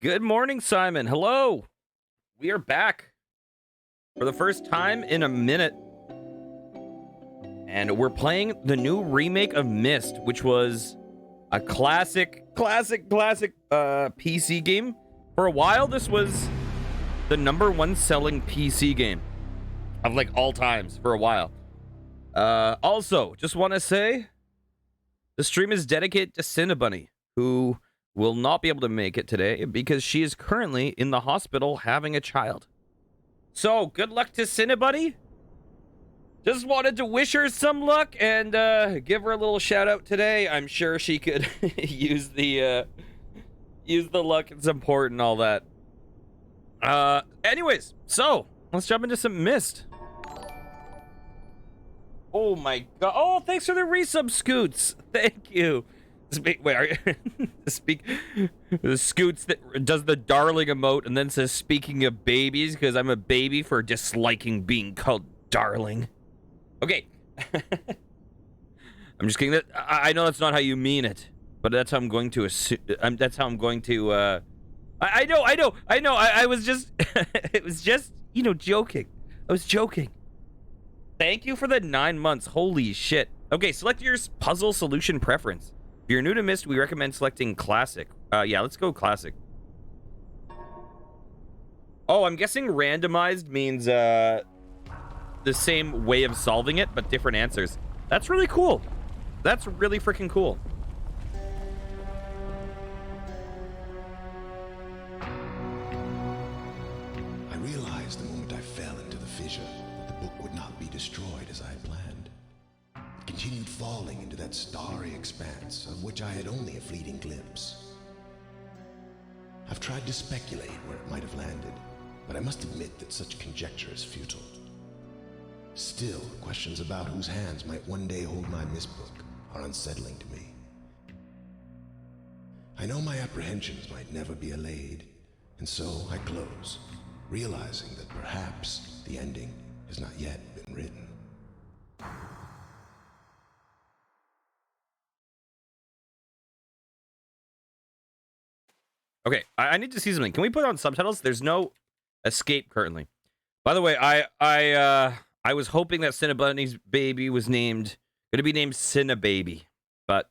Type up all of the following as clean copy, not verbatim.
Good morning, Simon. Hello. We are back for the first time in a minute. And we're playing the new remake of Myst, which was a classic PC game. For a while, this was the #1 selling PC game of like all times for a while. Also, just want to say the stream is dedicated to xCinnibunny, who will not be able to make it today because she is currently in the hospital having a child. So, good luck to xCinnibunny. Just wanted to wish her some luck and give her a little shout out today. I'm sure she could use the luck and support and all that. Anyways, so let's jump into some Myst. Oh my god! Oh, thanks for the resub, Scoots. Thank you. Wait, are you the Scoots that does the darling emote and then says speaking of babies because I'm a baby for disliking being called darling. Okay. I'm just kidding. I know that's not how you mean it, but that's how I'm going to assume. That's how I'm going to. I know. I was just. It was just, joking. I was joking. Thank you for the 9 months. Holy shit. Okay, select your puzzle solution preference. If you're new to Myst, we recommend selecting classic. Yeah, let's go classic. Oh, I'm guessing randomized means the same way of solving it, but different answers. That's really cool. That's really freaking cool. I realized the moment I fell into the fissure that the book would not be destroyed as I had planned. It continued falling into that starry expanse of which I had only a fleeting glimpse. I've tried to speculate where it might have landed, but I must admit that such conjecture is futile. Still, questions about whose hands might one day hold my Myst book are unsettling to me. I know my apprehensions might never be allayed, and so I close, realizing that perhaps the ending has not yet been written. Okay, I need to see something. Can we put on subtitles? There's no escape currently. By the way, I was hoping that xCinnibunny's baby was going to be named Cinnababy, but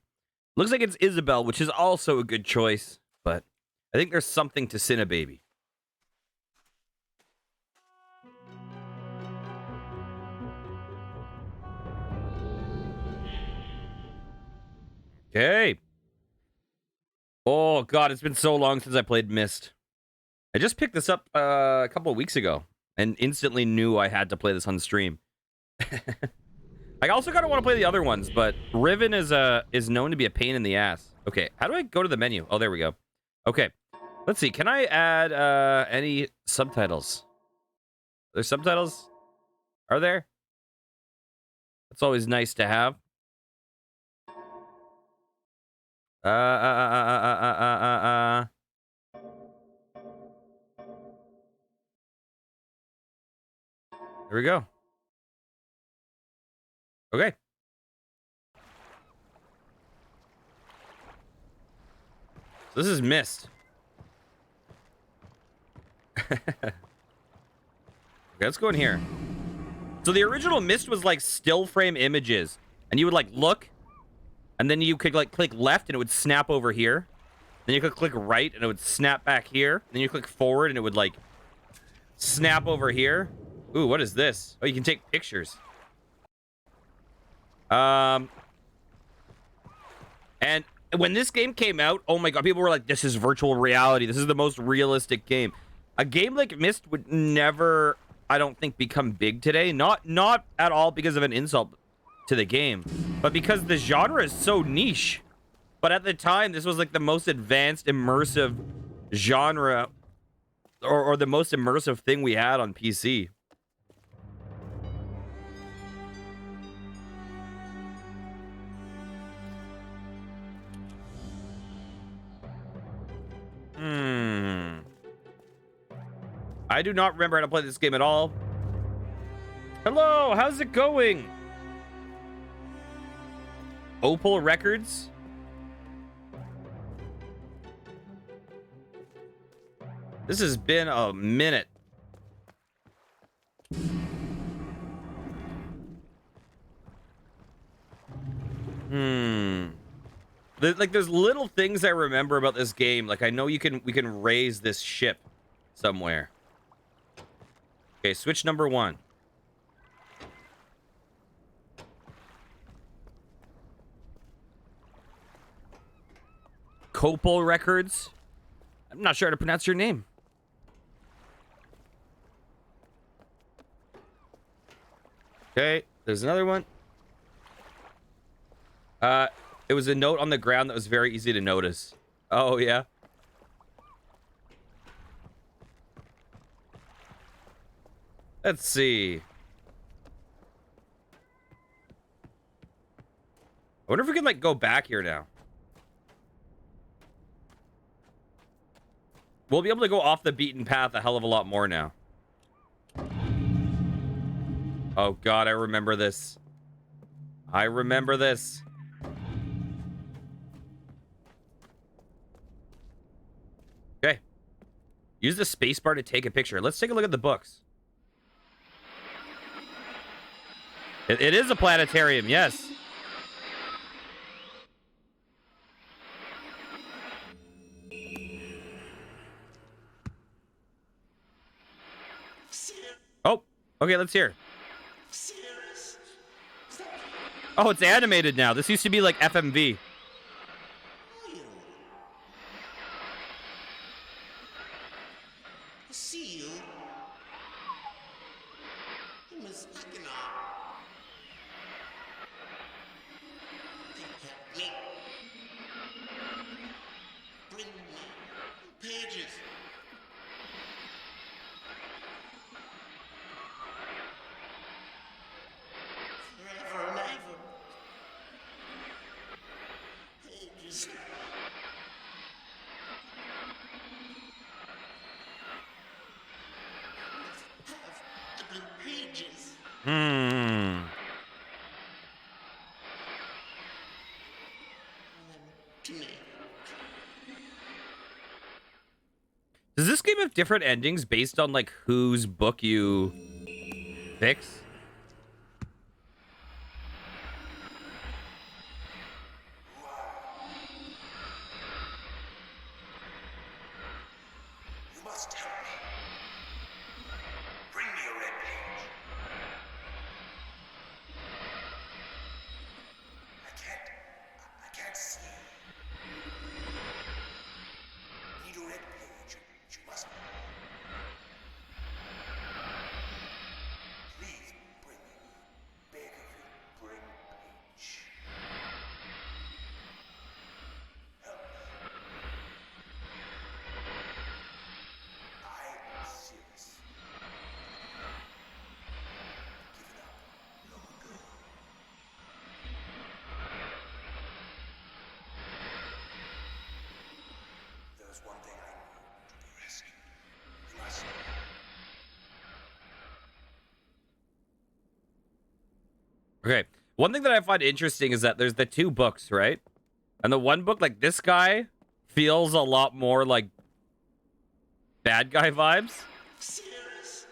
looks like it's Isabel, which is also a good choice. But I think there's something to Cinnababy. Okay. Oh god, it's been so long since I played Myst. I just picked this up a couple of weeks ago and instantly knew I had to play this on stream. I also kind of want to play the other ones, but Riven is known to be a pain in the ass. Okay, how do I go to the menu? Oh, there we go. Okay, let's see. Can I add any subtitles? There's subtitles? Are there? That's always nice to have. There we go. Okay. So this is Myst. Okay, let's go in here. So the original Myst was like still frame images, and you would like look, and then you could like click left and it would snap over here. Then you could click right and it would snap back here. Then you click forward and it would like snap over here. Ooh, what is this? Oh, you can take pictures. And when this game came out, oh my god, people were like, this is virtual reality. This is the most realistic game. A game like Myst would never, I don't think, become big today. Not at all because of an insult to the game, but because the genre is so niche. But at the time, this was like the most advanced, immersive genre, or the most immersive thing we had on PC. I do not remember how to play this game at all. Hello, how's it going? Opal Records? This has been a minute. There's little things I remember about this game. Like, I know we can raise this ship somewhere. Okay, switch number 1. Copal Records. I'm not sure how to pronounce your name. Okay, there's another one. It was a note on the ground that was very easy to notice. Oh, yeah. Let's see. I wonder if we can, like, go back here now. We'll be able to go off the beaten path a hell of a lot more now. Oh, God, I remember this. I remember this. Okay. Use the spacebar to take a picture. Let's take a look at the books. It is a planetarium, yes. Oh, okay, let's hear. Oh, it's animated now. This used to be like FMV. Does this game have different endings based on, like, whose book you fix? You must help me. Bring me a red page. I can't see. Need a red page. You must. Please bring me. Beg of you, bring page. Help me. I'm serious. Given up long ago. There's one thing I need to be rescued. You must. Okay. One thing that I find interesting is that there's the 2 books, right? And the one book, like, this guy feels a lot more like bad guy vibes. Serious?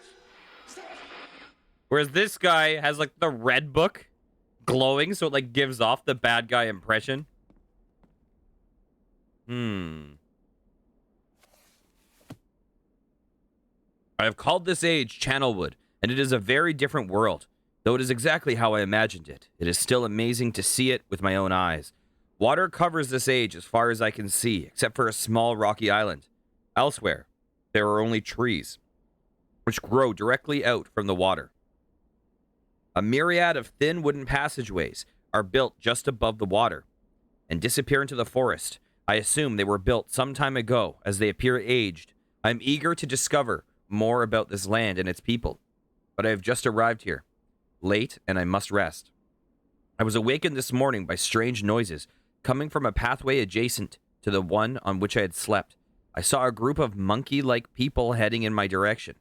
Whereas this guy has, like, the red book glowing, so it, like, gives off the bad guy impression. I have called this age Channelwood, and it is a very different world. Though it is exactly how I imagined it, it is still amazing to see it with my own eyes. Water covers this age as far as I can see, except for a small rocky island. Elsewhere, there are only trees, which grow directly out from the water. A myriad of thin wooden passageways are built just above the water and disappear into the forest. I assume they were built some time ago, as they appear aged. I am eager to discover more about this land and its people, but I have just arrived here, late, and I must rest. I was awakened this morning by strange noises coming from a pathway adjacent to the one on which I had slept. I saw a group of monkey-like people heading in my direction.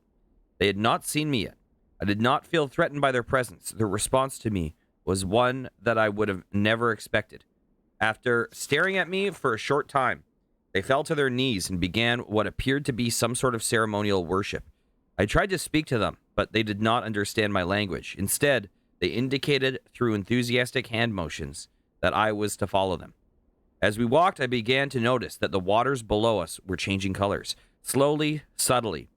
They had not seen me yet. I did not feel threatened by their presence. Their response to me was one that I would have never expected. After staring at me for a short time, They fell to their knees and began what appeared to be some sort of ceremonial worship. I tried to speak to them, but they did not understand my language. Instead, they indicated through enthusiastic hand motions that I was to follow them. As we walked, I began to notice that the waters below us were changing colors. Slowly, subtly,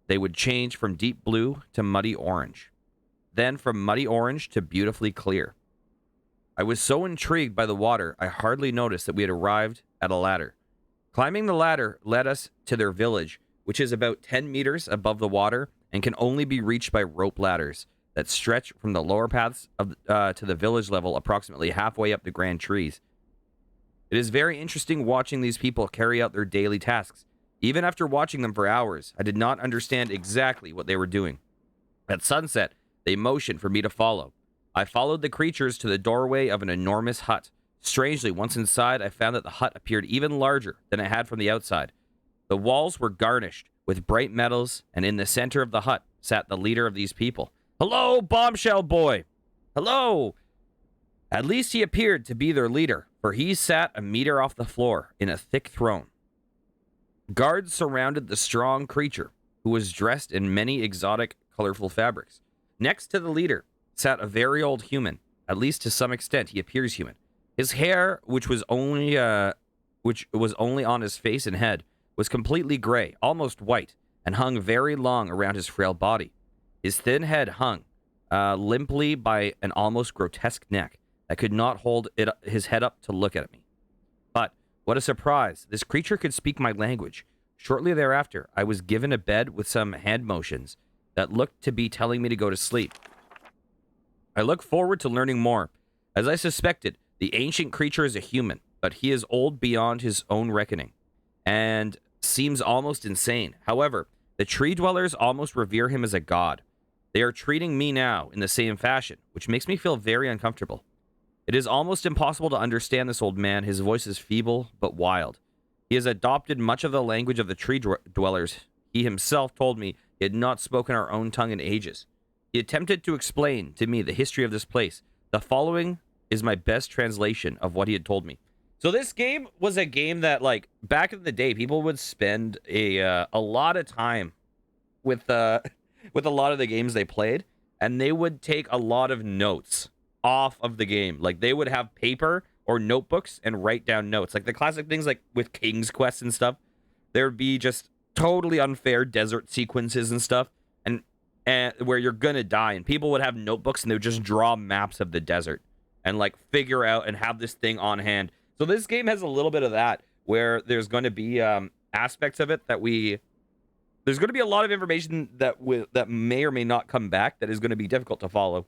they would change from deep blue to muddy orange. Then from muddy orange to beautifully clear. I was so intrigued by the water, I hardly noticed that we had arrived at a ladder. Climbing the ladder led us to their village, which is about 10 meters above the water and can only be reached by rope ladders that stretch from the lower paths to the village level approximately halfway up the grand trees. It is very interesting watching these people carry out their daily tasks. Even after watching them for hours, I did not understand exactly what they were doing. At sunset, they motioned for me to follow. I followed the creatures to the doorway of an enormous hut. Strangely, once inside, I found that the hut appeared even larger than it had from the outside. The walls were garnished with bright metals, and in the center of the hut sat the leader of these people. "Hello, bombshell boy! Hello!" At least he appeared to be their leader, for he sat a meter off the floor in a thick throne. Guards surrounded the strong creature, who was dressed in many exotic, colorful fabrics. Next to the leader sat a very old human. At least to some extent, he appears human. His hair, which was only on his face and head, was completely gray, almost white, and hung very long around his frail body. His thin head hung limply by an almost grotesque neck that could not hold his head up to look at me. But what a surprise! This creature could speak my language. Shortly thereafter, I was given a bed with some hand motions that looked to be telling me to go to sleep. I look forward to learning more. As I suspected, the ancient creature is a human, but he is old beyond his own reckoning, and seems almost insane. However, the tree dwellers almost revere him as a god. They are treating me now in the same fashion, which makes me feel very uncomfortable. It is almost impossible to understand this old man. His voice is feeble, but wild. He has adopted much of the language of the tree dwellers. He himself told me he had not spoken our own tongue in ages. He attempted to explain to me the history of this place. The following is my best translation of what he had told me. So this game was a game that, like, back in the day, people would spend a lot of time with a lot of the games they played, and they would take a lot of notes off of the game. Like, they would have paper or notebooks and write down notes. Like the classic things like with King's Quest and stuff, there would be just totally unfair desert sequences and stuff, and where you're gonna die, and people would have notebooks and they would just draw maps of the desert and like figure out and have this thing on hand. So this game has a little bit of that, where there's going to be aspects of it that there's going to be a lot of information that may or may not come back that is going to be difficult to follow.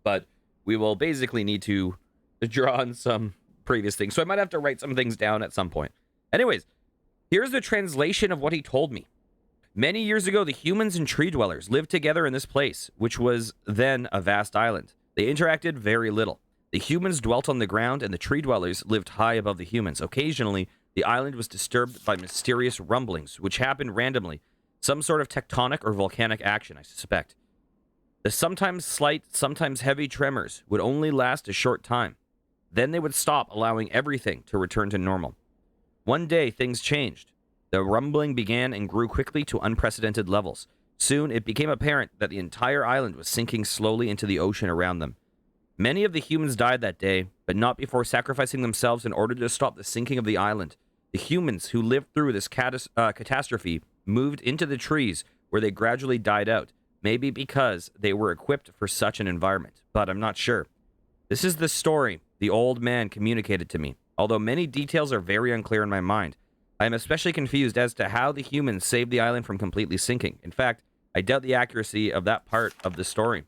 But we will basically need to draw on some previous things. So I might have to write some things down at some point. Anyways, here's the translation of what he told me. Many years ago, the humans and tree dwellers lived together in this place, which was then a vast island. They interacted very little. The humans dwelt on the ground, and the tree dwellers lived high above the humans. Occasionally, the island was disturbed by mysterious rumblings, which happened randomly. Some sort of tectonic or volcanic action, I suspect. The sometimes slight, sometimes heavy tremors would only last a short time. Then they would stop, allowing everything to return to normal. One day, things changed. The rumbling began and grew quickly to unprecedented levels. Soon, it became apparent that the entire island was sinking slowly into the ocean around them. Many of the humans died that day, but not before sacrificing themselves in order to stop the sinking of the island. The humans who lived through this catastrophe moved into the trees, where they gradually died out, maybe because they were equipped for such an environment, but I'm not sure. This is the story the old man communicated to me, although many details are very unclear in my mind. I am especially confused as to how the humans saved the island from completely sinking. In fact, I doubt the accuracy of that part of the story.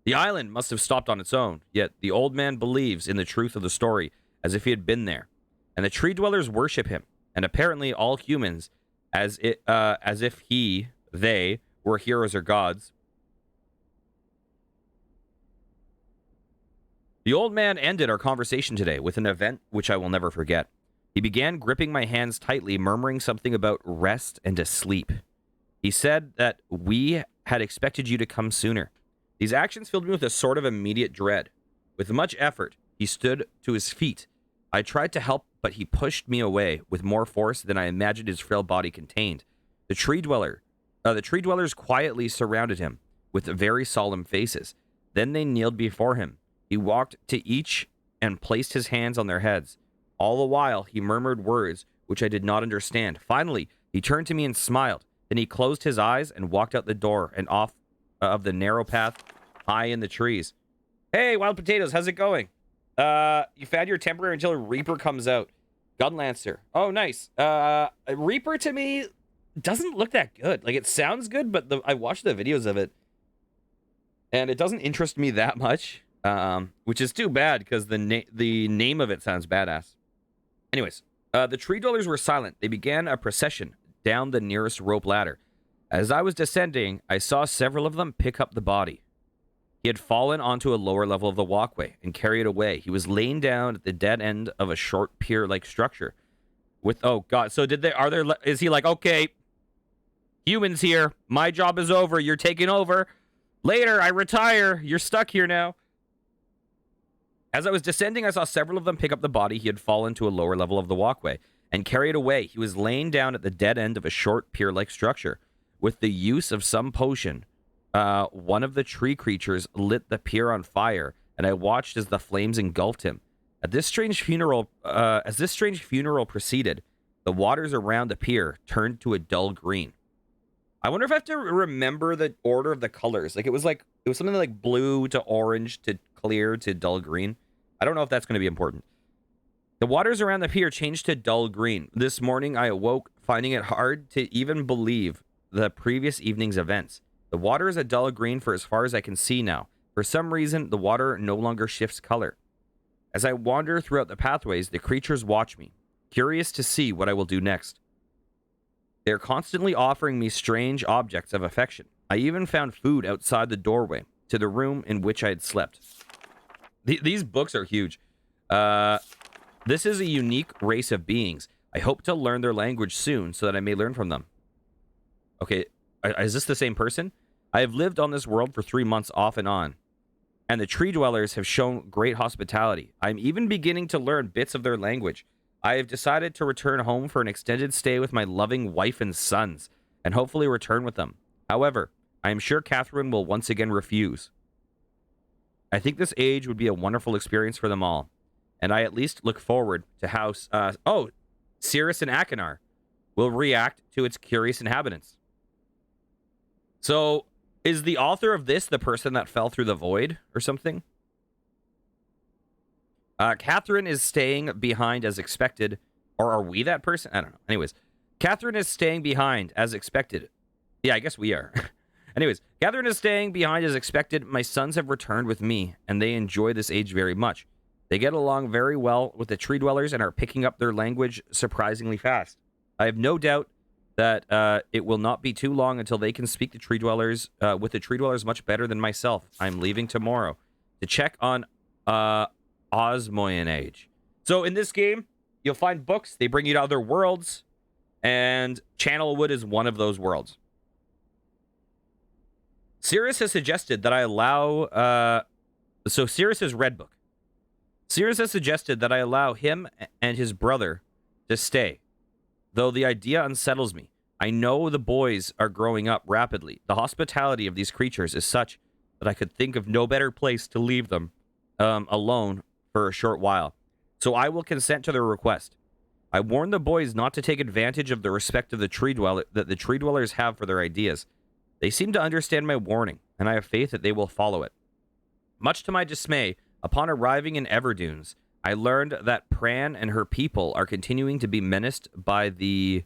The island must have stopped on its own, yet the old man believes in the truth of the story as if he had been there. And the tree dwellers worship him, and apparently all humans as if they were heroes or gods. The old man ended our conversation today with an event which I will never forget. He began gripping my hands tightly, murmuring something about rest and to sleep. He said that we had expected you to come sooner. These actions filled me with a sort of immediate dread. With much effort, he stood to his feet. I tried to help but he pushed me away with more force than I imagined his frail body contained. The tree dwellers quietly surrounded him with very solemn faces. Then they kneeled before him. He walked to each and placed his hands on their heads. All the while, he murmured words which I did not understand. Finally, he turned to me and smiled. Then he closed his eyes and walked out the door and off of the narrow path high in the trees. Hey, Wild Potatoes, how's it going? You found your temporary until Reaper comes out. Gunlancer. Oh, nice. Reaper to me doesn't look that good. Like, it sounds good, but I watched the videos of it, and it doesn't interest me that much, which is too bad because the name of it sounds badass. Anyways, the tree dwellers were silent. They began a procession down the nearest rope ladder. As I was descending, I saw several of them pick up the body. He had fallen onto a lower level of the walkway and carried away. He was laying down at the dead end of a short pier-like structure. Oh god, so is he like, okay, humans here, my job is over, you're taking over. Later, I retire, you're stuck here now. As I was descending, I saw several of them pick up the body. He had fallen to a lower level of the walkway and carried away. He was laying down at the dead end of a short pier-like structure. With the use of some potion, one of the tree creatures lit the pier on fire, and I watched as the flames engulfed him. As this strange funeral proceeded, the waters around the pier turned to a dull green. I wonder if I have to remember the order of the colors. Like, it was something like blue to orange to clear to dull green. I don't know if that's going to be important. The waters around the pier changed to dull green. This morning, I awoke, finding it hard to even believe the previous evening's events. The water is a dull green for as far as I can see now. For some reason, the water no longer shifts color. As I wander throughout the pathways, the creatures watch me, curious to see what I will do next. They are constantly offering me strange objects of affection. I even found food outside the doorway to the room in which I had slept. These books are huge. This is a unique race of beings. I hope to learn their language soon so that I may learn from them. Okay, is this the same person? I have lived on this world for 3 months off and on, and the tree dwellers have shown great hospitality. I'm even beginning to learn bits of their language. I have decided to return home for an extended stay with my loving wife and sons, and hopefully return with them. However, I am sure Catherine will once again refuse. I think this age would be a wonderful experience for them all, and I at least look forward to how Cirrus and Akinar will react to its curious inhabitants. So, is the author of this the person that fell through the void or something? Catherine is staying behind as expected. Or are we that person? I don't know. Anyways, Catherine is staying behind as expected. Yeah, I guess we are. Anyways, Catherine is staying behind as expected. My sons have returned with me, and they enjoy this age very much. They get along very well with the tree dwellers and are picking up their language surprisingly fast. I have no doubt that it will not be too long until they can speak with the tree dwellers much better than myself. I'm leaving tomorrow to check on Osmoian Age. So in this game, you'll find books. They bring you to other worlds, and Channelwood is one of those worlds. Cirrus has suggested that I allow... So Cirrus has read book. Cirrus has suggested that I allow him and his brother to stay, though the idea unsettles me. I know the boys are growing up rapidly. The hospitality of these creatures is such that I could think of no better place to leave them alone for a short while. So I will consent to their request. I warn the boys not to take advantage of the respect of the tree dwellers have for their ideas. They seem to understand my warning, and I have faith that they will follow it. Much to my dismay, upon arriving in Everdunes, I learned that Pran and her people are continuing to be menaced by the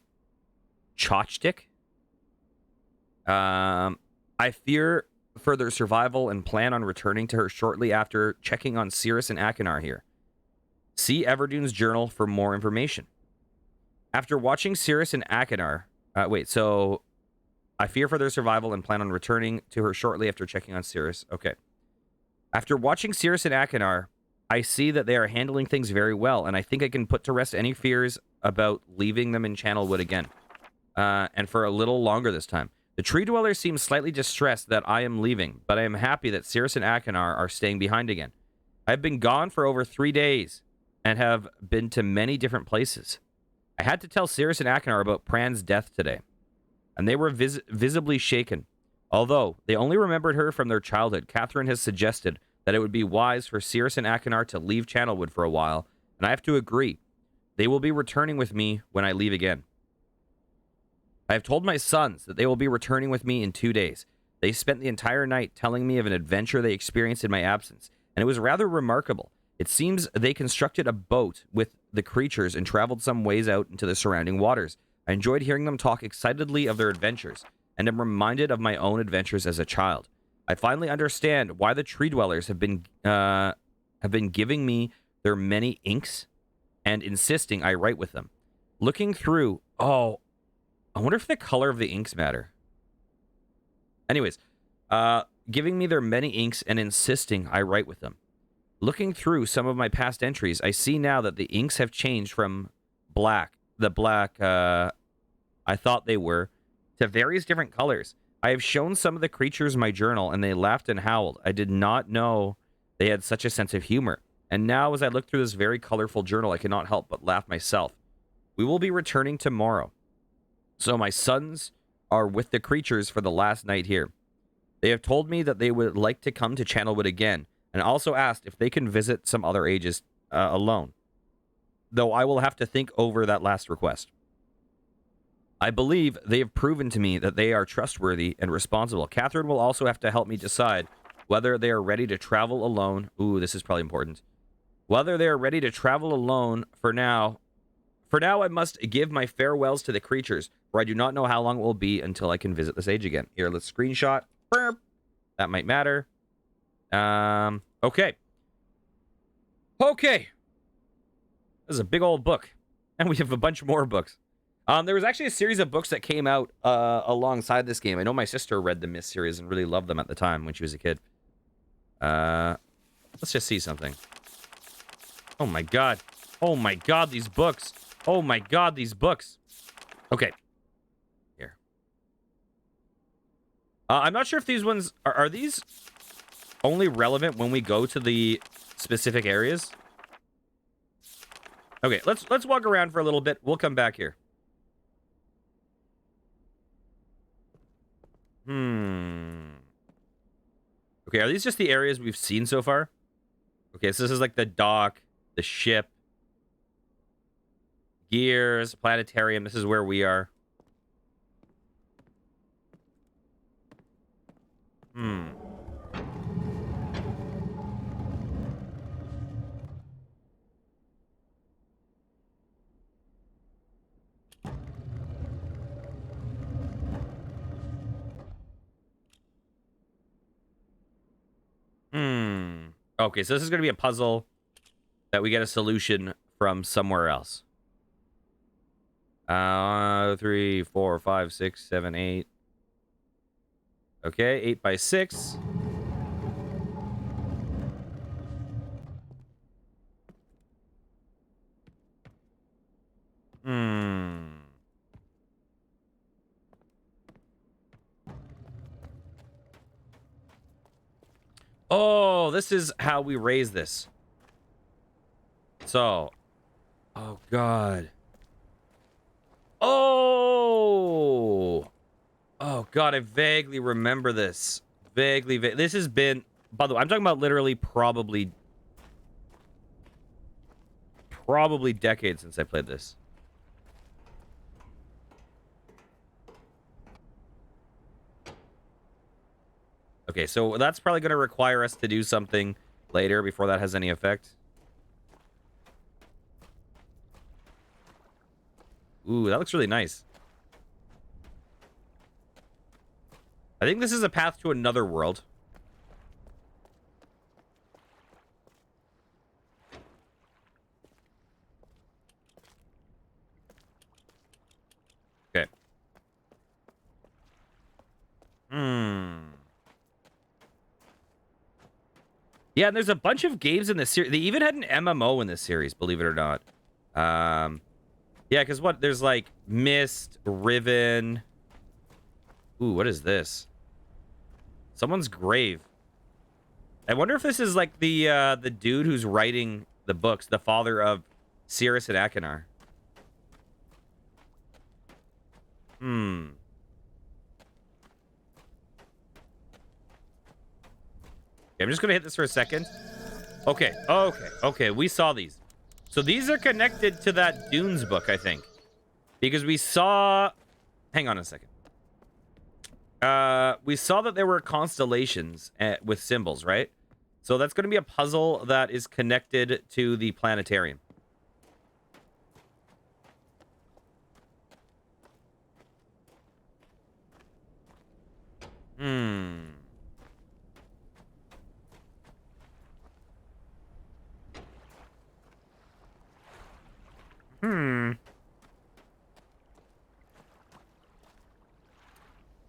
Chachtik. I fear for their survival and plan on returning to her shortly after checking on Cirrus and Akinar here. See Everdune's journal for more information. After watching Cirrus and Akinar... I fear for their survival and plan on returning to her shortly after checking on Cirrus. Okay. After watching Cirrus and Akinar, I see that they are handling things very well, and I think I can put to rest any fears about leaving them in Channelwood again. And for a little longer this time. The tree dwellers seem slightly distressed that I am leaving, but I am happy that Cirrus and Akinar are staying behind again. I've been gone for over 3 days, and have been to many different places. I had to tell Cirrus and Akinar about Pran's death today, and they were visibly shaken. Although they only remembered her from their childhood, Catherine has suggested that it would be wise for Cirrus and Akinar to leave Channelwood for a while, and I have to agree. They will be returning with me when I leave again. I have told my sons that they will be returning with me in 2 days. They spent the entire night telling me of an adventure they experienced in my absence, and it was rather remarkable. It seems they constructed a boat with the creatures and traveled some ways out into the surrounding waters. I enjoyed hearing them talk excitedly of their adventures, and am reminded of my own adventures as a child. I finally understand why the tree dwellers have been giving me their many inks and insisting I write with them. Looking through, oh, I wonder if the color of the inks matter. Anyways, giving me their many inks and insisting I write with them. Looking through some of my past entries, I see now that the inks have changed from the black I thought they were, to various different colors. I have shown some of the creatures my journal, and they laughed and howled. I did not know they had such a sense of humor. And now, as I look through this very colorful journal, I cannot help but laugh myself. We will be returning tomorrow. So my sons are with the creatures for the last night here. They have told me that they would like to come to Channelwood again, and also asked if they can visit some other ages alone. Though I will have to think over that last request. I believe they have proven to me that they are trustworthy and responsible. Catherine will also have to help me decide whether they are ready to travel alone. Ooh, this is probably important. Whether they are ready to travel alone for now. For now, I must give my farewells to the creatures, for I do not know how long it will be until I can visit this age again. Here, let's screenshot. Burp. That might matter. Okay. Okay. This is a big old book. And we have a bunch more books. There was actually a series of books that came out alongside this game. I know my sister read the Myst series and really loved them at the time when she was a kid. Let's just see something. Oh my god. Oh my god, these books. Oh my god, these books. Okay. Here. I'm not sure if these ones... Are these only relevant when we go to the specific areas? Okay, let's walk around for a little bit. We'll come back here. Okay, are these just the areas we've seen so far? Okay, so this is like the dock, the ship, gears, planetarium. This is where we are. Okay, so this is going to be a puzzle that we get a solution from somewhere else. 3, 4, 5, 6, 7, 8. Okay, 8 by 6. Oh, this is how we raise this. So, oh god. Oh god, I vaguely remember this. Vaguely. This has been, by the way, I'm talking about literally probably decades since I played this. Okay, so that's probably going to require us to do something later before that has any effect. Ooh, that looks really nice. I think this is a path to another world. Okay. Yeah, and there's a bunch of games in this series. They even had an MMO in this series, believe it or not. Yeah, because what? There's like Myst, Riven. Ooh, what is this? Someone's grave. I wonder if this is like the dude who's writing the books, the father of Cirrus and Akinar. I'm just gonna hit this for a second. Okay, we saw these. So these are connected to that Dunes book, I think. Because we saw... Hang on a second. We saw that there were constellations with symbols, right? So that's going to be a puzzle that is connected to the planetarium.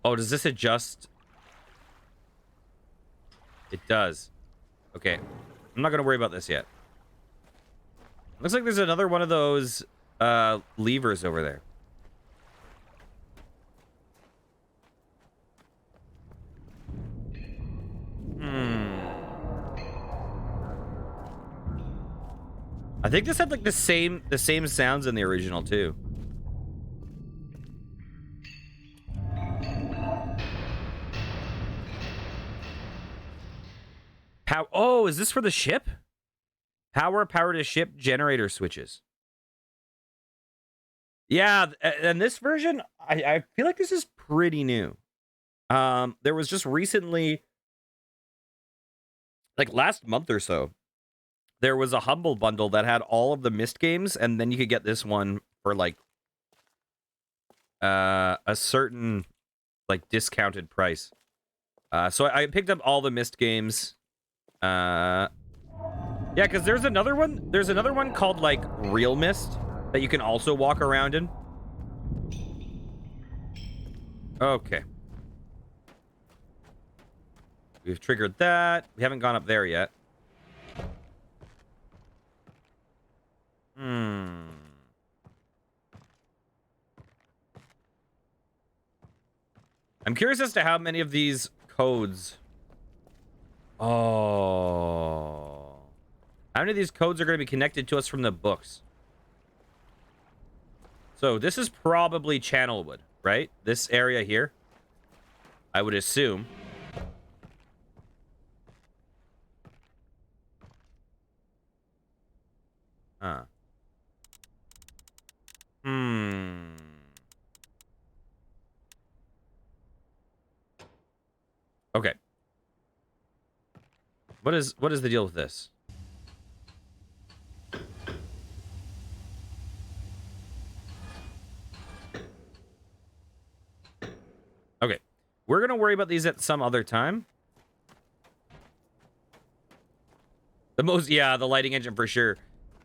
Oh, does this adjust? It does. Okay. I'm not going to worry about this yet. Looks like there's another one of those levers over there. I think this had like the same sounds in the original too. Oh, is this for the ship? Power to ship generator switches. Yeah, and this version, I feel like this is pretty new. There was just recently, like last month or so, there was a Humble bundle that had all of the Myst games, and then you could get this one for like a certain like discounted price. So I picked up all the Myst games. Yeah, because there's another one. There's another one called like Real Myst that you can also walk around in. Okay. We've triggered that. We haven't gone up there yet. I'm curious as to how many of these codes... Oh. How many of these codes are going to be connected to us from the books? So this is probably Channelwood, right? This area here. I would assume. Huh. Okay. What is the deal with this? Okay. We're going to worry about these at some other time. Yeah, the lighting engine for sure.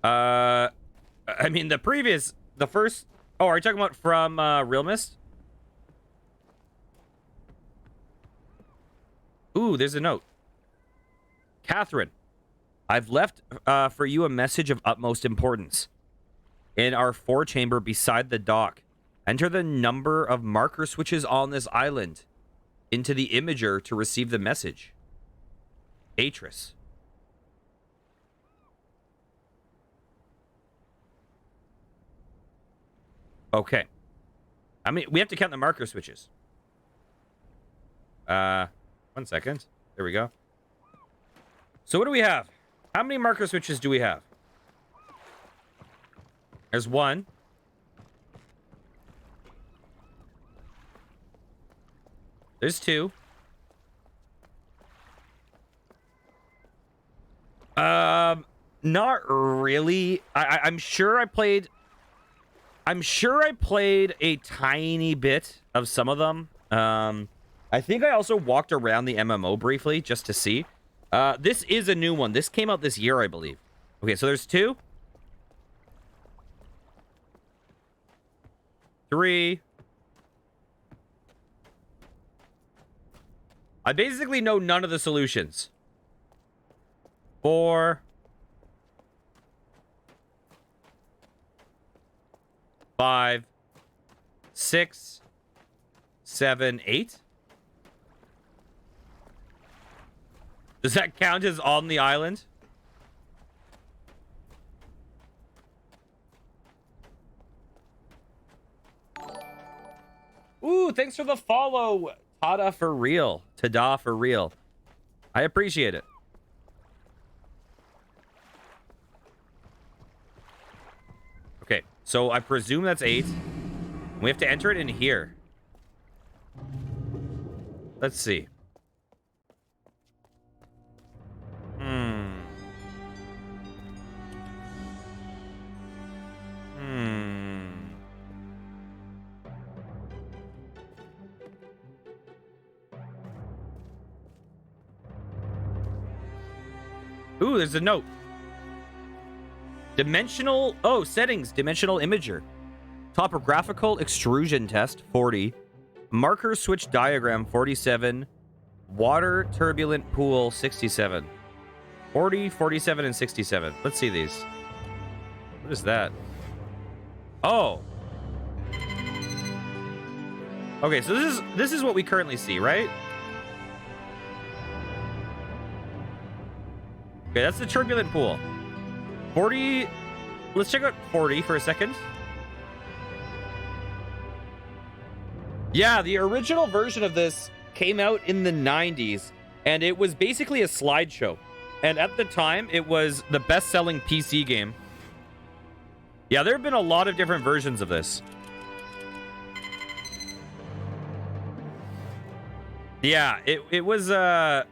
I mean, the first... Oh, are you talking about from Real Myst? Ooh, there's a note. Catherine, I've left for you a message of utmost importance. In our forechamber beside the dock, enter the number of marker switches on this island into the imager to receive the message. Atris. Okay. I mean, we have to count the marker switches. 1 second. There we go. So what do we have? How many marker switches do we have? There's 1. There's 2. Not really. I'm sure I played a tiny bit of some of them. I think I also walked around the MMO briefly just to see. This is a new one. This came out this year, I believe. Okay, so there's 2. 3. I basically know none of the solutions. 4. 5. 6. 7. 8. Does that count as on the island? Ooh, thanks for the follow. Tada for real. Tada for real. I appreciate it. Okay, so I presume that's 8. We have to enter it in here. Let's see. Ooh, there's a note. Dimensional... Oh, settings. Dimensional imager. Topographical extrusion test, 40. Marker switch diagram, 47. Water turbulent pool, 67. 40, 47, and 67. Let's see these. What is that? Oh. Okay, so this is what we currently see, right? Okay, that's the turbulent pool. 40... Let's check out 40 for a second. Yeah, the original version of this came out in the 90s, and it was basically a slideshow. And at the time, it was the best-selling PC game. Yeah, there have been a lot of different versions of this. Yeah, it was a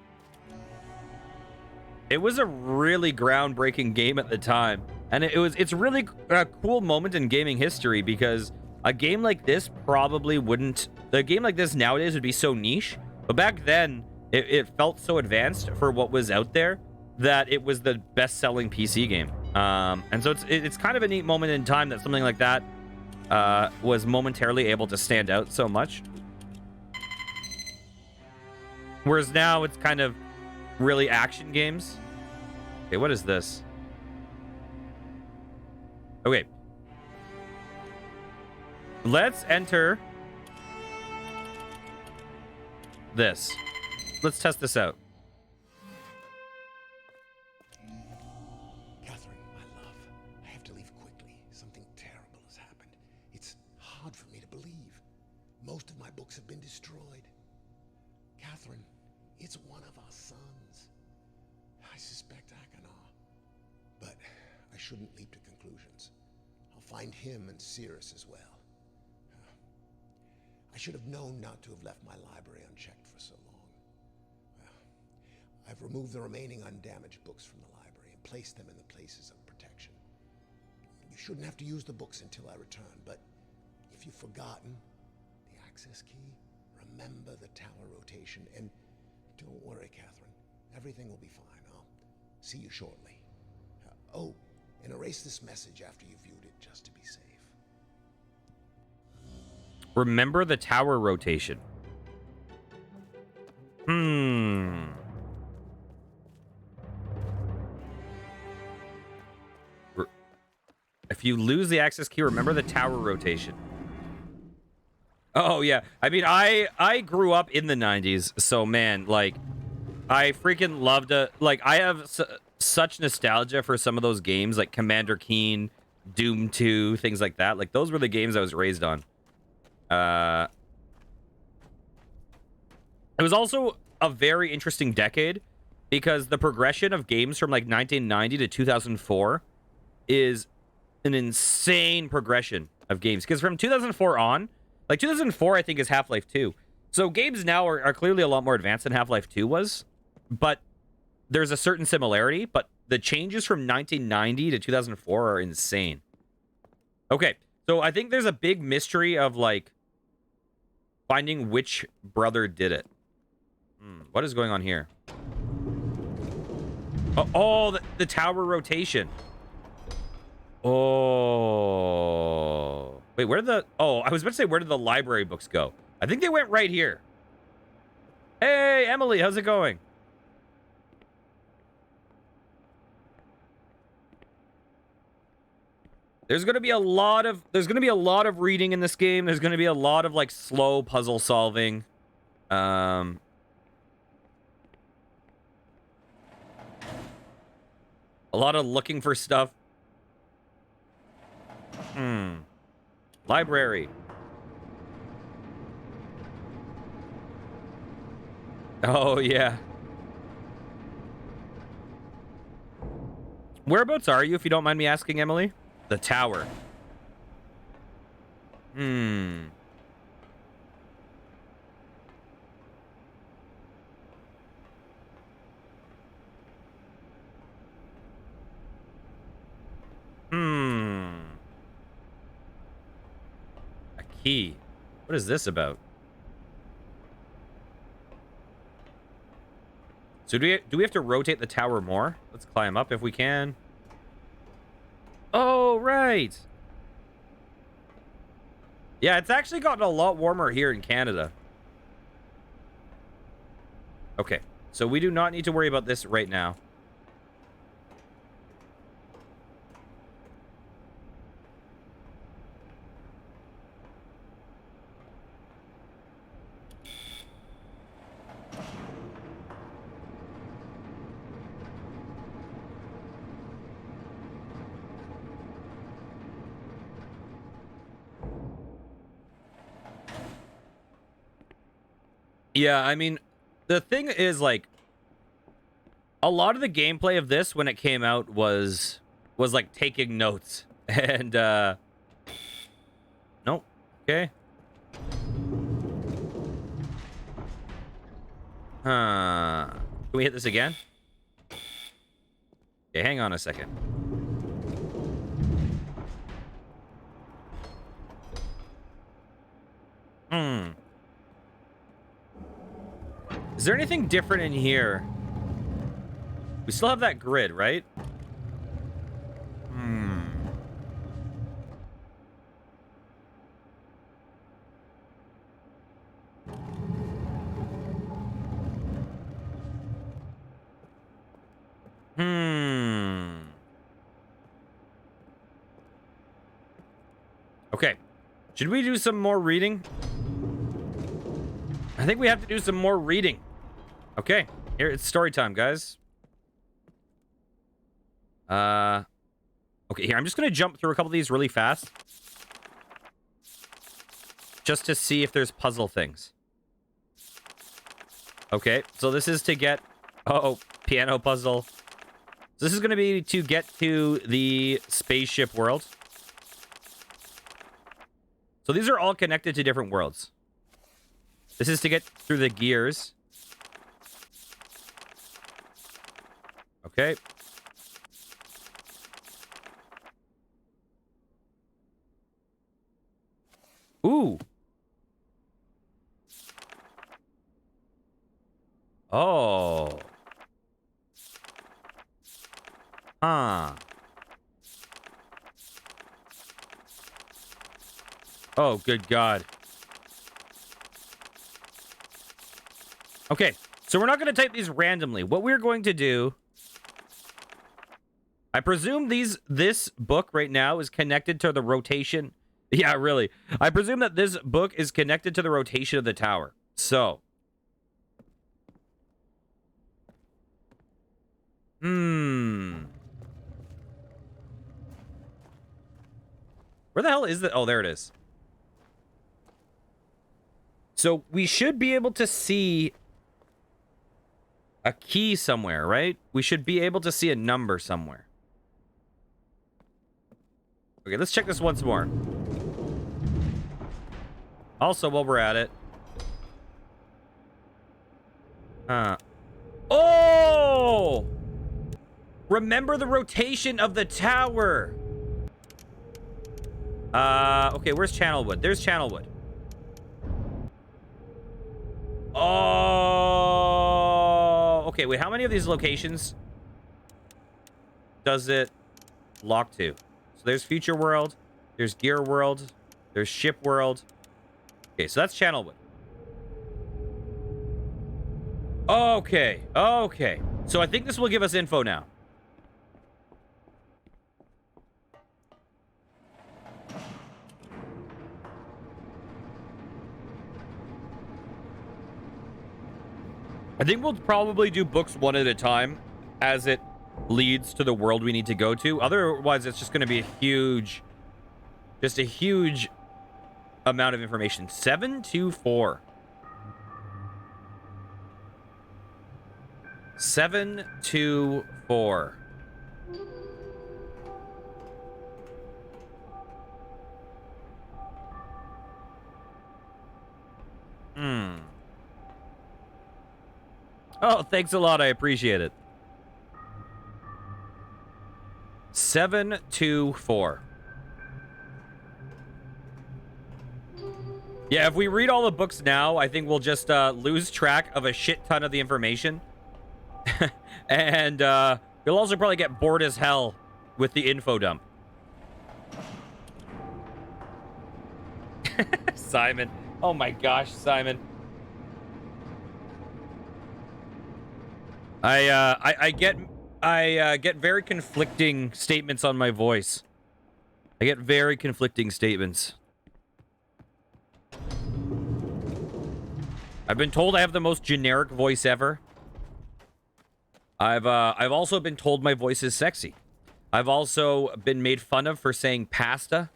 really groundbreaking game at the time. And it's really a cool moment in gaming history, because a game like this probably wouldn't... A game like this nowadays would be so niche. But back then, it felt so advanced for what was out there that it was the best-selling PC game. And so it's kind of a neat moment in time that something like that was momentarily able to stand out so much. Whereas now it's kind of really action games. Okay, what is this? Okay. Let's enter this. Let's test this out. Catherine, my love, I have to leave quickly. Something terrible has happened. It's hard for me to believe. Most of my books have been destroyed. Catherine, it's one of our sons. I suspect Akanar. But I shouldn't leap to conclusions. I'll find him and Cirrus as well. I should have known not to have left my library unchecked for so long. Well, I've removed the remaining undamaged books from the library and placed them in the places of protection. You shouldn't have to use the books until I return, but if you've forgotten the access key, remember the tower rotation, and don't worry, Catherine. Everything will be fine. I'll see you shortly. Oh, and erase this message after you've viewed it, just to be safe. Remember the tower rotation. If you lose the access key, remember the tower rotation. Oh, yeah. I mean, I grew up in the 90s, so, man, like, I freaking loved it. Like, I have such nostalgia for some of those games, like Commander Keen, Doom 2, things like that. Like, those were the games I was raised on. It was also a very interesting decade, because the progression of games from, like, 1990 to 2004 is an insane progression of games. Because from 2004 on, like, 2004, I think, is Half-Life 2. So games now are clearly a lot more advanced than Half-Life 2 was. But there's a certain similarity. But the changes from 1990 to 2004 are insane. Okay, so I think there's a big mystery of, like, finding which brother did it. What is going on here? Oh, the tower rotation. Oh. Wait, where did the... Oh, I was about to say, where did the library books go? I think they went right here. Hey, Emily, how's it going? There's going to be a lot of reading in this game. There's going to be a lot of, like, slow puzzle solving. A lot of looking for stuff. Library. Oh, yeah. Whereabouts are you, if you don't mind me asking, Emily? The tower. Hmm. Hmm. A key. What is this about? So do we have to rotate the tower more? Let's climb up if we can. Oh, right. Yeah, it's actually gotten a lot warmer here in Canada. Okay, so we do not need to worry about this right now. Yeah, I mean, the thing is, like, a lot of the gameplay of this when it came out was like taking notes. And nope. Okay. Huh. Can we hit this again? Okay, hang on a second. Hmm. Is there anything different in here? We still have that grid, right? Hmm. Hmm. Okay. Should we do some more reading? I think we have to do some more reading. Okay. Here, it's story time, guys. Okay, here, I'm just gonna jump through a couple of these really fast. Just to see if there's puzzle things. Okay, so this is to get... Oh, piano puzzle. So this is gonna be to get to the spaceship world. So these are all connected to different worlds. This is to get through the gears. Okay. Ooh. Oh. Huh. Oh, good God. Okay, so we're not going to type these randomly. What we're going to do... I presume this book right now is connected to the rotation... Yeah, really. I presume that this book is connected to the rotation of the tower. So... Where the hell is the... Oh, there it is. So we should be able to see a key somewhere, right? We should be able to see a number somewhere. Okay, let's check this once more. Also, while we're at it... Oh! Remember the rotation of the tower. Okay, where's Channelwood? There's Channelwood. Oh, okay, wait, how many of these locations does it lock to? So there's Future World, there's Gear World, there's Ship World. Okay, so that's Channelwood. Okay, okay. So I think this will give us info now. I think we'll probably do books one at a time as it leads to the world we need to go to. Otherwise, it's just going to be a huge amount of information. 724. 724. Oh, thanks a lot. I appreciate it. 724. Yeah, if we read all the books now, I think we'll just lose track of a shit ton of the information. And you'll also probably get bored as hell with the info dump. Simon. Oh my gosh, Simon. I get very conflicting statements on my voice. I get very conflicting statements. I've been told I have the most generic voice ever. I've also been told my voice is sexy. I've also been made fun of for saying pasta.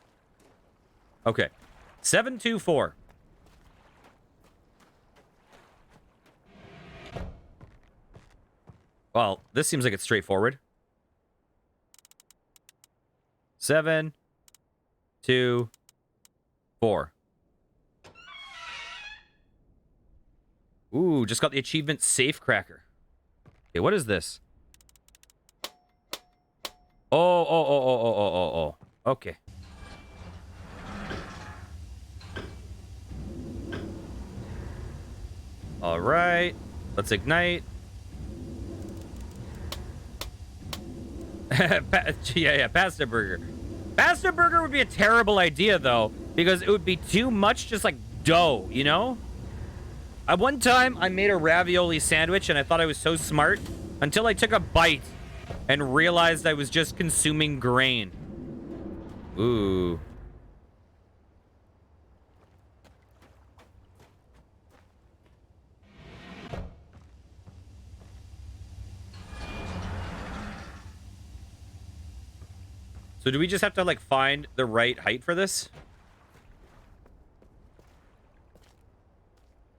Okay. 724. Well, this seems like it's straightforward. 7, 2, 4. Ooh, just got the achievement Safe Cracker. Okay, what is this? Oh. Okay. All right. Let's ignite. Yeah, pasta burger. Pasta burger would be a terrible idea, though, because it would be too much just like dough, you know? At one time, I made a ravioli sandwich, and I thought I was so smart until I took a bite and realized I was just consuming grain. Ooh. So do we just have to, like, find the right height for this?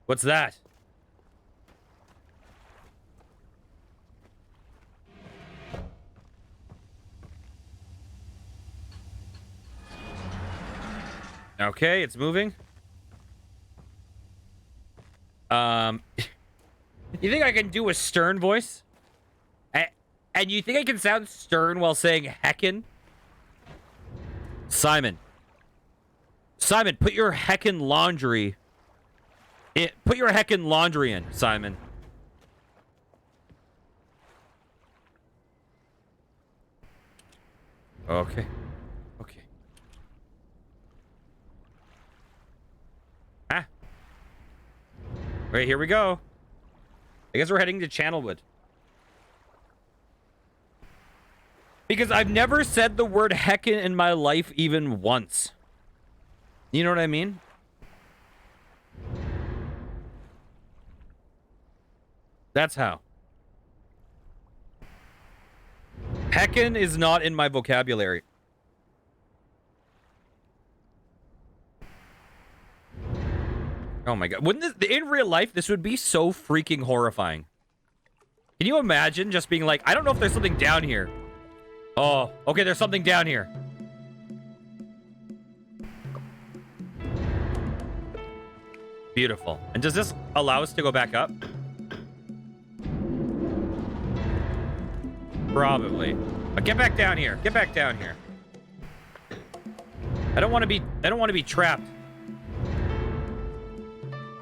What's that? Okay, it's moving. You think I can do a stern voice? And you think I can sound stern while saying heckin'? Simon. Simon, put your heckin' laundry... put your heckin' laundry in, Simon. Okay. Okay. Ah. Right, here we go. I guess we're heading to Channelwood. Because I've never said the word heckin' in my life even once. You know what I mean? That's how. Heckin' is not in my vocabulary. Oh my god. Wouldn't this... In real life, this would be so freaking horrifying. Can you imagine just being like, I don't know if there's something down here. Oh, okay, there's something down here. Beautiful. And does this allow us to go back up? Probably. But get back down here. Get back down here. I don't want to be trapped.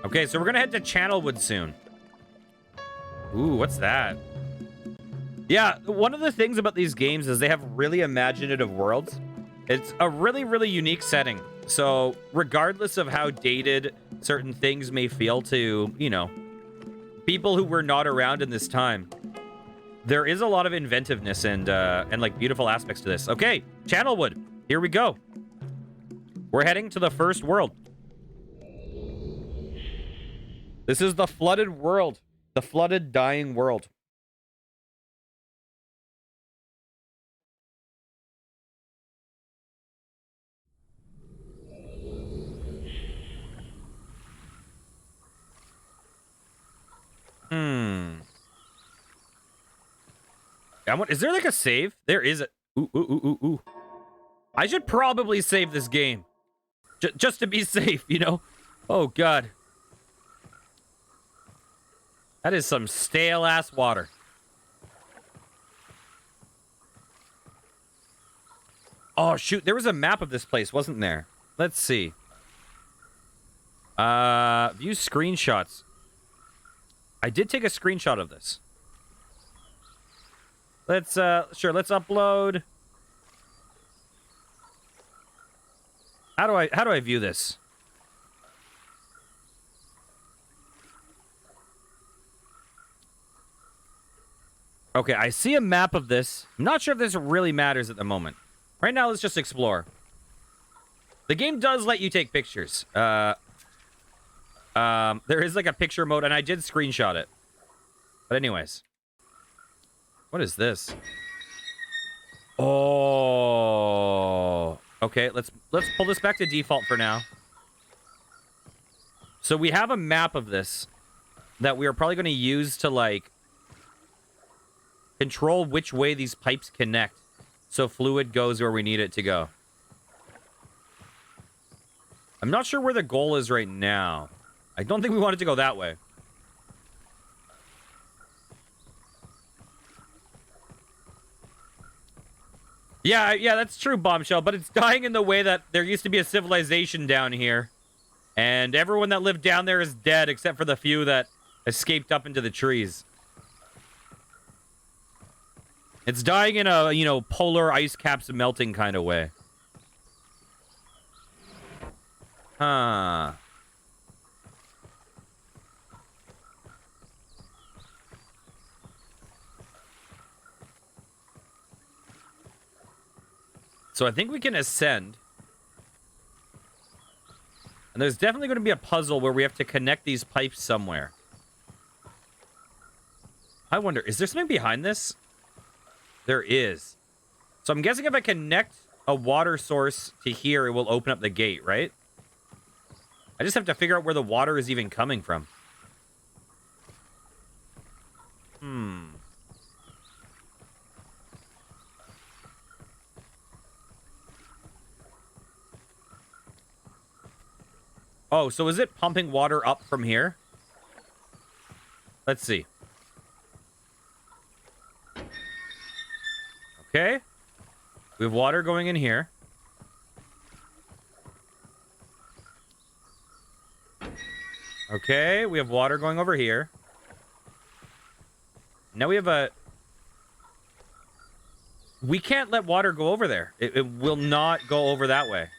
Okay, so we're gonna head to Channelwood soon. Ooh, what's that? Yeah, one of the things about these games is they have really imaginative worlds. It's a really, really unique setting. So regardless of how dated certain things may feel to, you know, people who were not around in this time, there is a lot of inventiveness and like beautiful aspects to this. Okay, Channelwood, here we go. We're heading to the first world. This is the flooded world, the flooded, dying world. Is there like a save? There is a... Ooh, ooh, ooh, ooh, ooh. I should probably save this game. Just to be safe, you know? Oh, God. That is some stale-ass water. Oh, shoot. There was a map of this place, wasn't there? Let's see. View screenshots. I did take a screenshot of this. Let's, sure, let's upload. How do I view this? Okay, I see a map of this. I'm not sure if this really matters at the moment. Right now, let's just explore. The game does let you take pictures. There is like a picture mode, and I did screenshot it. But anyways. What is this? Oh. Okay, let's pull this back to default for now. So we have a map of this that we are probably going to use to, like, control which way these pipes connect so fluid goes where we need it to go. I'm not sure where the goal is right now. I don't think we want it to go that way. Yeah, that's true, Bombshell, but it's dying in the way that there used to be a civilization down here. And everyone that lived down there is dead, except for the few that escaped up into the trees. It's dying in a, you know, polar ice caps melting kind of way. Huh. So I think we can ascend. And there's definitely going to be a puzzle where we have to connect these pipes somewhere. I wonder, is there something behind this? There is. So I'm guessing if I connect a water source to here, it will open up the gate, right? I just have to figure out where the water is even coming from. Oh, so is it pumping water up from here? Let's see. Okay. We have water going in here. Okay, we have water going over here. Now we have a... We can't let water go over there. It will not go over that way.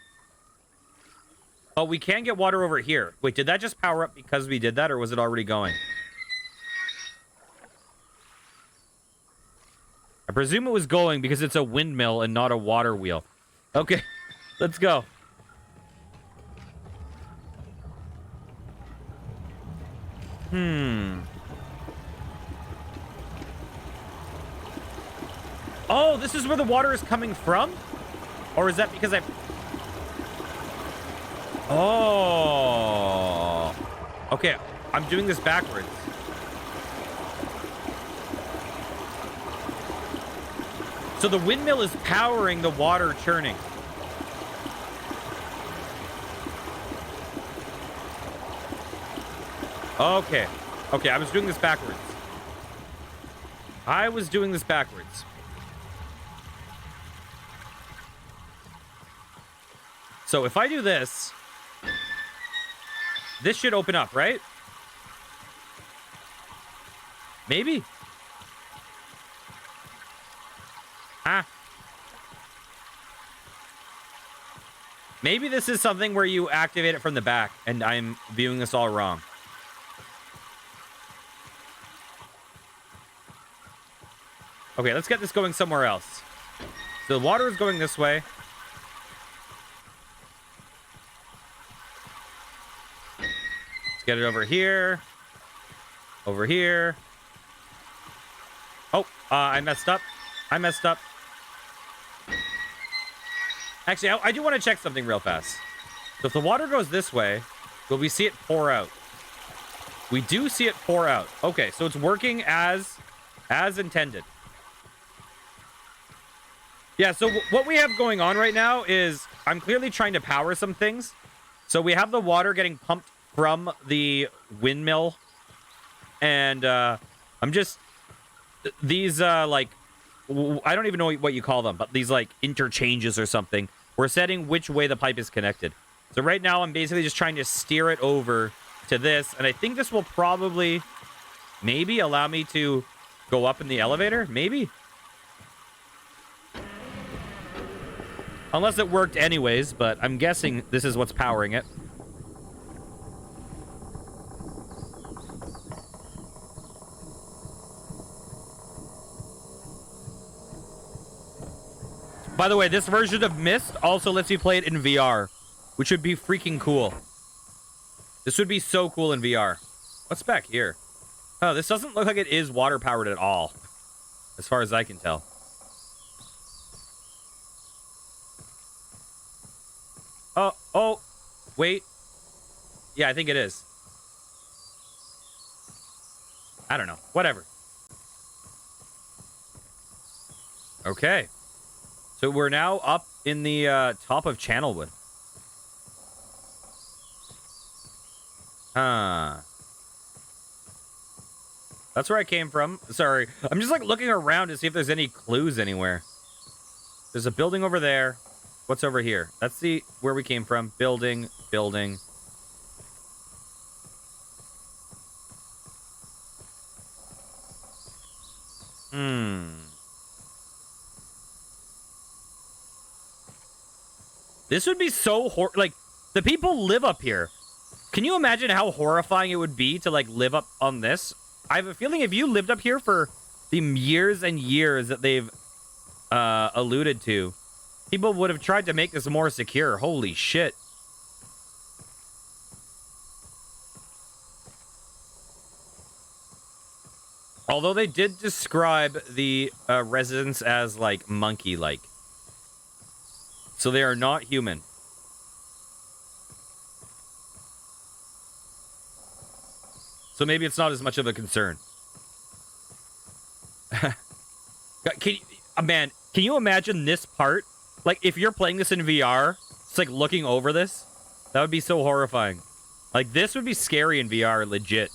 Oh, we can get water over here. Wait, did that just power up because we did that, or was it already going? I presume it was going because it's a windmill and not a water wheel. Okay, let's go. Oh, this is where the water is coming from? Or is that because I... Oh. Okay, I'm doing this backwards. So the windmill is powering the water churning. Okay. Okay, I was doing this backwards. So if I do this... This should open up, right? Maybe. Ah. Maybe this is something where you activate it from the back, and I'm viewing this all wrong. Okay, let's get this going somewhere else. So the water is going this way. Let's get it over here. Over here. Oh, I messed up. Actually, I do want to check something real fast. So if the water goes this way, will we see it pour out? We do see it pour out. Okay, so it's working as intended. Yeah, so what we have going on right now is I'm clearly trying to power some things. So we have the water getting pumped from the windmill. And I'm just... These, like... I don't even know what you call them, but these, like, interchanges or something. We're setting which way the pipe is connected. So right now, I'm basically just trying to steer it over to this. And I think this will probably... maybe allow me to go up in the elevator? Maybe? Unless it worked anyways, but I'm guessing this is what's powering it. By the way, this version of Myst also lets you play it in VR, which would be freaking cool. This would be so cool in VR. What's back here? Oh, this doesn't look like it is water-powered at all, as far as I can tell. Oh, wait. Yeah, I think it is. I don't know. Whatever. Okay. So we're now up in the top of Channelwood. Huh. That's where I came from. Sorry. I'm just like looking around to see if there's any clues anywhere. There's a building over there. What's over here? That's the where we came from. Building, building. This would be so like, the people live up here. Can you imagine how horrifying it would be to, like, live up on this? I have a feeling if you lived up here for the years and years that they've alluded to, people would have tried to make this more secure. Holy shit. Although they did describe the residents as, like, monkey-like. So they are not human. So maybe it's not as much of a concern. Man, can you imagine this part? Like, if you're playing this in VR, it's like looking over this. That would be so horrifying. Like, this would be scary in VR, legit.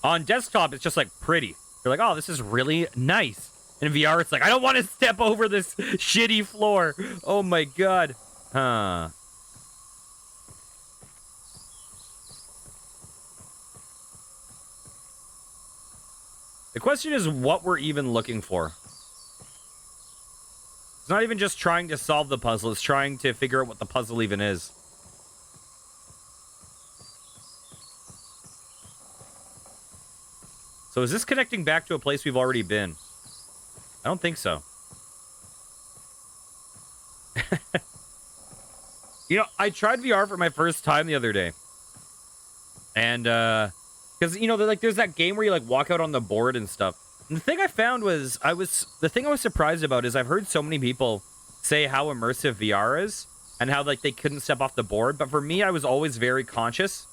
On desktop, it's just, like, pretty. You're like, oh, this is really nice. In VR, it's like, I don't want to step over this shitty floor. Oh, my God. Huh. The question is what we're even looking for. It's not even just trying to solve the puzzle. It's trying to figure out what the puzzle even is. So is this connecting back to a place we've already been? I don't think so. You know, I tried VR for my first time the other day. And, because, you know, there's that game where you, like, walk out on the board and stuff. And the thing I found was, the thing I was surprised about is I've heard so many people say how immersive VR is and how, like, they couldn't step off the board. But for me, I was always very conscious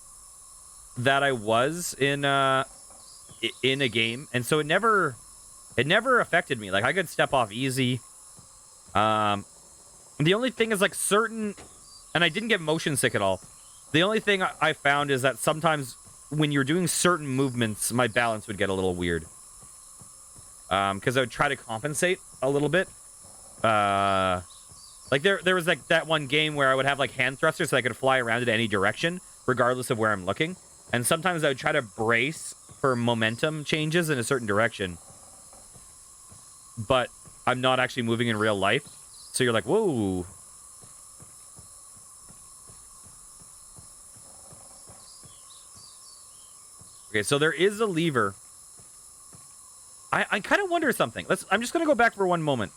that I was in a game. And so it never affected me. Like, I could step off easy. The only thing is, like, certain, and I didn't get motion sick at all. The only thing I found is that sometimes when you're doing certain movements, my balance would get a little weird. Because I would try to compensate a little bit. Like, there was, like, that one game where I would have, like, hand thrusters so I could fly around in any direction, regardless of where I'm looking. And sometimes I would try to brace for momentum changes in a certain direction. But I'm not actually moving in real life. So you're like, whoa. Okay, so there is a lever. I kind of wonder something. I'm just going to go back for one moment.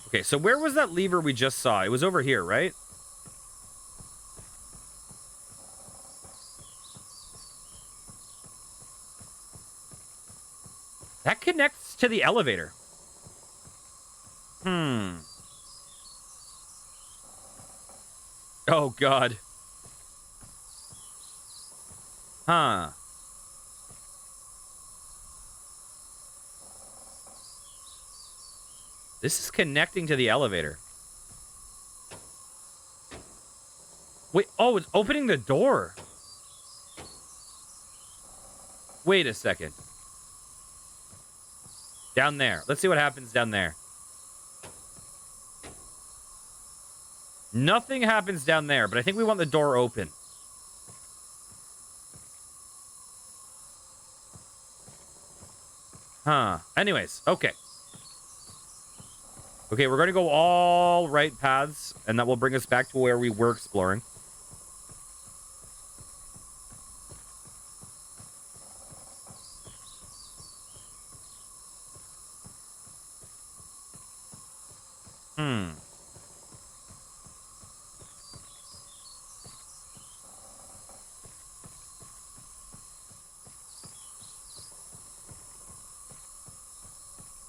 Okay, so where was that lever we just saw? It was over here, right? That connects to the elevator. Oh, God. Huh. This is connecting to the elevator. Wait, oh, it's opening the door. Wait a second. Down there. Let's see what happens down there. Nothing happens down there, but I think we want the door open. Huh. Anyways, okay. Okay, we're going to go all right paths, and that will bring us back to where we were exploring.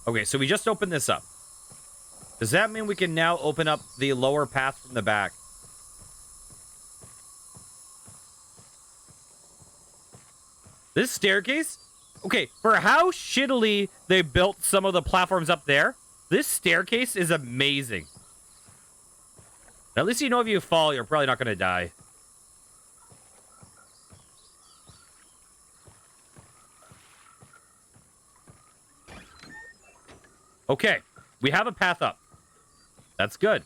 Okay, so we just opened this up. Does that mean we can now open up the lower path from the back? This staircase? Okay, for how shittily they built some of the platforms up there, this staircase is amazing. At least you know if you fall, you're probably not going to die. Okay, we have a path up. That's good.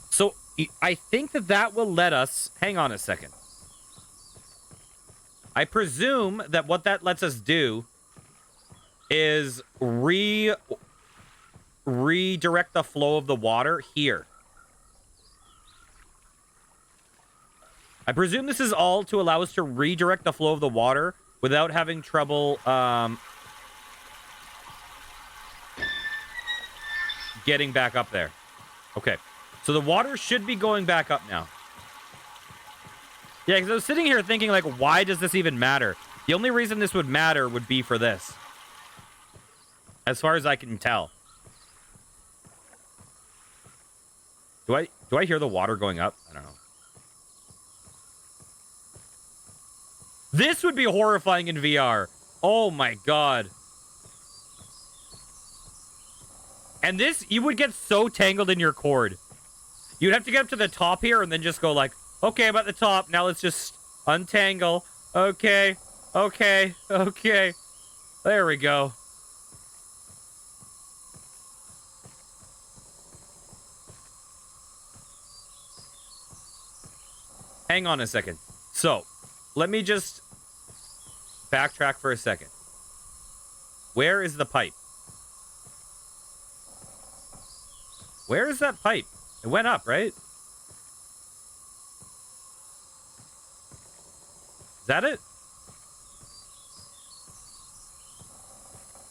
So, I think that will let us... Hang on a second. I presume that what that lets us do is redirect the flow of the water here. I presume this is all to allow us to redirect the flow of the water without having trouble getting back up there. Okay. So the water should be going back up now. Yeah, because I was sitting here thinking, like, why does this even matter? The only reason this would matter would be for this. As far as I can tell. Do I hear the water going up? I don't know. This would be horrifying in VR. Oh my god. And this, you would get so tangled in your cord. You'd have to get up to the top here and then just go like, okay, I'm at the top. Now let's just untangle. Okay. Okay. Okay. There we go. Hang on a second. So, let me just backtrack for a second. Where is the pipe? Where is that pipe? It went up, right? Is that it?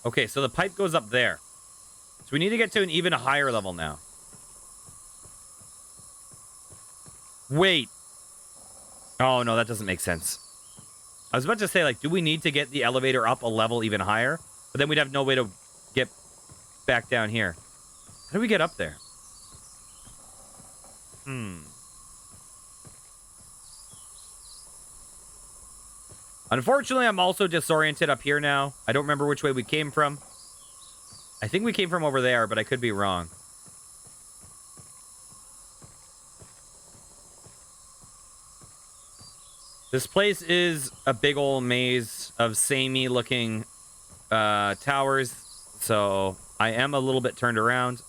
Okay, so the pipe goes up there. So we need to get to an even higher level now. Wait. Oh, no, that doesn't make sense. I was about to say, like, do we need to get the elevator up a level even higher? But then we'd have no way to get back down here. How do we get up there? Unfortunately, I'm also disoriented up here now. I don't remember which way we came from. I think we came from over there, but I could be wrong. This place is a big old maze of samey looking towers, so I am a little bit turned around.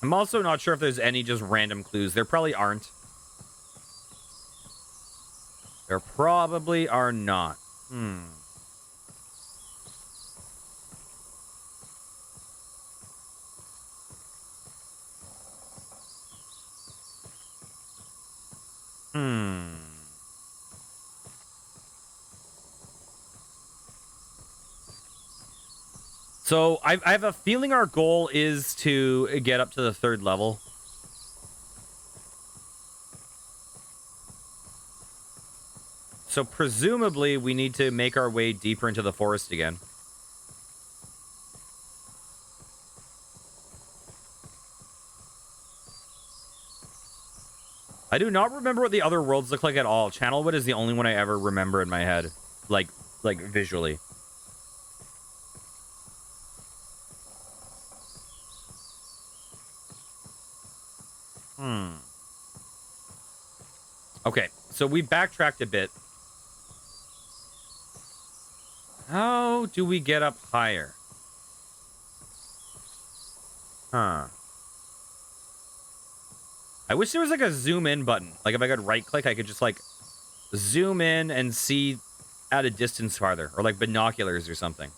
I'm also not sure if there's any just random clues. There probably aren't. There probably are not. So I have a feeling our goal is to get up to the 3rd level. So presumably we need to make our way deeper into the forest again. I do not remember what the other worlds look like at all. Channelwood is the only one I ever remember in my head. Like visually. Okay, so we backtracked a bit. How do we get up higher? Huh. I wish there was like a zoom in button. Like if I could right click, I could just like zoom in and see at a distance farther. Or like binoculars or something.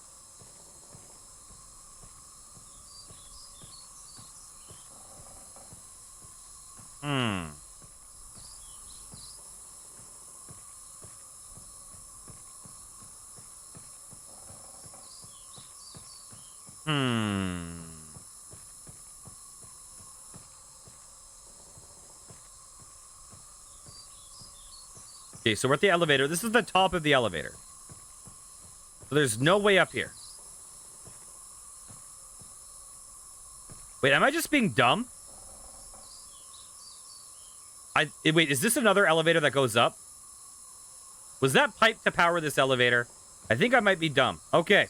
Okay, so we're at the elevator. This is the top of the elevator. So there's no way up here. Wait, am I just being dumb? Wait, is this another elevator that goes up? Was that pipe to power this elevator? I think I might be dumb. Okay.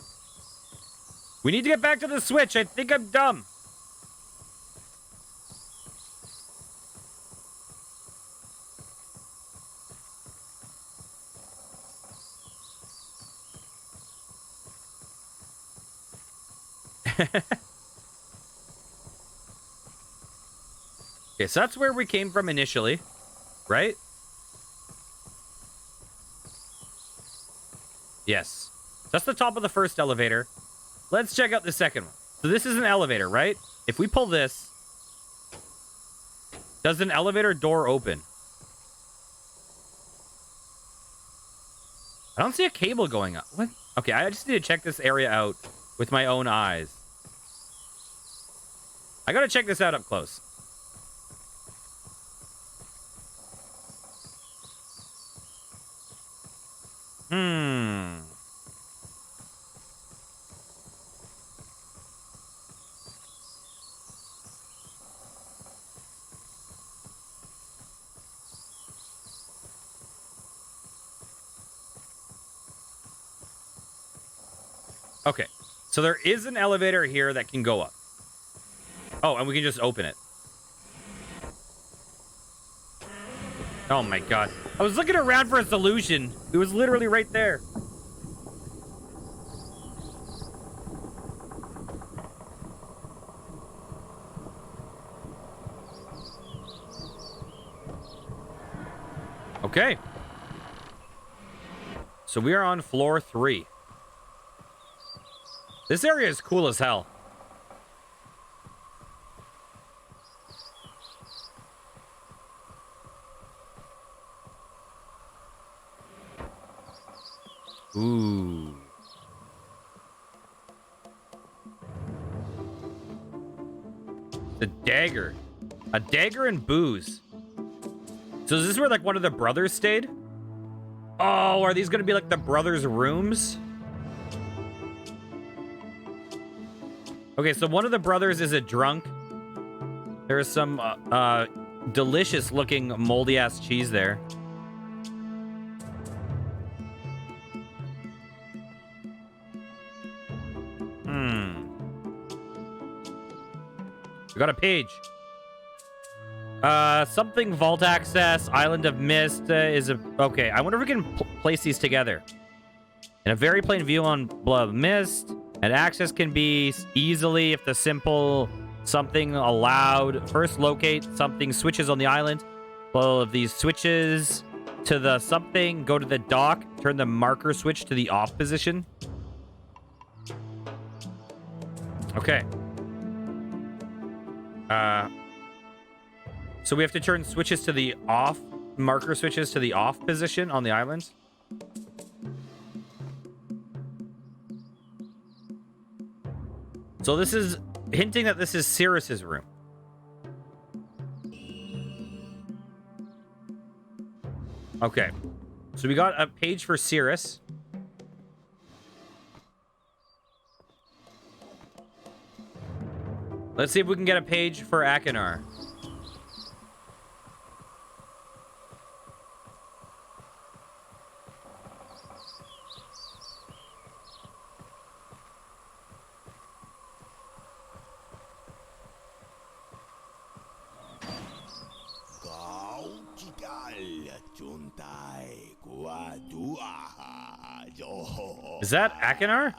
We need to get back to the switch. I think I'm dumb. Okay, so that's where we came from initially, right? Yes. That's the top of the first elevator. Let's check out the second one. So this is an elevator, right? If we pull this, does an elevator door open? I don't see a cable going up. What? Okay, I just need to check this area out with my own eyes. I gotta check this out up close. Okay, so there is an elevator here that can go up. Oh, and we can just open it. Oh my god. I was looking around for a solution. It was literally right there. Okay. So we are on floor 3. This area is cool as hell. Ooh. The dagger. A dagger and booze. So is this where like one of the brothers stayed? Oh, are these gonna be like the brothers' rooms? Okay, so one of the brothers is a drunk. There's some delicious looking moldy ass cheese there. We got a page. Something vault access, Island of Myst is a... Okay, I wonder if we can place these together. In a very plain view on Blood Myst, and access can be easily if the simple something allowed. First locate something switches on the island. All of these switches to the something, go to the dock, turn the marker switch to the off position. Okay. So we have to turn switches to the off, marker switches to the off position on the island. So this is hinting that this is Cirrus's room. Okay. So we got a page for Cirrus. Let's see if we can get a page for Akinar. Is that Akinar?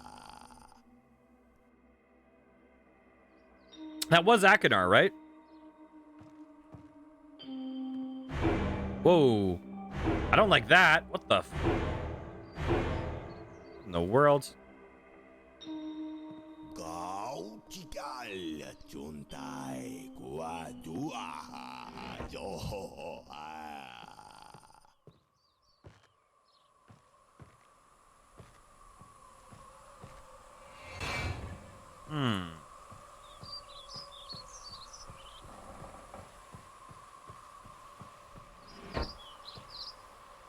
That was Akinar, right? Whoa. I don't like that. What the f... in the world?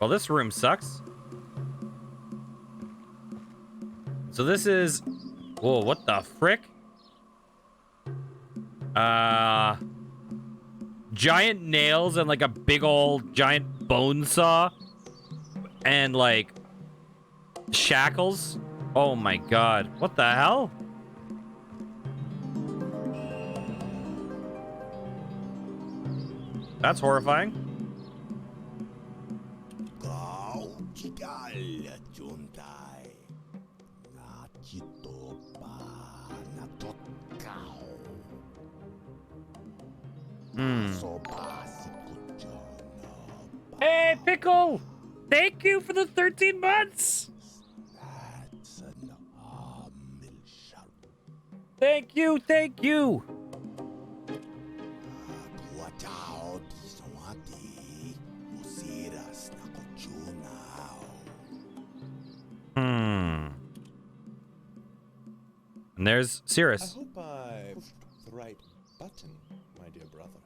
Well, this room sucks. So this is... Whoa, what the frick? Giant nails and like a big old giant bone saw. And like... shackles. Oh my god. What the hell? That's horrifying. Hey, Pickle! Thank you for the 13 months! Thank you, thank you! And there's Cirrus. I hope I pushed the right button, my dear brother.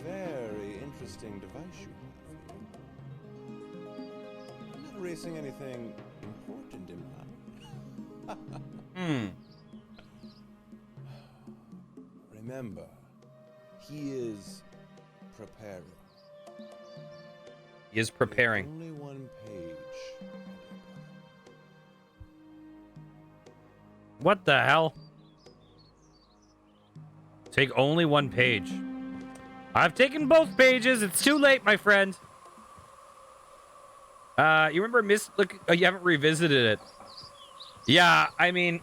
Very interesting device you have. I'm not erasing anything important in mind. Remember, he is preparing. He is preparing. Only one page. What the hell? Take only one page. I've taken both pages. It's too late, my friend. You remember Myst? Look, you haven't revisited it. Yeah, I mean,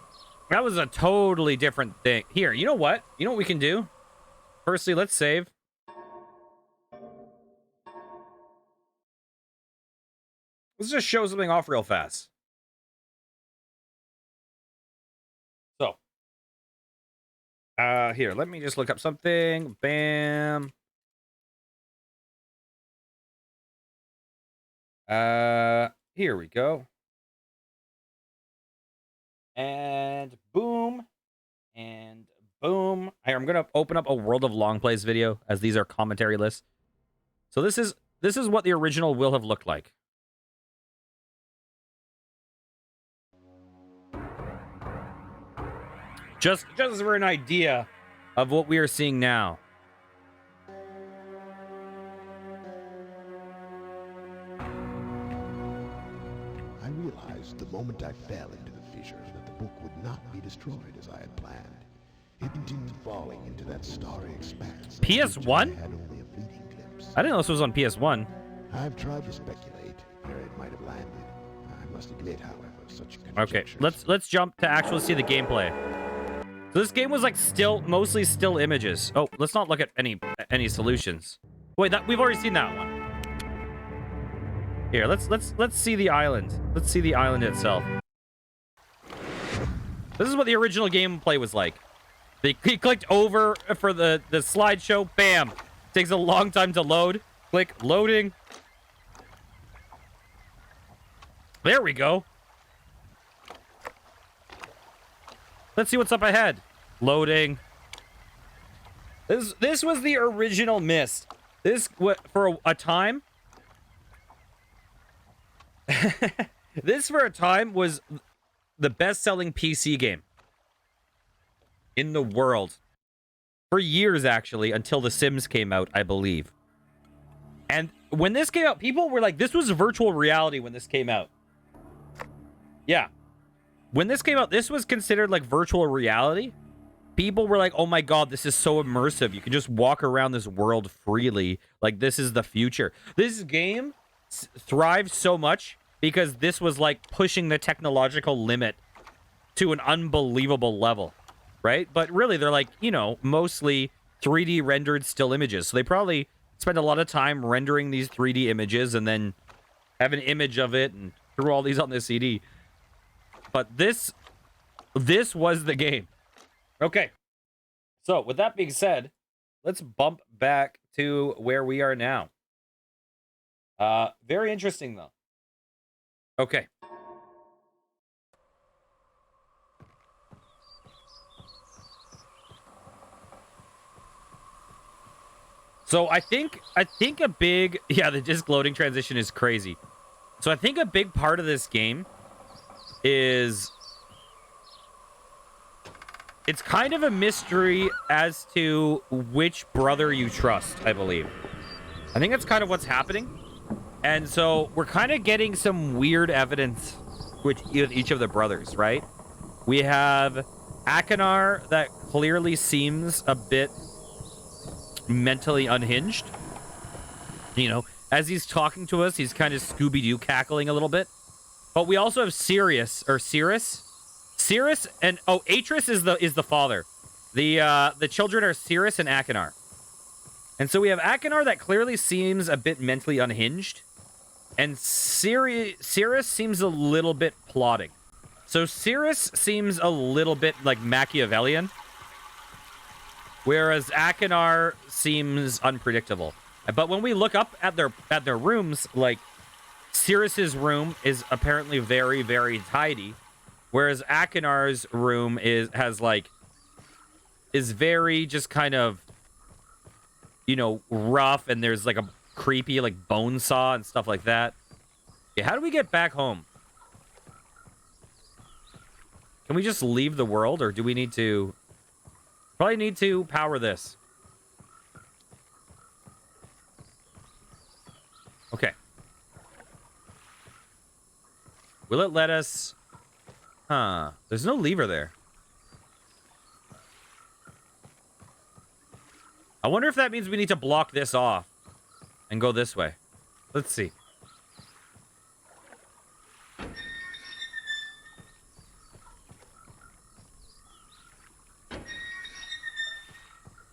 that was a totally different thing. Here, you know what? You know what we can do? Firstly, let's save. Let's just show something off real fast. So, here, let me just look up something. Bam. Here we go. And boom. And boom. I'm going to open up a World of Long Plays video, as these are commentary lists. So this is what the original will have looked like. Just for an idea of what we are seeing now. I realized the moment I fell into the fissure that the book would not be destroyed as I had planned. It continued falling into that starry expanse. PS1? I had only a fleeting glimpse. I didn't know this was on PS1. I've tried to speculate where it might have landed. I must admit, however, such Okay, conjectures... let's jump to actually see the gameplay. So this game was like mostly still images. Oh, let's not look at any solutions. Wait, we've already seen that one. Here, let's see the island. Let's see the island itself. This is what the original gameplay was like. He clicked over for the slideshow. Bam. Takes a long time to load. Click loading. There we go. Let's see what's up ahead. Loading. This was the original Myst. This, for a time, This, for a time, was the best-selling PC game in the world. For years, actually, until The Sims came out, I believe. And when this came out, people were like, this was virtual reality when this came out. Yeah. When this came out, this was considered like virtual reality. People were like, oh my god, this is so immersive. You can just walk around this world freely. Like, this is the future. This game thrived so much because this was like pushing the technological limit to an unbelievable level, right? But really, they're like, you know, mostly 3D rendered still images. So they probably spend a lot of time rendering these 3D images and then have an image of it and threw all these on the CD. But this was the game. Okay. So with that being said, let's bump back to where we are now. Very interesting though. Okay. So I think a big, yeah, the disc loading transition is crazy. So I think a big part of this game is it's kind of a mystery as to which brother you trust, I believe. I think that's kind of what's happening. And so we're kind of getting some weird evidence with each of the brothers, right? We have Akinar that clearly seems a bit mentally unhinged. You know, as he's talking to us, he's kind of Scooby-Doo cackling a little bit. But we also have Cirrus, and oh, Atris is the father. The children are Cirrus and Akinar. And so we have Akinar that clearly seems a bit mentally unhinged, and Cirrus seems a little bit plotting. So Cirrus seems a little bit like Machiavellian, whereas Akinar seems unpredictable. But when we look up at their rooms, like Cirrus's room is apparently very, very tidy, whereas Akinar's room is very just kind of, you know, rough, and there's like a creepy like bone saw and stuff like that. Okay, how do we get back home? Can we just leave the world, or do we need to? Probably need to power this. Okay. Will it let us? Huh. There's no lever there. I wonder if that means we need to block this off and go this way. Let's see.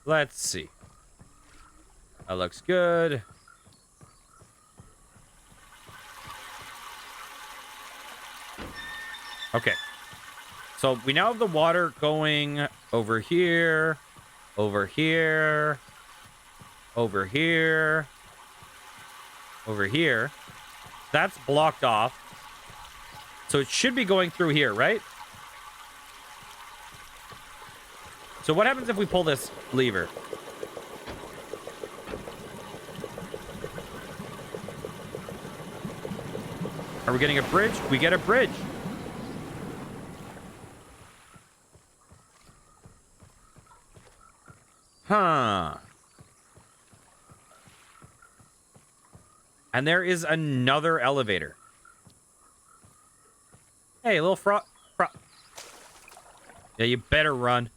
Let's see. That looks good. Okay. So we now have the water going over here, over here, over here, over here. That's blocked off. So it should be going through here, right? So what happens if we pull this lever? Are we getting a bridge? We get a bridge. Huh. And there is another elevator. Hey, little frog. Yeah, you better run.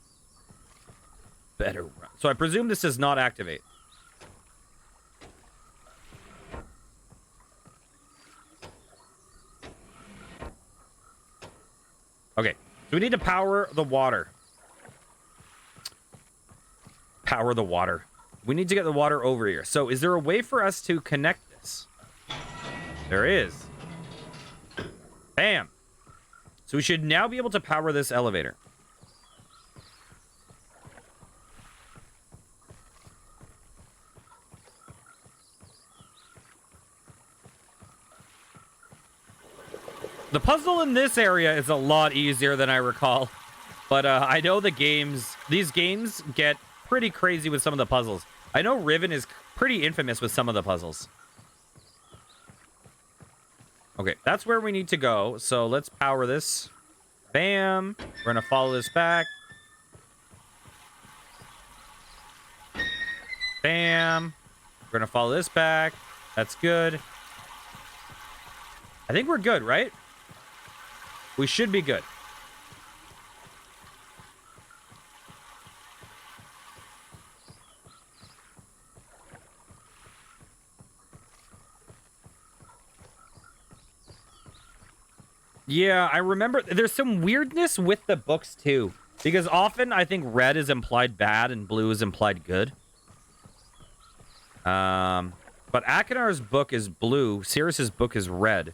Better run. So I presume this does not activate. Okay. So we need to power the water. Power the water. We need to get the water over here. So is there a way for us to connect this? There is. Bam. So we should now be able to power this elevator. The puzzle in this area is a lot easier than I recall. But I know these games get pretty crazy with some of the puzzles. I know Riven is pretty infamous with some of the puzzles. Okay, that's where we need to go. So let's power this. Bam. We're gonna follow this back. Bam. We're gonna follow this back. That's good. I think we're good, right? We should be good. Yeah, I remember there's some weirdness with the books too. Because often I think red is implied bad and blue is implied good. But Akinar's book is blue. Sirius's book is red.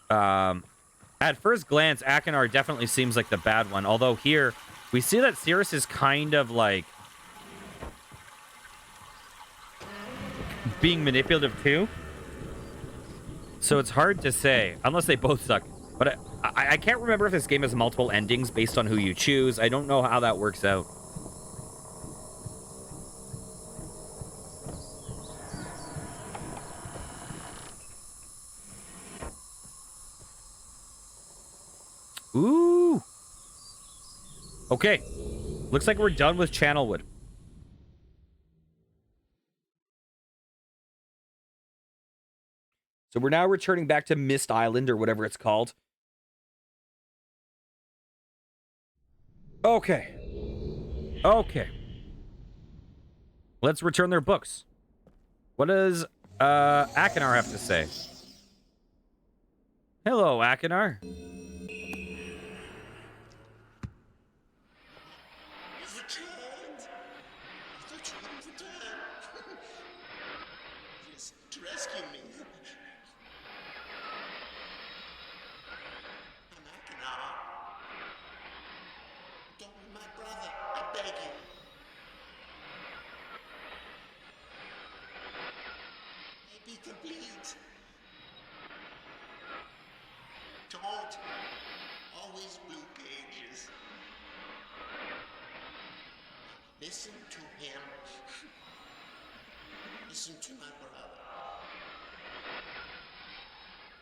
At first glance, Akinar definitely seems like the bad one. Although here, we see that Sirius is kind of like being manipulative too. So it's hard to say, unless they both suck. But I can't remember if this game has multiple endings based on who you choose. I don't know how that works out. Ooh. Okay. Looks like we're done with Channelwood. So we're now returning back to Myst Island or whatever it's called. Okay. Okay. Let's return their books. What does Akinar have to say? Hello, Akinar. You've returned! I thought you wouldn't return. Yes, to rescue me. I'm Akinar. Don't be my brother, I beg you. May be complete. Don't. Always blue pages. Listen to him. Listen to my brother.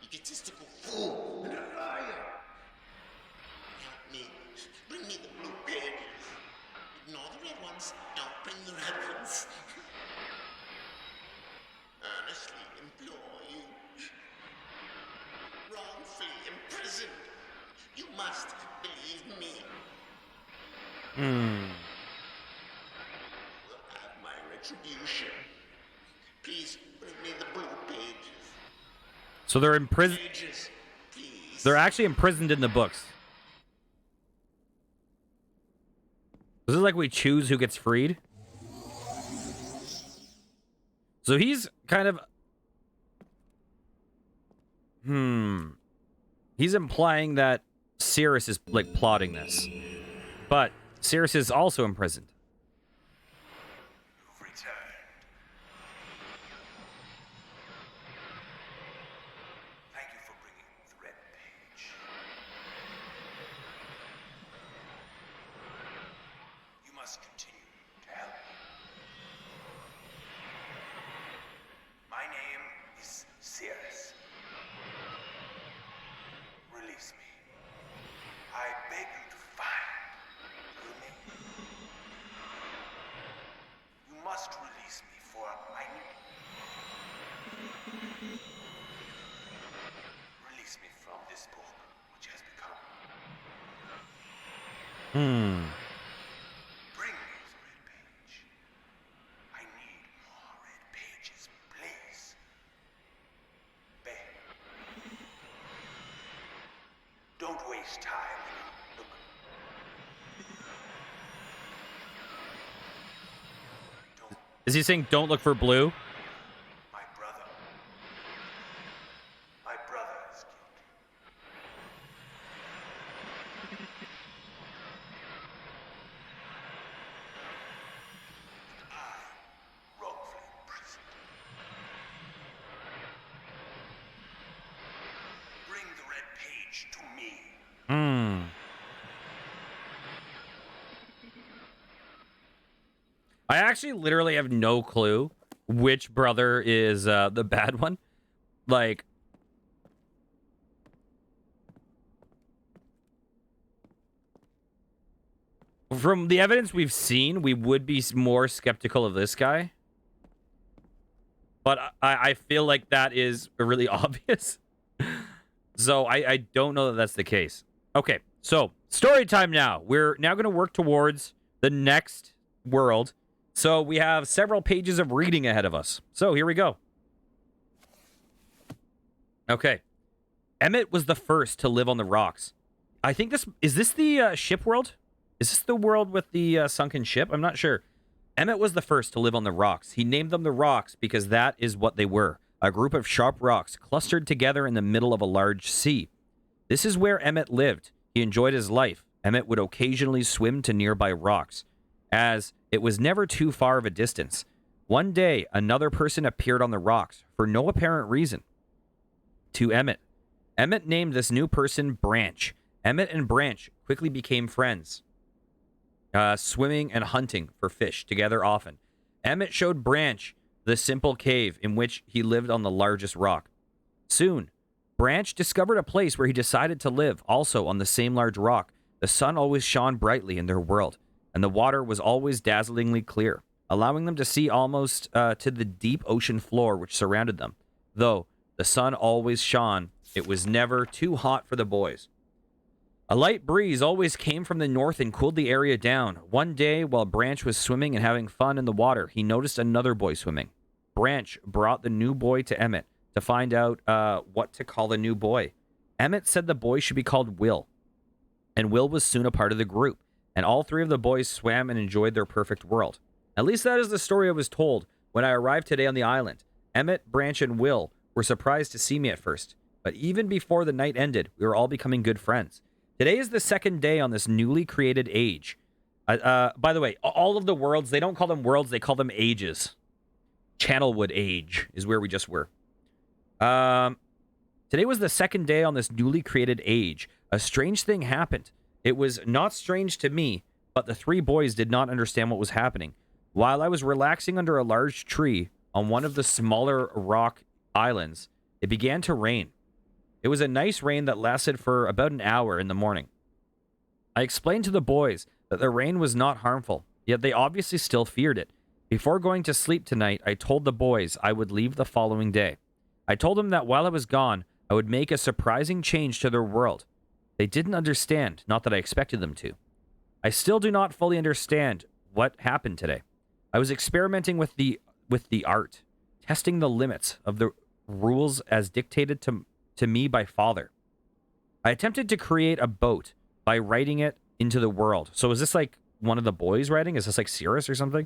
Egotistical fool and a liar. Help me. Bring me the blue pages. Ignore the red ones. Don't bring the red ones. Earnestly implore you. Wrongfully imprisoned. You must believe me. Will have my retribution. Please bring me the blue pages. So they're in prison. Pages, please. They're actually imprisoned in the books. This is like we choose who gets freed. So he's kind of... He's implying that Sirius is, like, plotting this. But Sirius is also imprisoned. You've returned. Thank you for bringing the red page. You must continue to help me. My name is Sirius. Release me. I beg you to find the remake. You must release me, for I need. Release me from this book, which has become. Bring me the red page. I need more red pages, please. Beg. Don't waste time. Look. Don't. Is he saying don't look for blue? My brother. My brother is guilty. I wrongfully imprisoned. Bring the red page to me. I actually literally have no clue which brother is the bad one. Like, From the evidence we've seen, we would be more skeptical of this guy. But I feel like that is really obvious. So I don't know that that's the case. Okay, so story time now. We're now going to work towards the next world. So we have several pages of reading ahead of us. So here we go. Okay. Emmett was the first to live on the rocks. I think this... Is this the ship world? Is this the world with the sunken ship? I'm not sure. Emmett was the first to live on the rocks. He named them the rocks because that is what they were. A group of sharp rocks clustered together in the middle of a large sea. This is where Emmett lived. He enjoyed his life. Emmett would occasionally swim to nearby rocks, as it was never too far of a distance. One day, another person appeared on the rocks for no apparent reason. To Emmett. Emmett named this new person Branch. Emmett and Branch quickly became friends, swimming and hunting for fish together often. Emmett showed Branch the simple cave in which he lived on the largest rock. Soon, Branch discovered a place where he decided to live, also on the same large rock. The sun always shone brightly in their world, and the water was always dazzlingly clear, allowing them to see almost to the deep ocean floor which surrounded them. Though the sun always shone, it was never too hot for the boys. A light breeze always came from the north and cooled the area down. One day, while Branch was swimming and having fun in the water, he noticed another boy swimming. Branch brought the new boy to Emmett to find out what to call the new boy. Emmett said the boy should be called Will, and Will was soon a part of the group, and all three of the boys swam and enjoyed their perfect world. At least that is the story I was told when I arrived today on the island. Emmett, Branch, and Will were surprised to see me at first, but even before the night ended, we were all becoming good friends. Today is the second day on this newly created age. By the way, all of the worlds, they don't call them worlds, they call them ages. Channelwood age is where we just were. Today was the second day on this newly created age. A strange thing happened. It was not strange to me, but the three boys did not understand what was happening. While I was relaxing under a large tree on one of the smaller rock islands, it began to rain. It was a nice rain that lasted for about an hour in the morning. I explained to the boys that the rain was not harmful, yet they obviously still feared it. Before going to sleep tonight, I told the boys I would leave the following day. I told them that while I was gone, I would make a surprising change to their world. They didn't understand, not that I expected them to. I still do not fully understand what happened today. I was experimenting with the art, testing the limits of the rules as dictated to me by Father. I attempted to create a boat by writing it into the world. So is this like one of the boys writing? Is this like Cirrus or something?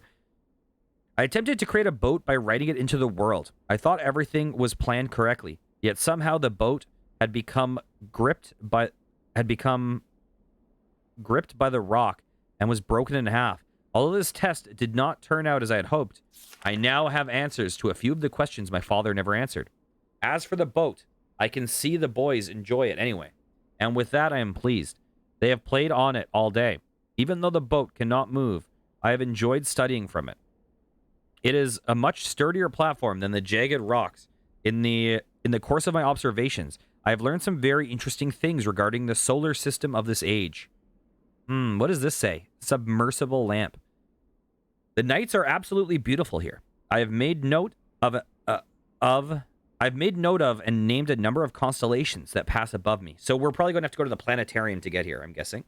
I attempted to create a boat by writing it into the world. I thought everything was planned correctly, yet somehow the boat had become gripped by the rock and was broken in half. Although this test did not turn out as I had hoped, I now have answers to a few of the questions my father never answered. As for the boat, I can see the boys enjoy it anyway, and with that I am pleased. They have played on it all day. Even though the boat cannot move, I have enjoyed studying from it. It is a much sturdier platform than the jagged rocks. In the course of my observations, I have learned some very interesting things regarding the solar system of this age. What does this say? Submersible lamp. The nights are absolutely beautiful here. I have made note of and named a number of constellations that pass above me. So we're probably going to have to go to the planetarium to get here, I'm guessing.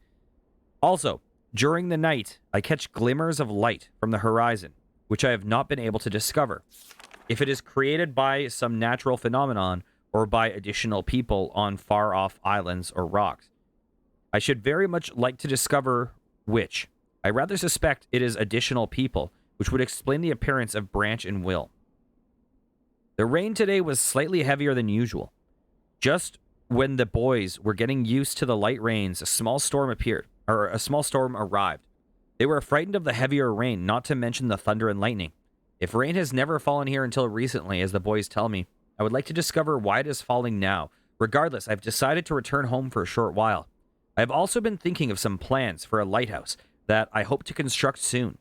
Also, during the night, I catch glimmers of light from the horizon, which I have not been able to discover. If it is created by some natural phenomenon or by additional people on far-off islands or rocks, I should very much like to discover which. I rather suspect it is additional people, which would explain the appearance of Branch and Will. The rain today was slightly heavier than usual. Just when the boys were getting used to the light rains, a small storm arrived. They were frightened of the heavier rain, not to mention the thunder and lightning. If rain has never fallen here until recently, as the boys tell me, I would like to discover why it is falling now. Regardless, I've decided to return home for a short while. I have also been thinking of some plans for a lighthouse that I hope to construct soon.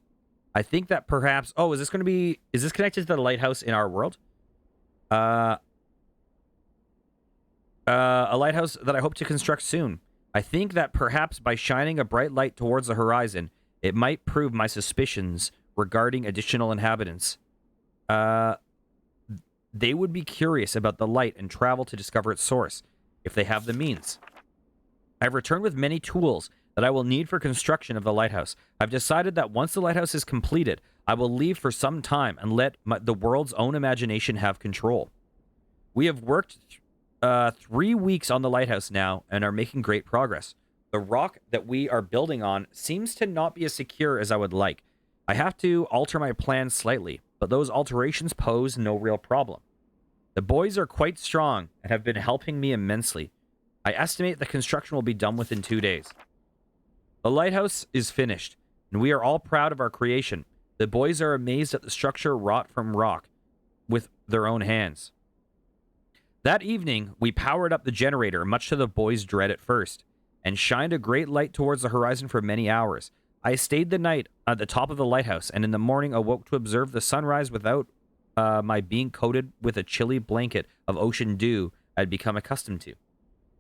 I think that perhaps... Oh, is this connected to the lighthouse in our world? A lighthouse that I hope to construct soon. I think that perhaps by shining a bright light towards the horizon, It might prove my suspicions regarding additional inhabitants. They would be curious about the light and travel to discover its source, if they have the means. I've returned with many tools that I will need for construction of the lighthouse. I've decided that once the lighthouse is completed, I will leave for some time and let the world's own imagination have control. We have worked 3 weeks on the lighthouse now and are making great progress. The rock that we are building on seems to not be as secure as I would like. I have to alter my plans slightly, but those alterations pose no real problem. The boys are quite strong and have been helping me immensely. I estimate the construction will be done within 2 days. The lighthouse is finished, and we are all proud of our creation. The boys are amazed at the structure wrought from rock with their own hands. That evening, we powered up the generator, much to the boys' dread at first, and shined a great light towards the horizon for many hours. I stayed the night at the top of the lighthouse, and in the morning awoke to observe the sunrise without my being coated with a chilly blanket of ocean dew I'd become accustomed to.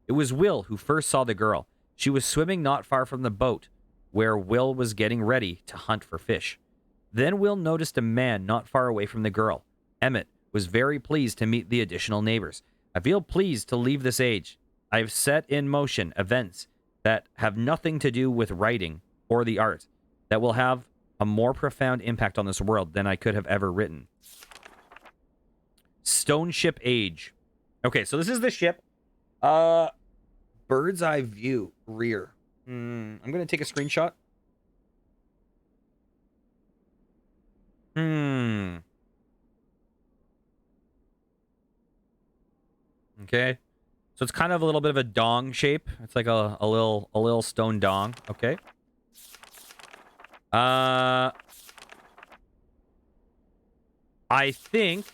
It was Will who first saw the girl. She was swimming not far from the boat, where Will was getting ready to hunt for fish. Then Will noticed a man not far away from the girl. Emmett was very pleased to meet the additional neighbors. I feel pleased to leave this age. I have set in motion events that have nothing to do with writing or the art that will have a more profound impact on this world than I could have ever written. Stone Ship Age. Okay, so this is the ship. Bird's eye view, rear. I'm going to take a screenshot. Okay. So it's kind of a little bit of a dong shape. It's like a little stone dong. Okay. I think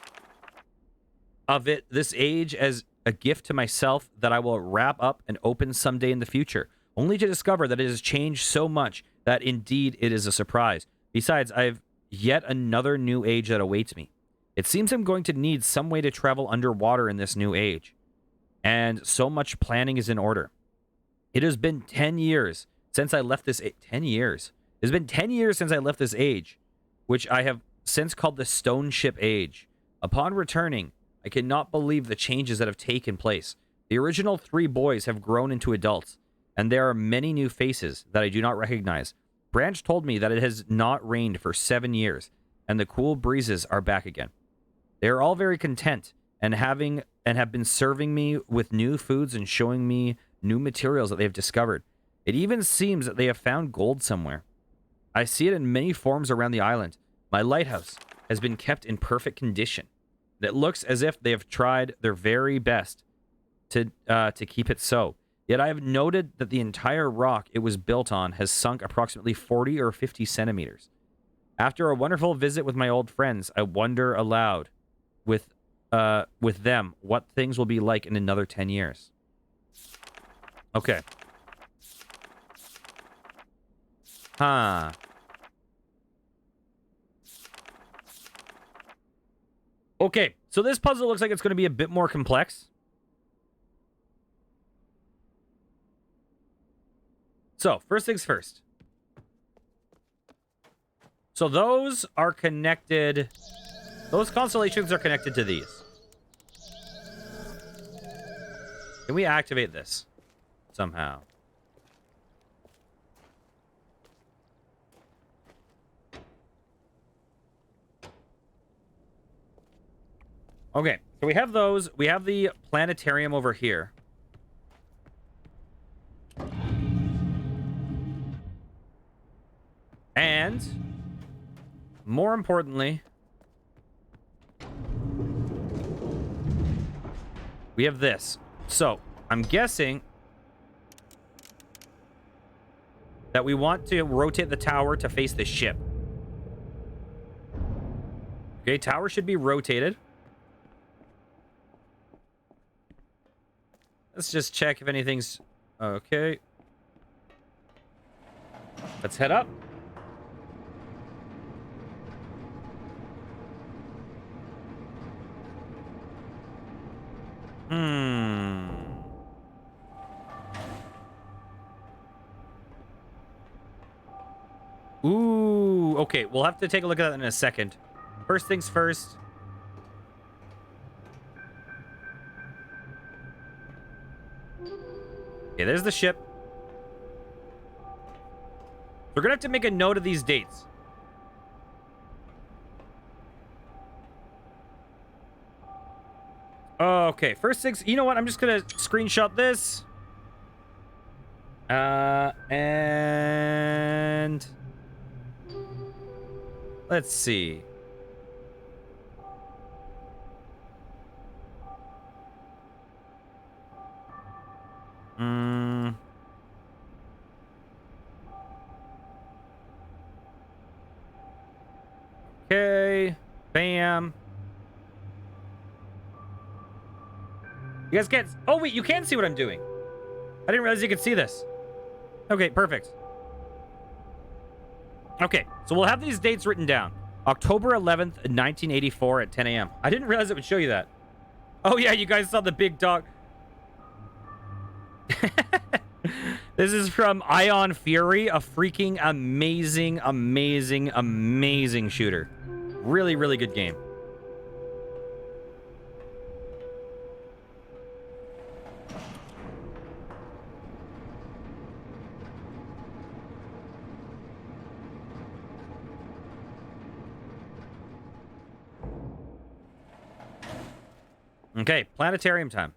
of this age as a gift to myself that I will wrap up and open someday in the future, only to discover that it has changed so much that indeed it is a surprise. Besides, I've yet another new age that awaits me. It seems I'm going to need some way to travel underwater in this new age, and so much planning is in order. It has been 10 years since I left this 10 years. It has been 10 years since I left this age, which I have since called the Stone Ship Age. Upon returning, I cannot believe the changes that have taken place. The original 3 boys have grown into adults, and there are many new faces that I do not recognize. Branch told me that it has not rained for 7 years, and the cool breezes are back again. They are all very content and have been serving me with new foods and showing me new materials that they have discovered. It even seems that they have found gold somewhere. I see it in many forms around the island. My lighthouse has been kept in perfect condition. It looks as if they have tried their very best to keep it so. Yet I have noted that the entire rock it was built on has sunk approximately 40 or 50 centimeters. After a wonderful visit with my old friends, I wonder aloud with them what things will be like in another 10 years. Okay. Huh. Okay, so this puzzle looks like it's going to be a bit more complex. So, first things first. So those are connected. Those constellations are connected to these. Can we activate this somehow? Okay, so we have those. We have the planetarium over here. And more importantly, we have this. So, I'm guessing that we want to rotate the tower to face the ship. Okay, tower should be rotated. Let's just check if anything's okay. Let's head up. Ooh, okay. We'll have to take a look at that in a second. First things first. Okay, there's the ship. We're gonna have to make a note of these dates. Okay, first things... You know what? I'm just gonna screenshot this. And... Let's see. Okay. Bam. You guys can't... Oh, wait, you can see what I'm doing. I didn't realize you could see this. Okay, perfect. Okay, so we'll have these dates written down. October 11th, 1984 at 10 a.m. I didn't realize it would show you that. Oh, yeah, you guys saw the big dog. This is from Ion Fury, a freaking amazing, amazing, amazing shooter. Really, really good game. Okay, planetarium time.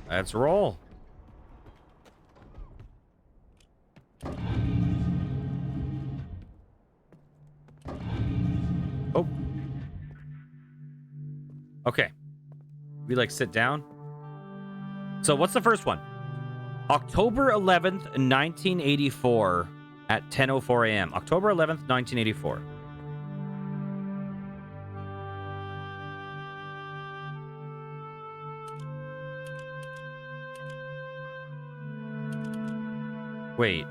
Let's roll. Oh. Okay. We like sit down. So what's the first one? October 11th, 1984 at 10:04 a.m. October 11th, 1984. Wait.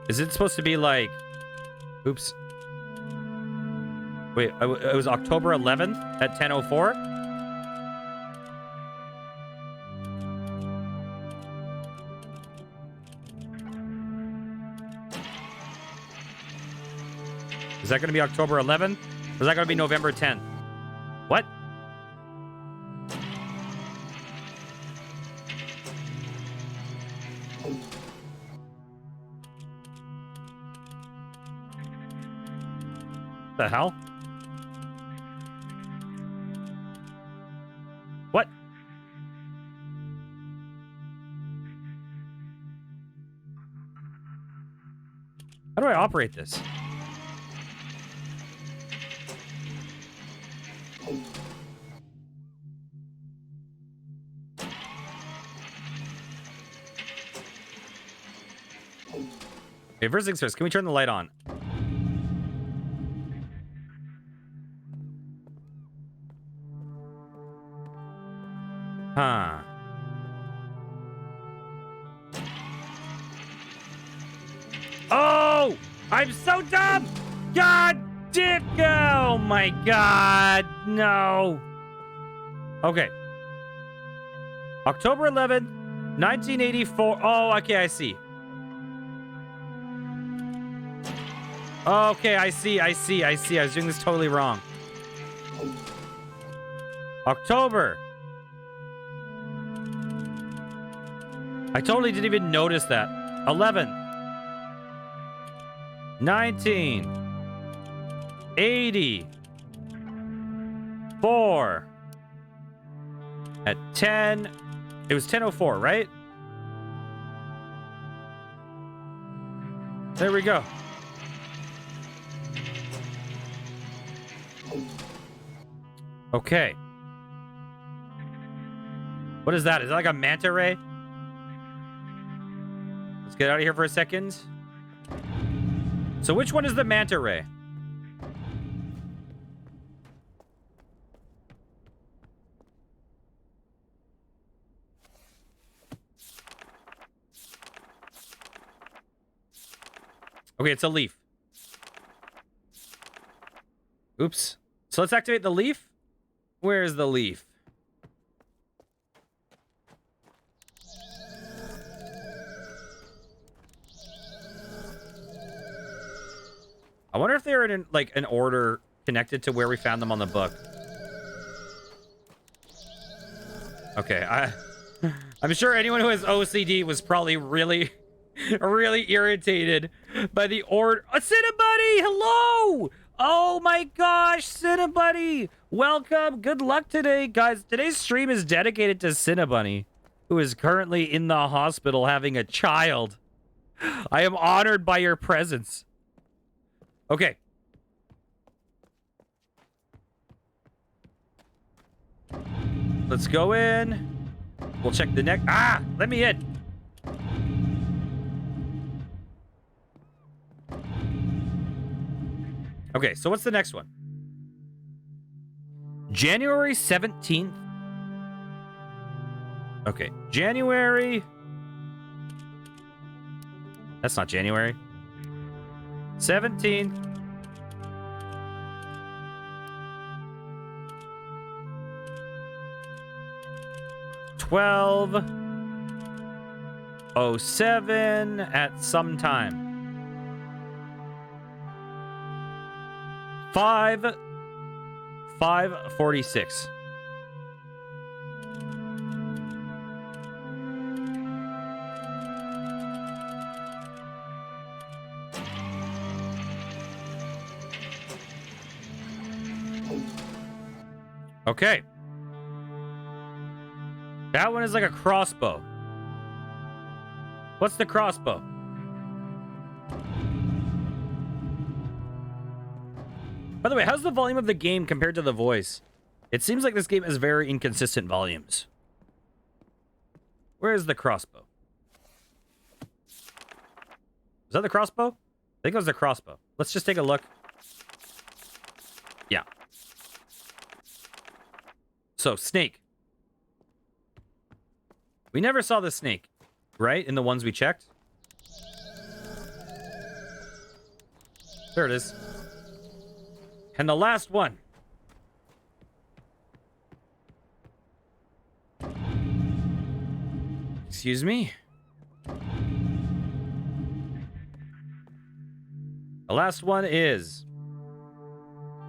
Is it supposed to be like... Oops. Wait, it was October 11th at 10:04? Is that going to be October 11th? Or is that going to be November 10th? What? The hell? What? How do I operate this? Okay, first things first, can we turn the light on? Huh. Oh! I'm so dumb! God damn! Oh my god! No! Okay. October 11th, 1984. Oh, okay, I see. Okay, I see. I was doing this totally wrong. October. I totally didn't even notice that. 11. 1984 at 10. It was 10:04, right? There we go. Okay. What is that? Is that like a manta ray? Let's get out of here for a second. So which one is the manta ray? Okay, it's a leaf. Oops. So let's activate the leaf. Where's the leaf? I wonder if they're in like an order connected to where we found them on the book. Okay, I'm sure anyone who has OCD was probably really irritated by the order. Oh, Cinnibunny, hello! Oh my gosh, Cinnibunny! Welcome, good luck today, guys. Today's stream is dedicated to Cinnibunny, who is currently in the hospital having a child. I am honored by your presence. Okay. Let's go in. We'll check the next. Ah! Let me in. Okay, so what's the next one? January 17th. Okay, January. That's not January. 17th. $12:07 at some time. 5:46. Okay. That one is like a crossbow. What's the crossbow? By the way, how's the volume of the game compared to the voice? It seems like this game has very inconsistent volumes. Where is the crossbow? Is that the crossbow? I think it was the crossbow. Let's just take a look. Yeah. So, snake. We never saw the snake, right? In the ones we checked. There it is. And the last one. Excuse me. The last one is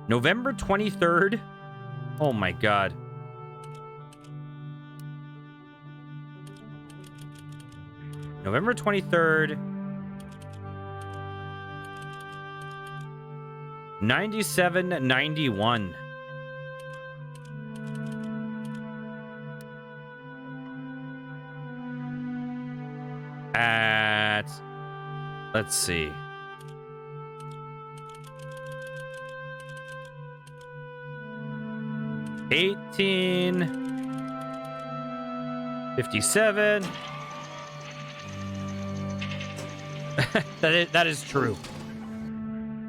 November 23rd. Oh my god. November 23rd. 9791. At, let's see. $18.57. That is true.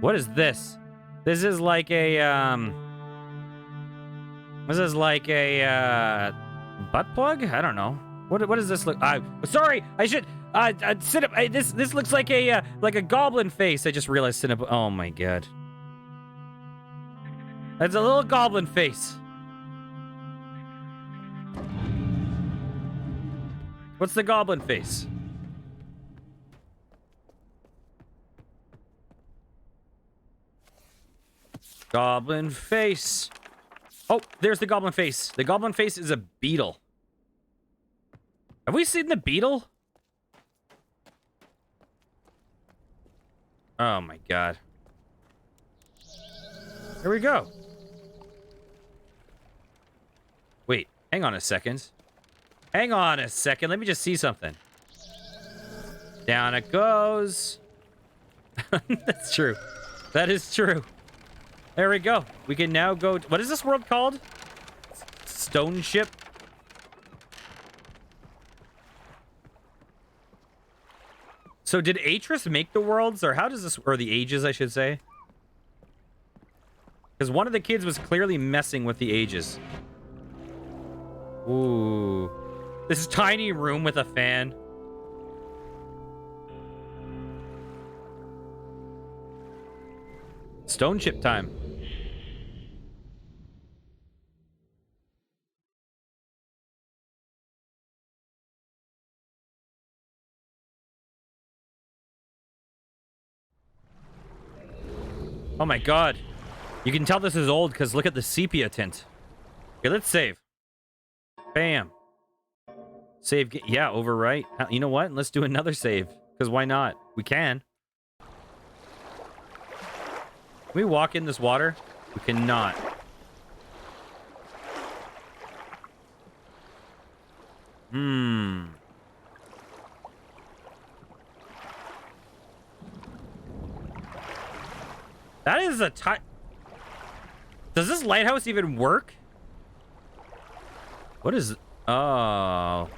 What is this? This is like a This is like a butt plug? I don't know. What does this look? Sorry, I should sit up. This looks like a goblin face. I just realized oh my god. That's a little goblin face. What's the goblin face? Goblin face. Oh, there's the goblin face. The goblin face is a beetle. Have we seen the beetle? Oh my god. Here we go. Wait, hang on a second. Hang on a second. Let me just see something. Down it goes. That's true. That is true. There we go. We can now go... What is this world called? Stone ship? So did Atris make the worlds? Or how does this... Or the ages, I should say. Because one of the kids was clearly messing with the ages. Ooh. This tiny room with a fan. Stone chip time. Oh my god. You can tell this is old because look at the sepia tint. Okay, let's save. Bam. Save. Yeah, overwrite. You know what? Let's do another save. Because why not? We can. Can we walk in this water? We cannot. That is a tight... Does this lighthouse even work? What is... Oh.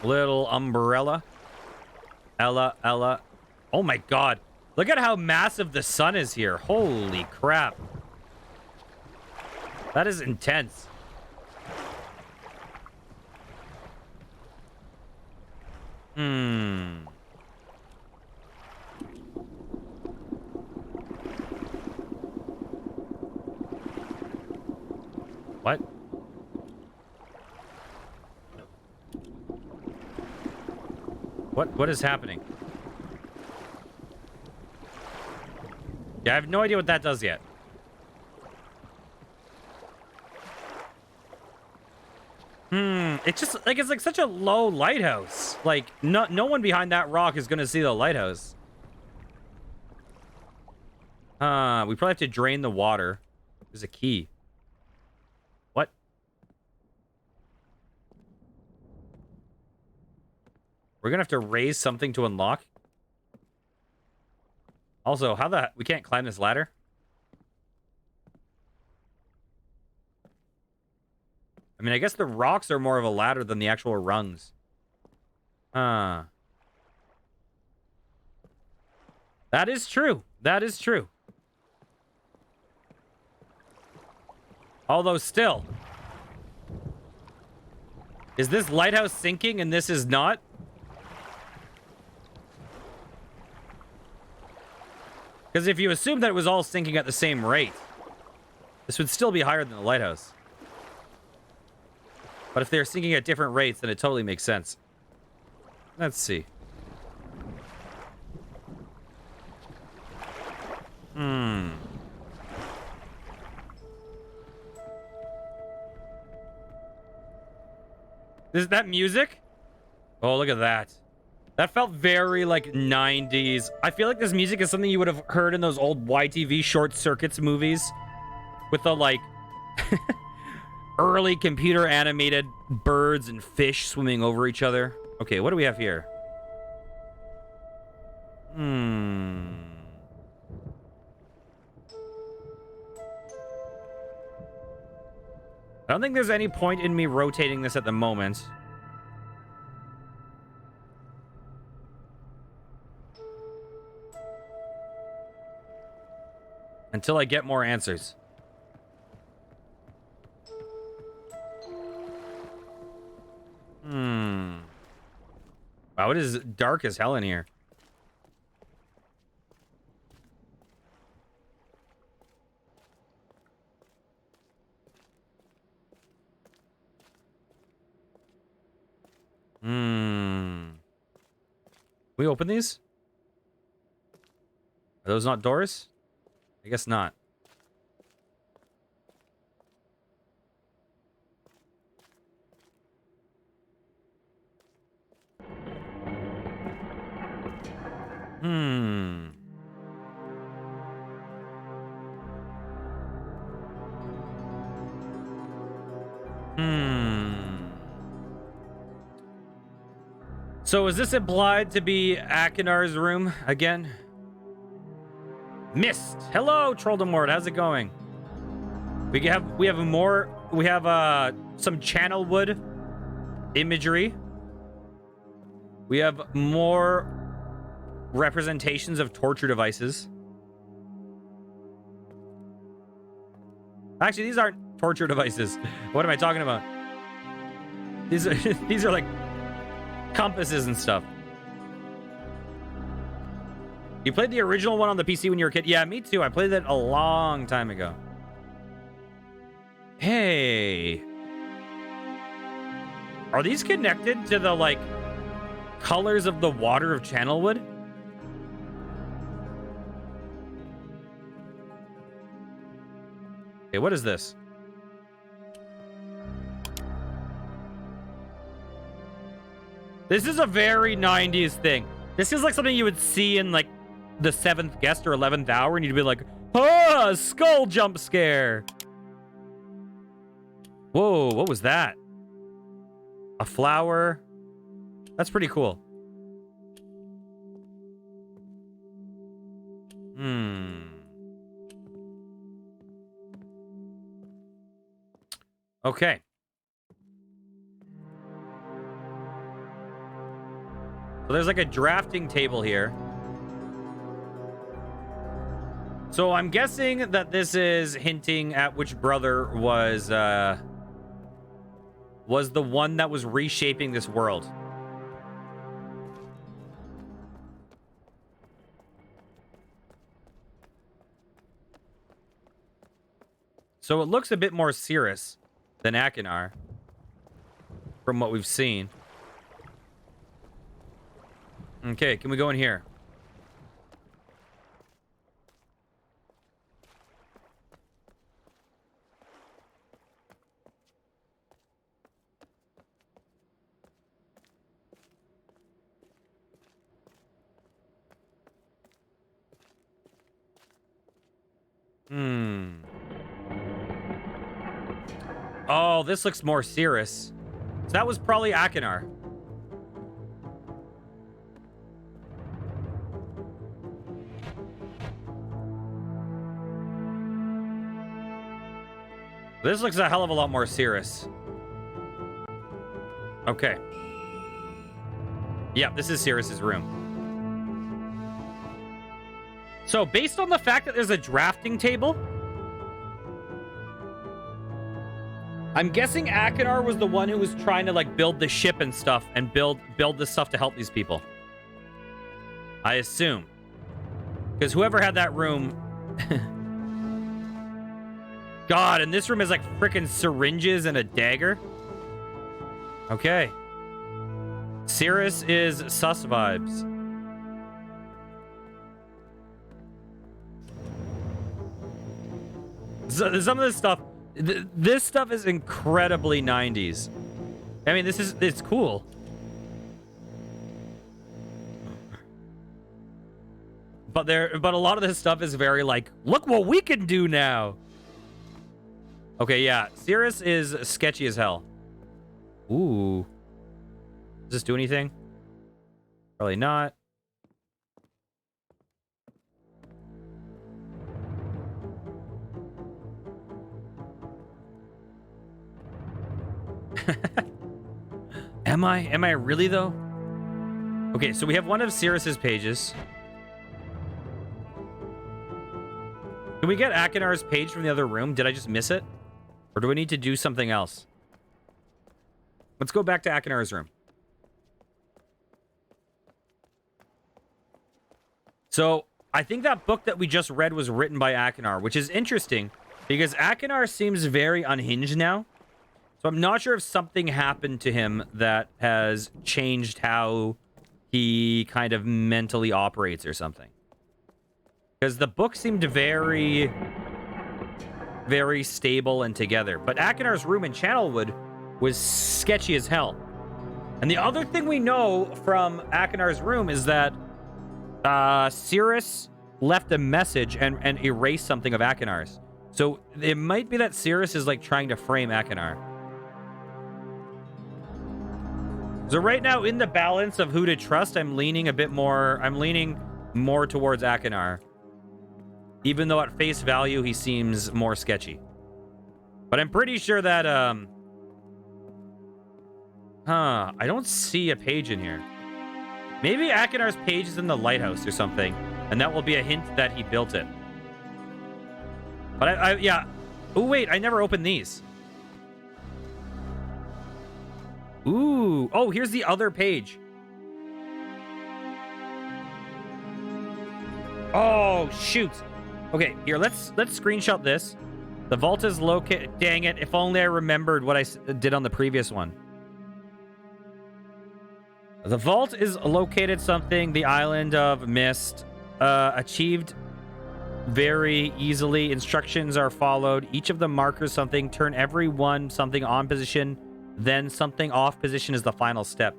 Little umbrella. Ella. Oh my god. Look at how massive the sun is here. Holy crap. That is intense. What? What is happening? Yeah, I have no idea what that does yet. It's just like it's like such a low lighthouse. Like no one behind that rock is gonna see the lighthouse. We probably have to drain the water. There's a key. What? We're gonna have to raise something to unlock. Also, we can't climb this ladder? I mean, I guess the rocks are more of a ladder than the actual rungs. That is true. That is true. Although still. Is this lighthouse sinking and this is not? Because if you assume that it was all sinking at the same rate, this would still be higher than the lighthouse. But if they're sinking at different rates, then it totally makes sense. Let's see. Is that music? Oh, look at that. That felt very, like, 90s. I feel like this music is something you would have heard in those old YTV Short Circuits movies. With the, like... early computer animated birds and fish swimming over each other. Okay, what do we have here? I don't think there's any point in me rotating this at the moment. Until I get more answers. Wow, it is dark as hell in here. We open these? Are those not doors? I guess not. So is this implied to be Akinar's room again? Myst. Hello, Trolldemort. How's it going? We have some Channelwood imagery. We have more representations of torture devices. Actually, these aren't torture devices. What am I talking about? These are like compasses and stuff. You played the original one on the PC when you were a kid? Yeah, me too. I played that a long time ago. Hey. Are these connected to the, like, colors of the water of Channelwood? Okay, what is this? This is a very 90s thing. This is like something you would see in like the 7th Guest or 11th Hour, and you'd be like, "Ah, skull jump scare." Whoa, what was that? A flower. That's pretty cool. Okay. So there's like a drafting table here. So I'm guessing that this is hinting at which brother was the one that was reshaping this world. So it looks a bit more Cirrus than Akinar from what we've seen. Okay, can we go in here? Oh, this looks more Cirrus. So that was probably Akinar. This looks a hell of a lot more Cirrus. Okay. Yeah, this is Cirrus's room. So, based on the fact that there's a drafting table, I'm guessing Akinar was the one who was trying to like build the ship and stuff and build this stuff to help these people. I assume. Because whoever had that room... God, and this room is like freaking syringes and a dagger. Okay. Cirrus is sus vibes. So, some of this stuff... This stuff is incredibly 90s. I mean, it's cool. But a lot of this stuff is very like, look what we can do now. Okay, yeah. Cirrus is sketchy as hell. Ooh. Does this do anything? Probably not. Am I really though? Okay, so we have one of Cirrus's pages. Can we get Akinar's page from the other room? Did I just miss it? Or do we need to do something else? Let's go back to Akinar's room. So, I think that book that we just read was written by Akinar, which is interesting because Akinar seems very unhinged now. So I'm not sure if something happened to him that has changed how he kind of mentally operates or something. Because the book seemed very, very stable and together. But Akinar's room in Channelwood was sketchy as hell. And the other thing we know from Akinar's room is that Cirrus left a message and erased something of Akinar's. So it might be that Cirrus is like trying to frame Akinar. So right now, in the balance of who to trust, I'm leaning more towards Akinar. Even though at face value, he seems more sketchy. But I'm pretty sure that, I don't see a page in here. Maybe Akinar's page is in the lighthouse or something, and that will be a hint that he built it. But yeah. Oh, wait, I never opened these. Ooh. Oh, here's the other page. Oh, shoot. Okay, here, let's screenshot this. The vault is located... Dang it, if only I remembered what I did on the previous one. The vault is located something, the island of Myst. Achieved very easily. Instructions are followed. Each of the markers something. Turn every one something on position, then something off position is the final step.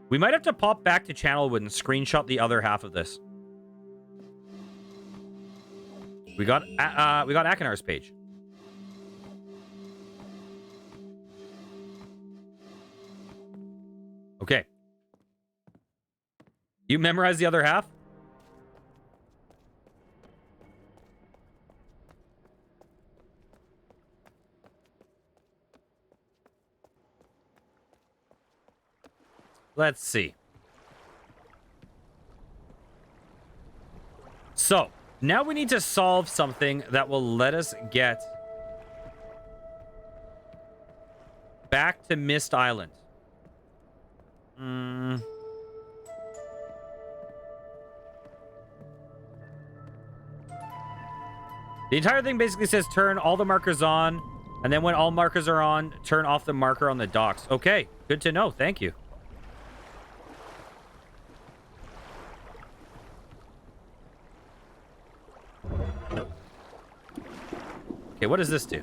We might have to pop back to Channelwood and screenshot the other half of this. We got Akinar's page. Okay. You memorize the other half? Let's see. So, now we need to solve something that will let us get back to Myst Island. The entire thing basically says turn all the markers on, and then when all markers are on, turn off the marker on the docks. Okay, good to know. Thank you. Okay, what does this do?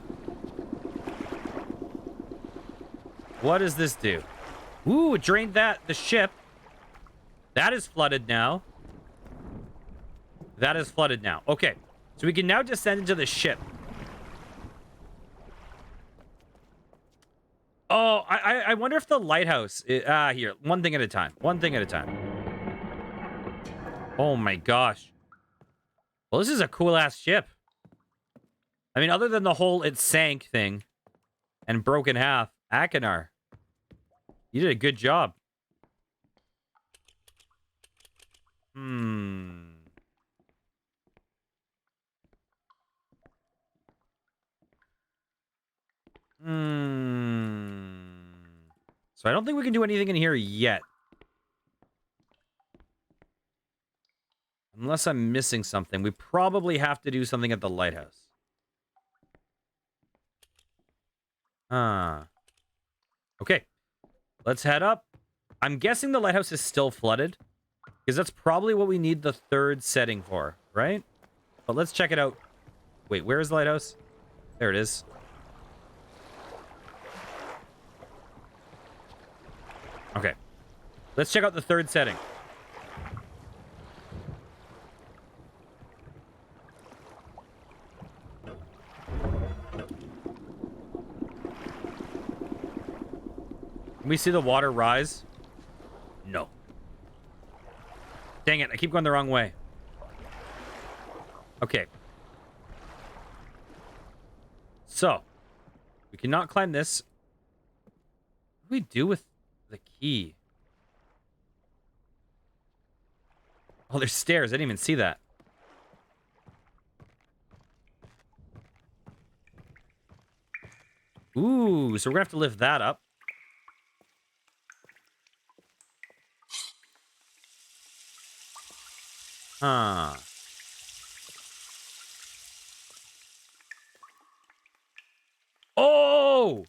What does this do? Ooh, it drained the ship. That is flooded now. That is flooded now. Okay, so we can now descend into the ship. Oh, I wonder if the lighthouse... here, one thing at a time. One thing at a time. Oh my gosh. Well, this is a cool-ass ship. I mean, other than the whole it sank thing and broke in half, Akinar, you did a good job. So I don't think we can do anything in here yet. Unless I'm missing something. We probably have to do something at the lighthouse. Okay. Let's head up. I'm guessing the lighthouse is still flooded, because that's probably what we need the third setting for, right? But let's check it out. Wait, where is the lighthouse? There it is. Okay. Let's check out the third setting. Can we see the water rise? No. Dang it, I keep going the wrong way. Okay. So, we cannot climb this. What do we do with the key? Oh, there's stairs. I didn't even see that. Ooh, so we're gonna have to lift that up. Huh. Oh!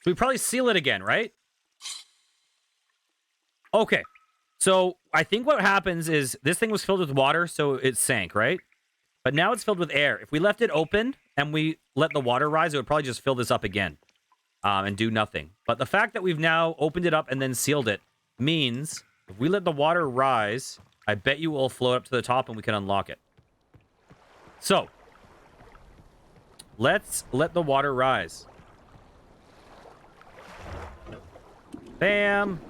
So we probably seal it again, right? Okay. So I think what happens is this thing was filled with water, so it sank, right? But now it's filled with air. If we left it open and we let the water rise, it would probably just fill this up again and do nothing. But the fact that we've now opened it up and then sealed it means if we let the water rise, I bet you it will float up to the top and we can unlock it. So, let's let the water rise. Bam!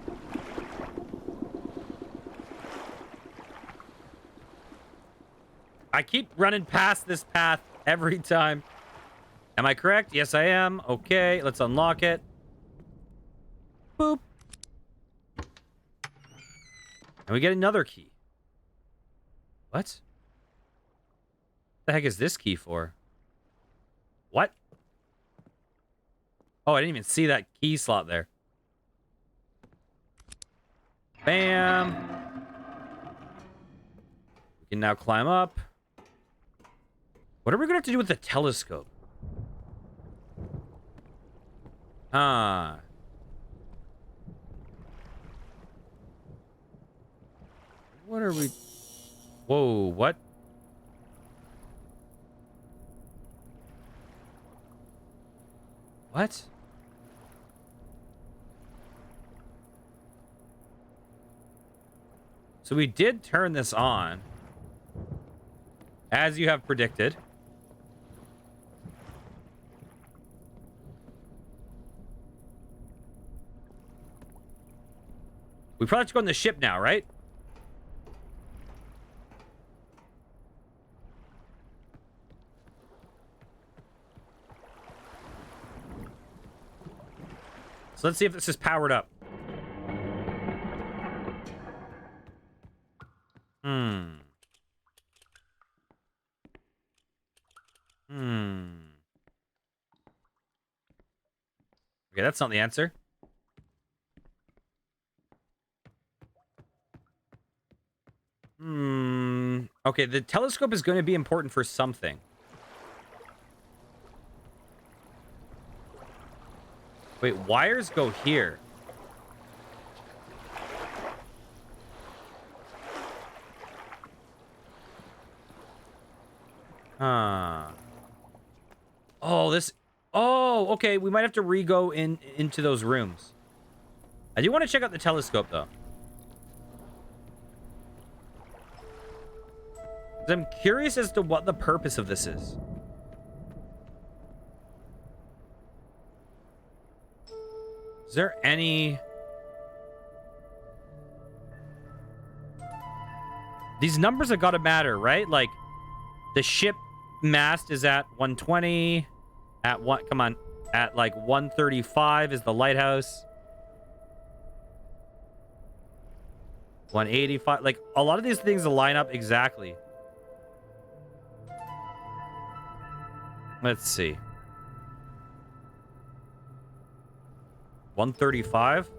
I keep running past this path every time. Am I correct? Yes, I am. Okay, let's unlock it. Boop. And we get another key. What? The heck is this key for? What? Oh, I didn't even see that key slot there. Bam. We can now climb up. What are we going to have to do with the telescope? Ah. What Whoa, what? What? So we did turn this on, as you have predicted. We probably have to go on the ship now, right? So let's see if this is powered up. Okay, that's not the answer. Okay, the telescope is going to be important for something. Wait, wires go here. Huh. Oh, this... Oh, okay. We might have to re-go into those rooms. I do want to check out the telescope, though. 'Cause I'm curious as to what the purpose of this is. Is there any... These numbers have got to matter, right? Like, the ship mast is at 120. At what? Come on. At like 135 is the lighthouse. 185. Like, a lot of these things line up exactly. Let's see. 135?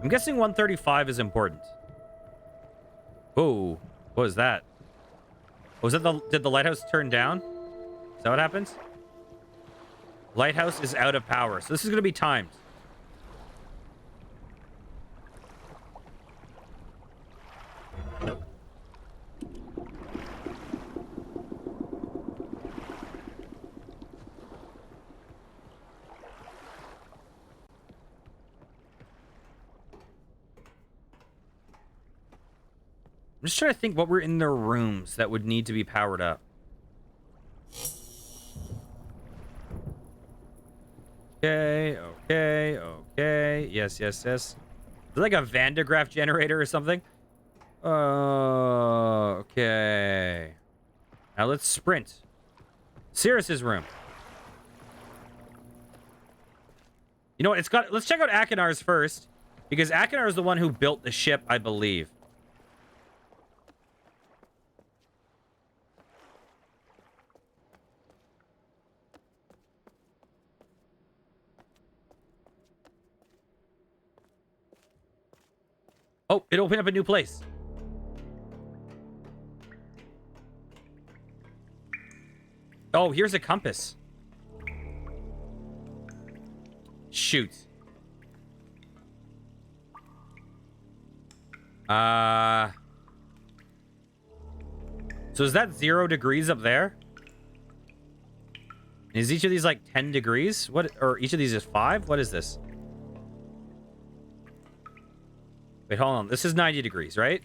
I'm guessing 135 is important. Oh, what was that? Was that did the lighthouse turn down? Is that what happens? Lighthouse is out of power, so this is going to be timed. I'm just trying to think what were in their rooms that would need to be powered up. Okay, okay, okay. Yes, yes, yes. Is it like a Van de Graaff generator or something? Okay. Now let's sprint. Sirius's room. You know what? It's got... Let's check out Akinar's first. Because Akinar is the one who built the ship, I believe. Oh, it opened up a new place. Oh, here's a compass. Shoot. So is that 0 degrees up there? Is each of these like 10 degrees? What? Or each of these is 5? What is this? Wait, hold on. This is 90 degrees, right?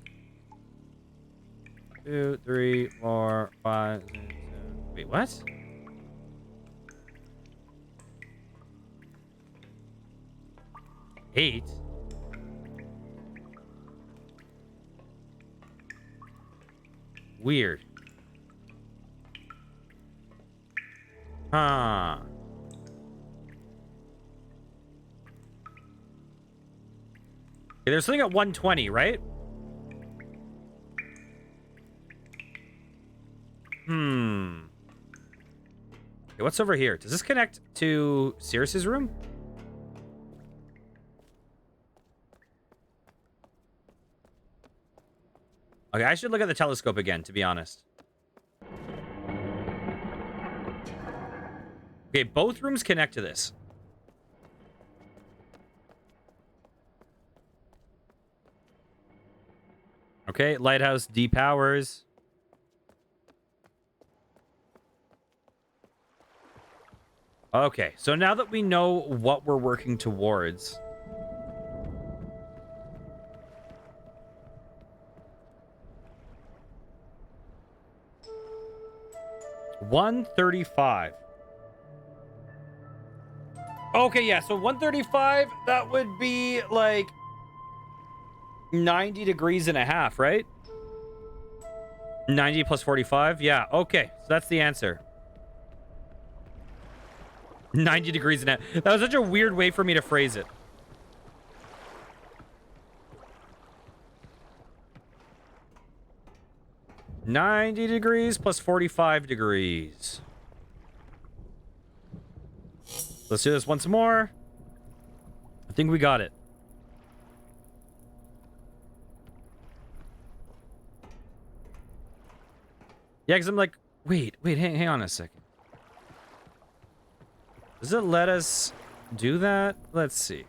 2, 3, 4, 5, 6, 7. Wait, what? Eight? Weird. Huh. Okay, there's something at 120, right? Okay, what's over here? Does this connect to Sirius's room? Okay, I should look at the telescope again, to be honest. Okay, both rooms connect to this. Okay, lighthouse depowers. Okay, so now that we know what we're working towards... $135. Okay, yeah, so 135, that would be like 90 degrees and a half, right? 90 plus 45? Yeah, okay, so that's the answer. 90 degrees and a half. That was such a weird way for me to phrase it. $90 degrees plus 45 degrees. Let's do this once more. I think we got it. Yeah, because I'm like, wait, hang on a second. Does it let us do that? Let's see.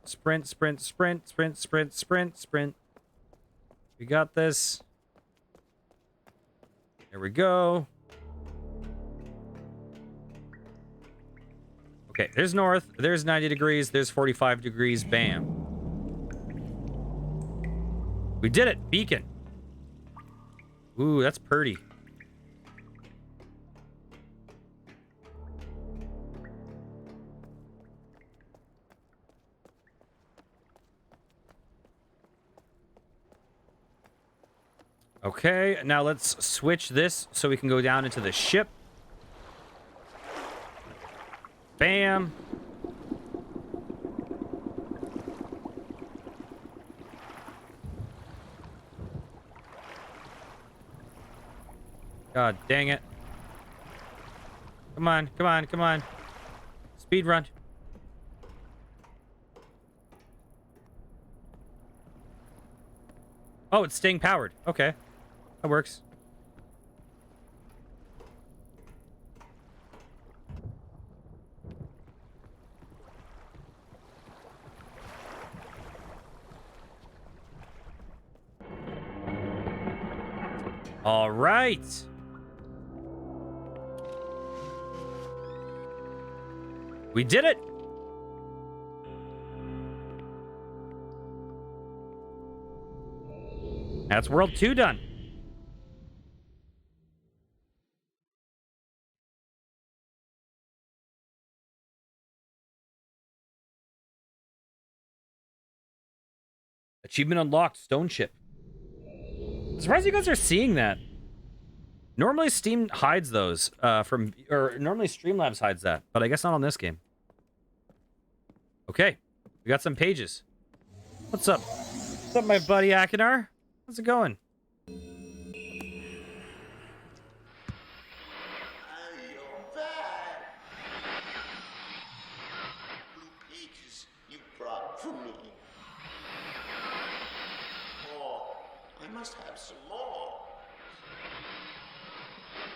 Sprint, sprint, sprint, sprint, sprint, sprint, sprint. We got this. There we go. Okay, there's north. There's 90 degrees. There's 45 degrees. Bam. We did it. Beacon. Ooh, that's pretty. Okay, now let's switch this so we can go down into the ship. Bam. God dang it. Come on, come on, come on. Speed run. Oh, it's staying powered. Okay. That works. All right. We did it. That's World 2 done. Achievement unlocked, Stone Ship. I'm surprised you guys are seeing that. Normally Steam hides those normally Streamlabs hides that, but I guess not on this game. Okay, we got some pages. What's up? What's up, my buddy Akinar? How's it going? Blue pages you brought for me. Oh, I must have some more.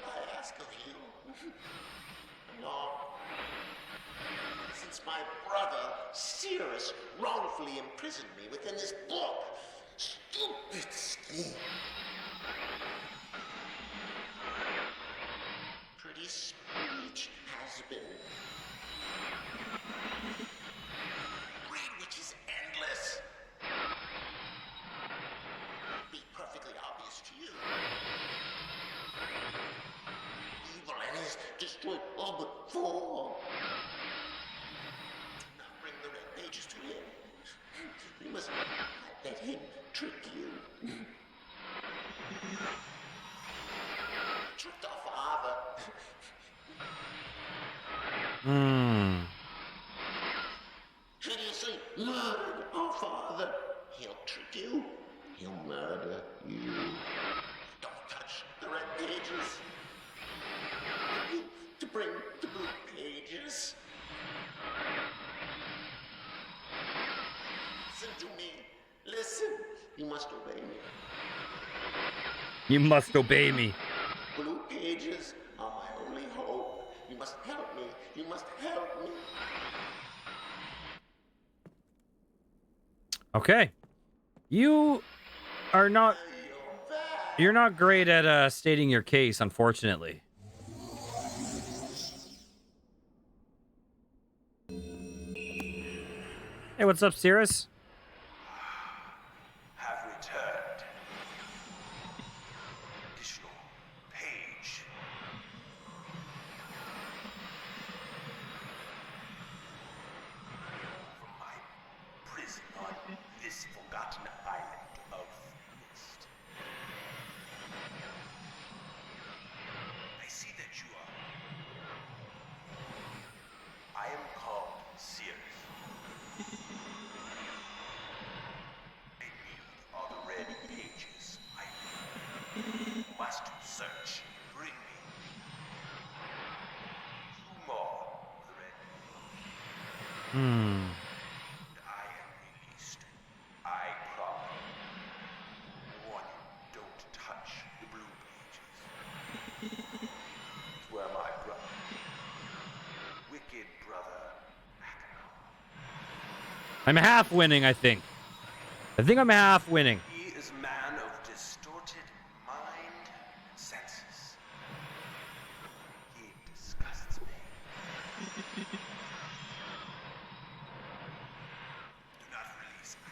I ask of you. No. Since my brother, Cirrus, wrongfully imprisoned me within this book. Stupid scheme. Pretty speech has been. Read which is endless. Be perfectly obvious to you. Evil and his destroyed all but four. Do not bring the red pages to him. You must not let him trick you. Tricked our father. Hideously murdered our father. He'll trick you. He'll murder you. Don't touch the red pages. I need to bring the blue pages. Listen to me. Listen. You must obey me. You must obey me. Blue pages are my only hope. You must help me. You must help me. Okay. You are not... You're not great at stating your case, unfortunately. Hey, what's up, Cirrus? Have returned. Additional page. From my prison on this forgotten island of Myst. I see that you are. I am called Cirrus. I need all the red pages. I must search. Bring me. 2 more of the red. And I am released. I promise. Warn you, don't touch the blue pages. It's where my brother, wicked brother, I'm half winning, I think. I'm half winning. he is a man of distorted mind and senses. He disgusts me. Do not release me.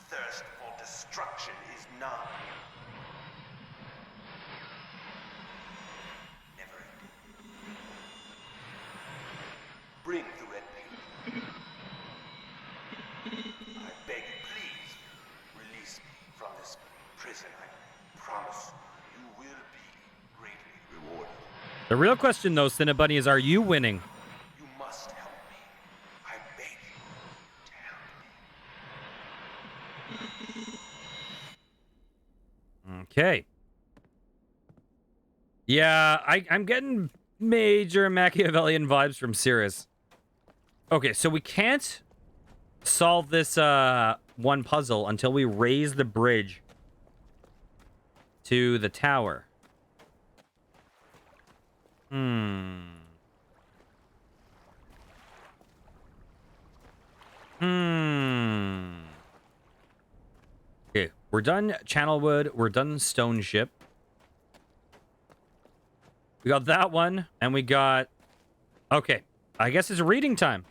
Thirst for destruction is none. Never ending. Bring the red paper. I beg you, please, release me from this prison. I promise you will be greatly rewarded. The real question, though, Cinnibunny, is are you winning? You must help me. I beg you to help me. Okay. Yeah, I'm getting major Machiavellian vibes from Cirrus. Okay, so we can't solve this one puzzle until we raise the bridge to the tower. Okay, we're done Channelwood. We're done Stone Ship. We got that one, and we got... Okay, I guess it's reading time.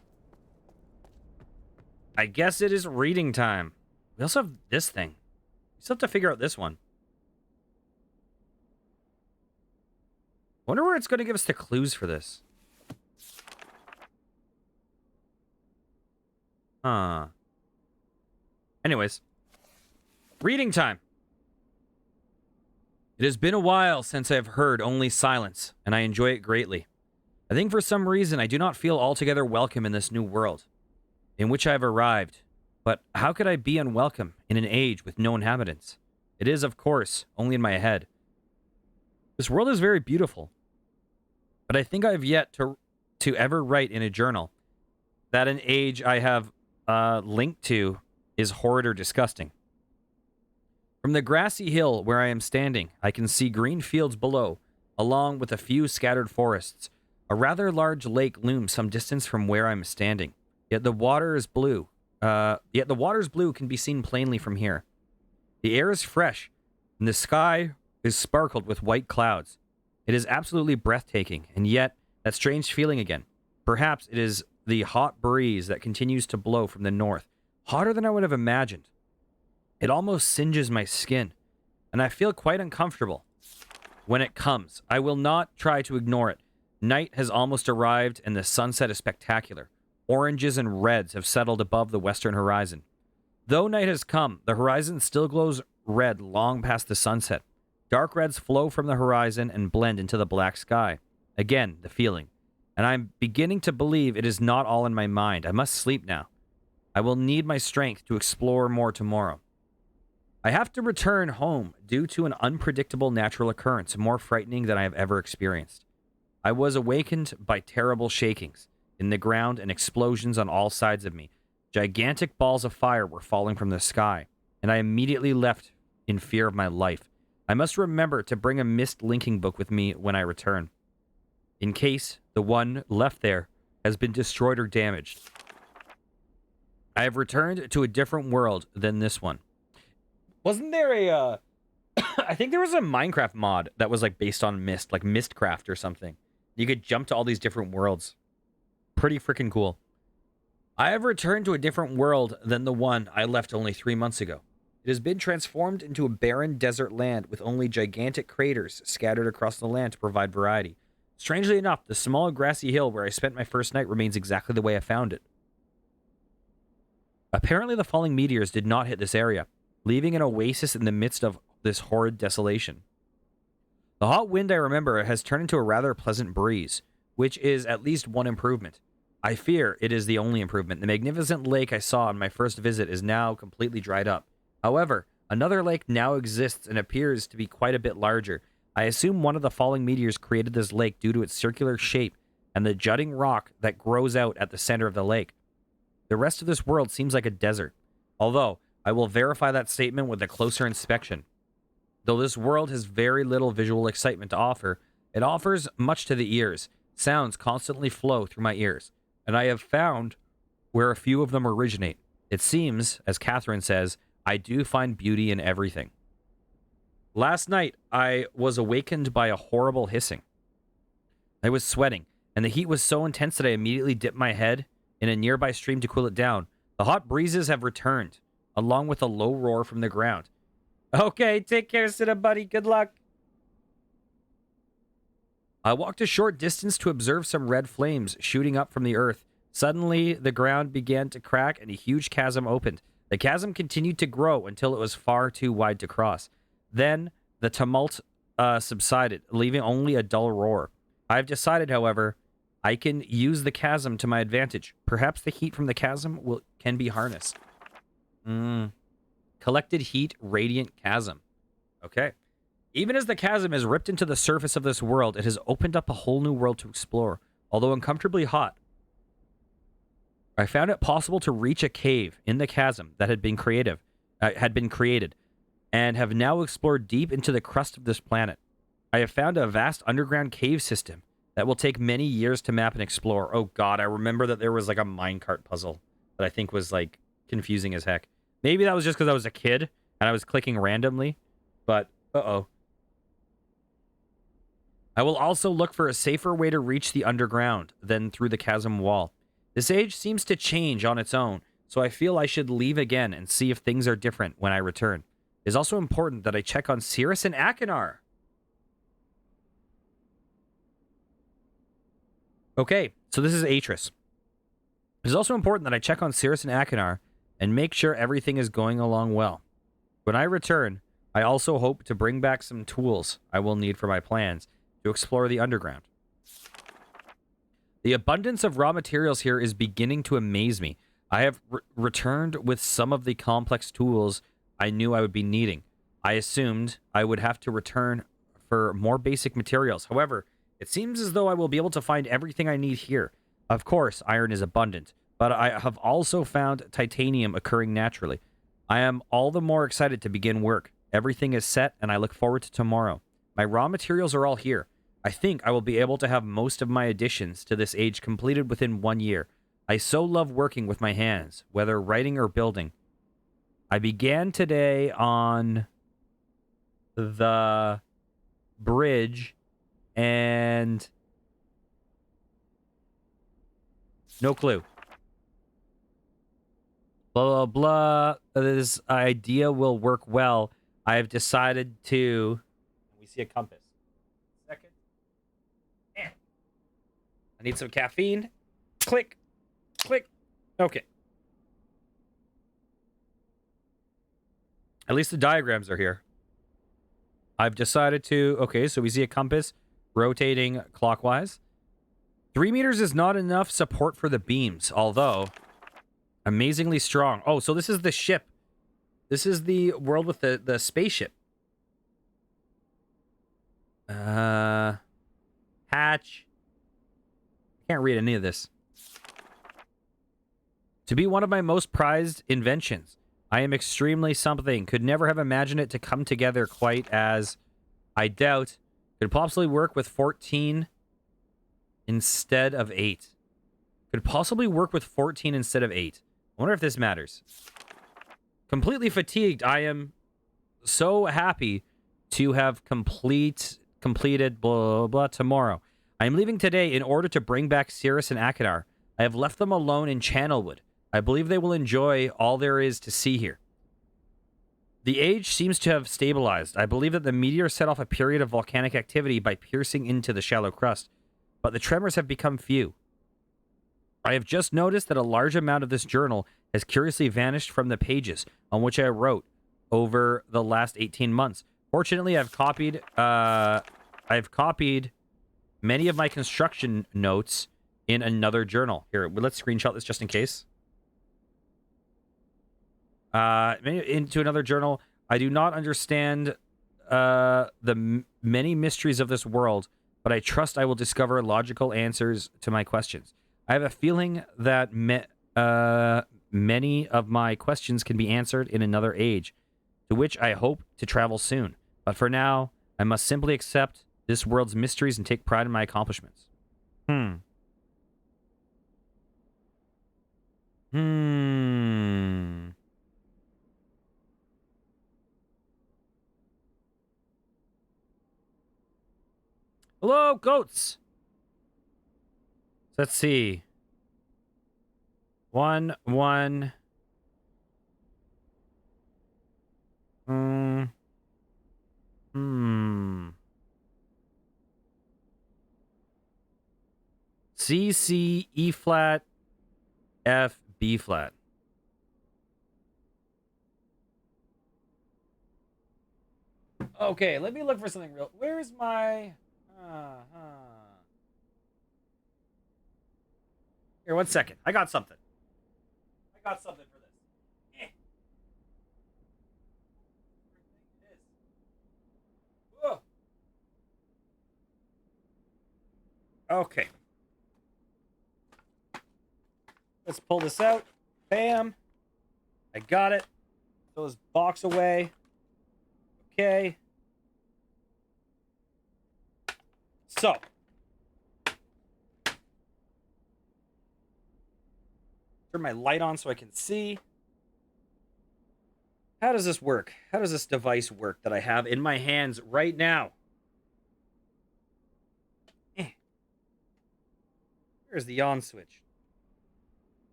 I guess it is reading time. We also have this thing. We still have to figure out this one. Wonder where it's going to give us the clues for this. Huh. Anyways. Reading time. It has been a while since I have heard only silence, and I enjoy it greatly. I think for some reason I do not feel altogether welcome in this new world in which I have arrived. But how could I be unwelcome in an age with no inhabitants? It is, of course, only in my head. This world is very beautiful, but I think I have yet to ever write in a journal that an age I have linked to is horrid or disgusting. From the grassy hill where I am standing, I can see green fields below, along with a few scattered forests. A rather large lake looms some distance from where I am standing. Yet the water is blue. Yet the water's blue can be seen plainly from here. The air is fresh, and the sky is sparkled with white clouds. It is absolutely breathtaking, and yet that strange feeling again. Perhaps it is the hot breeze that continues to blow from the north, hotter than I would have imagined. It almost singes my skin, and I feel quite uncomfortable. When it comes, I will not try to ignore it. Night has almost arrived, and the sunset is spectacular. Oranges and reds have settled above the western horizon. Though night has come, the horizon still glows red long past the sunset. Dark reds flow from the horizon and blend into the black sky. Again, the feeling. And I'm beginning to believe it is not all in my mind. I must sleep now. I will need my strength to explore more tomorrow. I have to return home due to an unpredictable natural occurrence more frightening than I have ever experienced. I was awakened by terrible shakings in the ground and explosions on all sides of me. Gigantic balls of fire were falling from the sky, and I immediately left in fear of my life. I must remember to bring a Myst linking book with me when I return, in case the one left there has been destroyed or damaged. I have returned to a different world than this one. Wasn't there a... I think there was a Minecraft mod that was like based on Myst, like Mystcraft or something. You could jump to all these different worlds. Pretty freaking cool. I have returned to a different world than the one I left only 3 months ago. It has been transformed into a barren desert land with only gigantic craters scattered across the land to provide variety. Strangely enough, the small grassy hill where I spent my first night remains exactly the way I found it. Apparently, the falling meteors did not hit this area, leaving an oasis in the midst of this horrid desolation. The hot wind I remember has turned into a rather pleasant breeze, which is at least one improvement. I fear it is the only improvement. The magnificent lake I saw on my first visit is now completely dried up. However, another lake now exists and appears to be quite a bit larger. I assume one of the falling meteors created this lake due to its circular shape and the jutting rock that grows out at the center of the lake. The rest of this world seems like a desert, although I will verify that statement with a closer inspection. Though this world has very little visual excitement to offer, it offers much to the ears. Sounds constantly flow through my ears, and I have found where a few of them originate. It seems, as Catherine says, I do find beauty in everything. Last night, I was awakened by a horrible hissing. I was sweating, and the heat was so intense that I immediately dipped my head in a nearby stream to cool it down. The hot breezes have returned, along with a low roar from the ground. Okay, take care, xCinnibunny. Good luck. I walked a short distance to observe some red flames shooting up from the earth. Suddenly, the ground began to crack and a huge chasm opened. The chasm continued to grow until it was far too wide to cross. Then, the tumult subsided, leaving only a dull roar. I've decided, however, I can use the chasm to my advantage. Perhaps the heat from the chasm can be harnessed. Collected heat, radiant chasm. Okay. Even as the chasm has ripped into the surface of this world, it has opened up a whole new world to explore. Although uncomfortably hot, I found it possible to reach a cave in the chasm that had been created, and have now explored deep into the crust of this planet. I have found a vast underground cave system that will take many years to map and explore. Oh god, I remember that there was like a minecart puzzle that I think was like confusing as heck. Maybe that was just because I was a kid and I was clicking randomly, but uh-oh. I will also look for a safer way to reach the underground than through the chasm wall. This age seems to change on its own, so I feel I should leave again and see if things are different when I return. It is also important that I check on Cirrus and Akinar. Okay, so this is Atris. It is also important that I check on Cirrus and Akinar and make sure everything is going along well. When I return, I also hope to bring back some tools I will need for my plans to explore the underground. The abundance of raw materials here is beginning to amaze me. I have returned with some of the complex tools I knew I would be needing. I assumed I would have to return for more basic materials. However, it seems as though I will be able to find everything I need here. Of course, iron is abundant, but I have also found titanium occurring naturally. I am all the more excited to begin work. Everything is set, and I look forward to tomorrow. My raw materials are all here. I think I will be able to have most of my additions to this age completed within 1 year. I so love working with my hands, whether writing or building. I began today on the bridge and no clue. Blah, blah, blah. This idea will work well. I have decided to... We see a compass. Second. And I need some caffeine. Click. Click. Okay. At least the diagrams are here. I've decided to... Okay, so we see a compass rotating clockwise. 3 meters is not enough support for the beams, although amazingly strong. Oh, so this is the ship. This is the world with the spaceship. Hatch. Can't read any of this. To be one of my most prized inventions. I am extremely something. Could never have imagined it to come together quite as I doubt. Could possibly work with 14 instead of 8. Could possibly work with 14 instead of 8. I wonder if this matters. Completely fatigued. I am so happy to have completed blah, blah, blah tomorrow. I am leaving today in order to bring back Cirrus and Akinar. I have left them alone in Channelwood. I believe they will enjoy all there is to see here. The age seems to have stabilized. I believe that the meteor set off a period of volcanic activity by piercing into the shallow crust, but the tremors have become few. I have just noticed that a large amount of this journal has curiously vanished from the pages on which I wrote over the last 18 months. Fortunately, I've copied many of my construction notes in another journal. Here, let's screenshot this just in case. Into another journal. I do not understand the many mysteries of this world, but I trust I will discover logical answers to my questions. I have a feeling that many of my questions can be answered in another age, to which I hope to travel soon. But for now, I must simply accept this world's mysteries and take pride in my accomplishments. Hello, goats. Let's see. 1, 1. C, C, E flat, F, B flat. Okay, let me look for something real. Where's my... Here, 1 second. I got something. I got something for this. Whoa. Okay. Let's pull this out. Bam. I got it. Throw this box away. Okay. So. Turn my light on so I can see. How does this work? How does this device work that I have in my hands right now? Where's the on switch?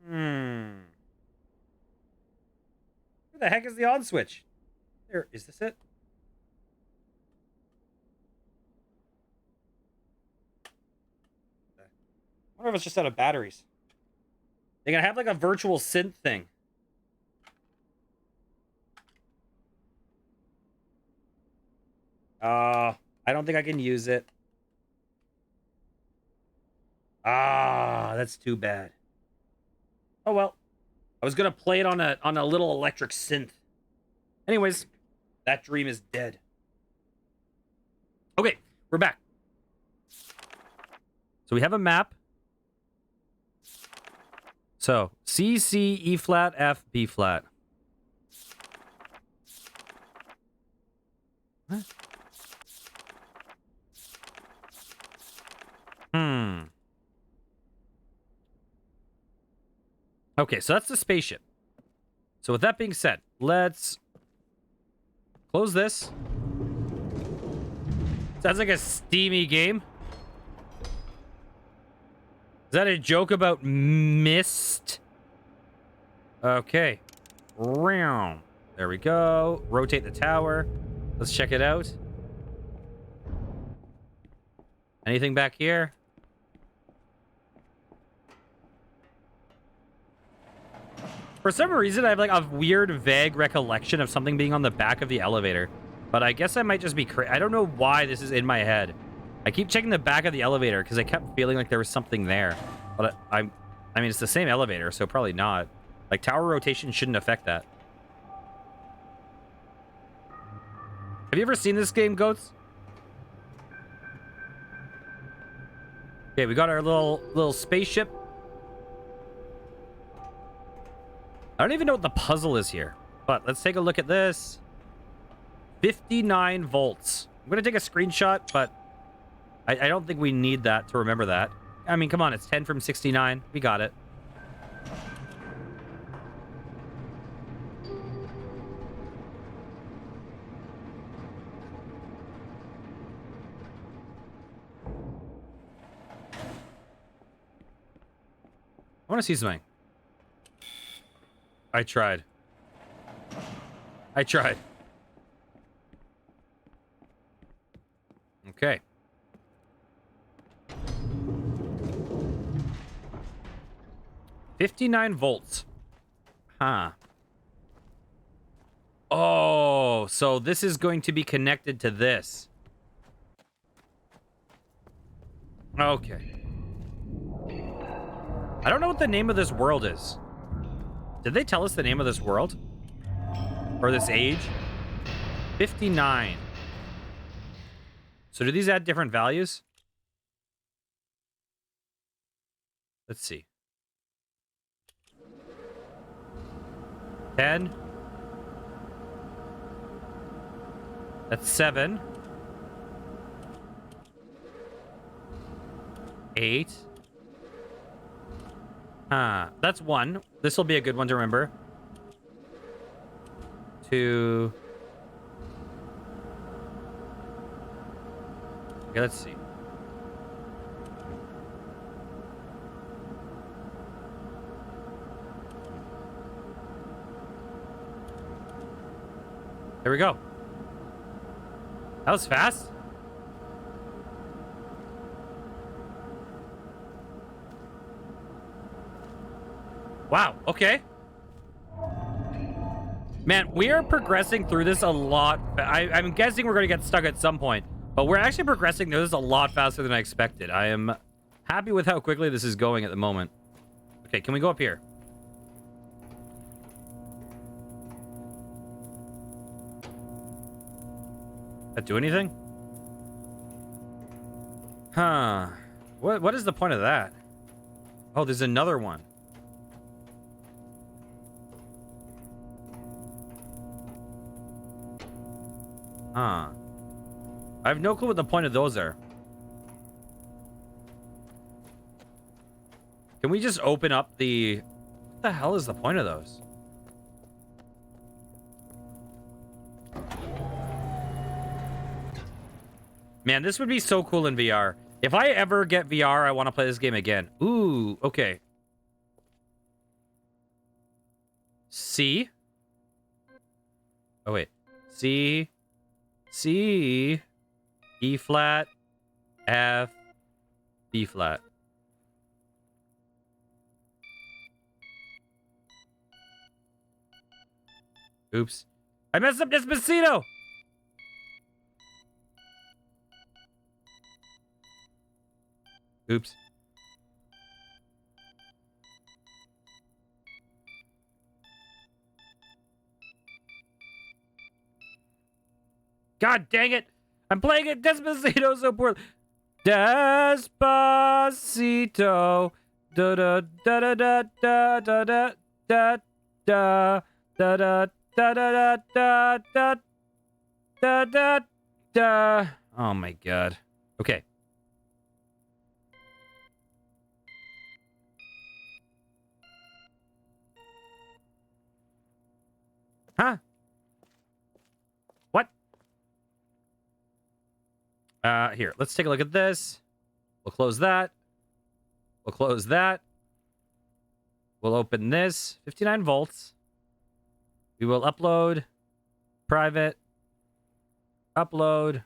Where the heck is the on switch? There, is this it? I wonder if it's just out of batteries. They're gonna have like a virtual synth thing. I don't think I can use it. That's too bad. Oh well. I was gonna play it on a little electric synth. Anyways, that dream is dead. Okay, we're back. So we have a map. So C, C, E flat, F, B flat. What? Okay, so that's the spaceship. So with that being said, let's close this. Sounds like a steamy game. Is that a joke about Myst? Okay. There we go. Rotate the tower. Let's check it out. Anything back here? For some reason, I have like a weird, vague recollection of something being on the back of the elevator. But I guess I might just be crazy. I don't know why this is in my head. I keep checking the back of the elevator because I kept feeling like there was something there. But I mean, it's the same elevator, so probably not. Like, tower rotation shouldn't affect that. Have you ever seen this game, Goats? Okay, we got our little spaceship. I don't even know what the puzzle is here. But let's take a look at this. 59 volts. I'm going to take a screenshot, but I don't think we need that to remember that. I mean, come on, it's 10 from 69. We got it. I want to see something. I tried. I tried. Okay. $59 volts. Huh. Oh, so this is going to be connected to this. Okay. I don't know what the name of this world is. Did they tell us the name of this world? Or this age? 59. So do these add different values? Let's see. 10. That's 7. 8. That's 1. This will be a good one to remember. 2. Okay, let's see. There we go. That was fast. Wow, okay. Man, we are progressing through this a lot. I'm guessing we're going to get stuck at some point. But we're actually progressing through this a lot faster than I expected. I am happy with how quickly this is going at the moment. Okay, can we go up here? That do anything? Huh. What is the point of that? Oh, there's another one. Huh. I have no clue what the point of those are. Can we just open up the... What the hell is the point of those? Man, this would be so cool in VR. If I ever get VR, I want to play this game again. Ooh, okay. C. Oh, wait. C. C. E flat. F. B flat. Oops. I messed up Despacito! Oops. God dang it! I'm playing it Despacito so poorly. Despacito. Da da da da da da da da da da da da da da da da da da da. Oh my god. Okay. Huh? What? Here, let's take a look at this. We'll close that. We'll close that. We'll open this. 59 volts. We will upload. Private. Upload.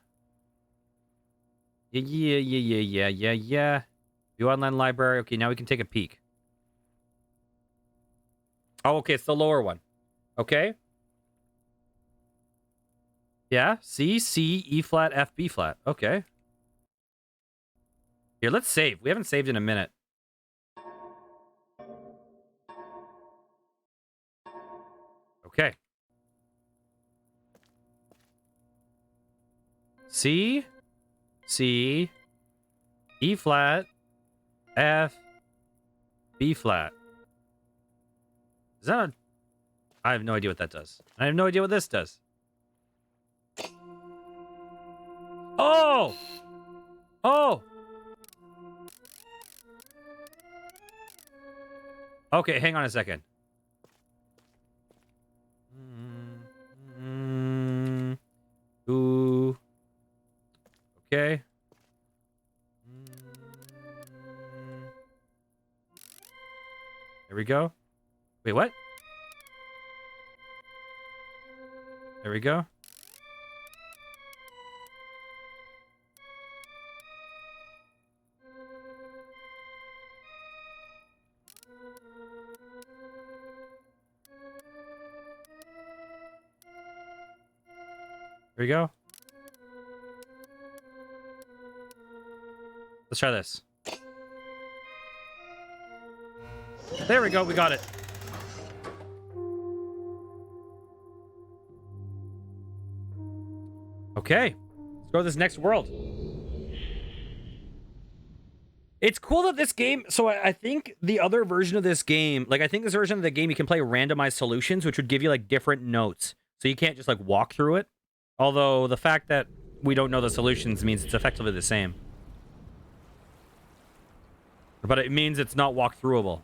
Yeah. View online library. Okay, now we can take a peek. Oh, okay, it's the lower one. Okay. Yeah, C, E flat, F, B flat. Okay. Here, let's save. We haven't saved in a minute. Okay. C, E flat, F, B flat. Is that a... I have no idea what that does. I have no idea what this does. Oh! Oh! Okay, hang on a second. Ooh. Okay. There we go. Wait, what? There we go. There we go. Let's try this. There we go. We got it. Okay. Let's go to this next world. It's cool that this game... So I think the other version of this game... Like, I think this version of the game, you can play randomized solutions, which would give you, like, different notes. So you can't just, like, walk through it. Although, the fact that we don't know the solutions means it's effectively the same. But it means it's not walk-throughable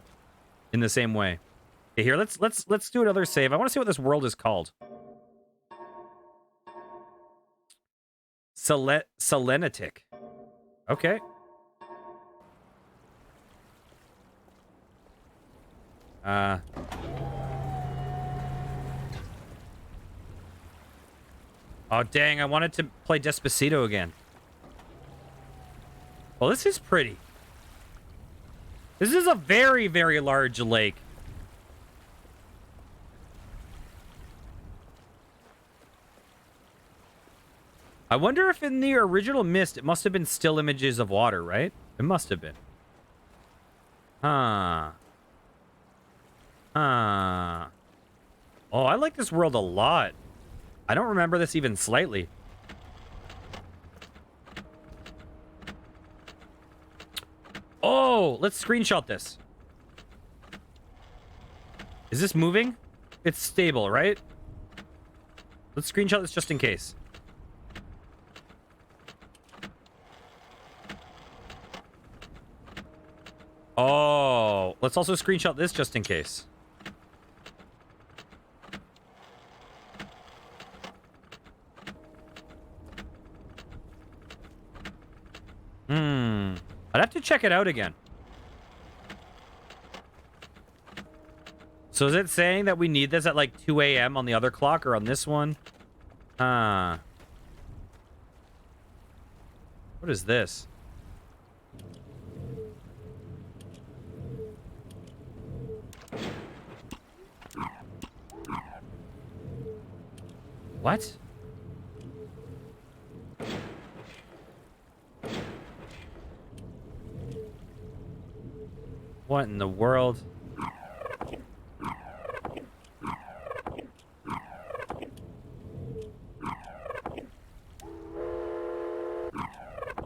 in the same way. Okay, here, let's do another save. I want to see what this world is called. Selenitic. Okay. Oh, dang, I wanted to play Despacito again. Well, this is pretty. This is a very, very large lake. I wonder if in the original Myst, it must have been still images of water, right? It must have been. Huh. Huh. Oh, I like this world a lot. I don't remember this even slightly. Oh, let's screenshot this. Is this moving? It's stable, right? Let's screenshot this just in case. Oh, let's also screenshot this just in case. I'd have to check it out again. So is it saying that we need this at like 2 a.m. on the other clock or on this one? What is this? What? What in the world?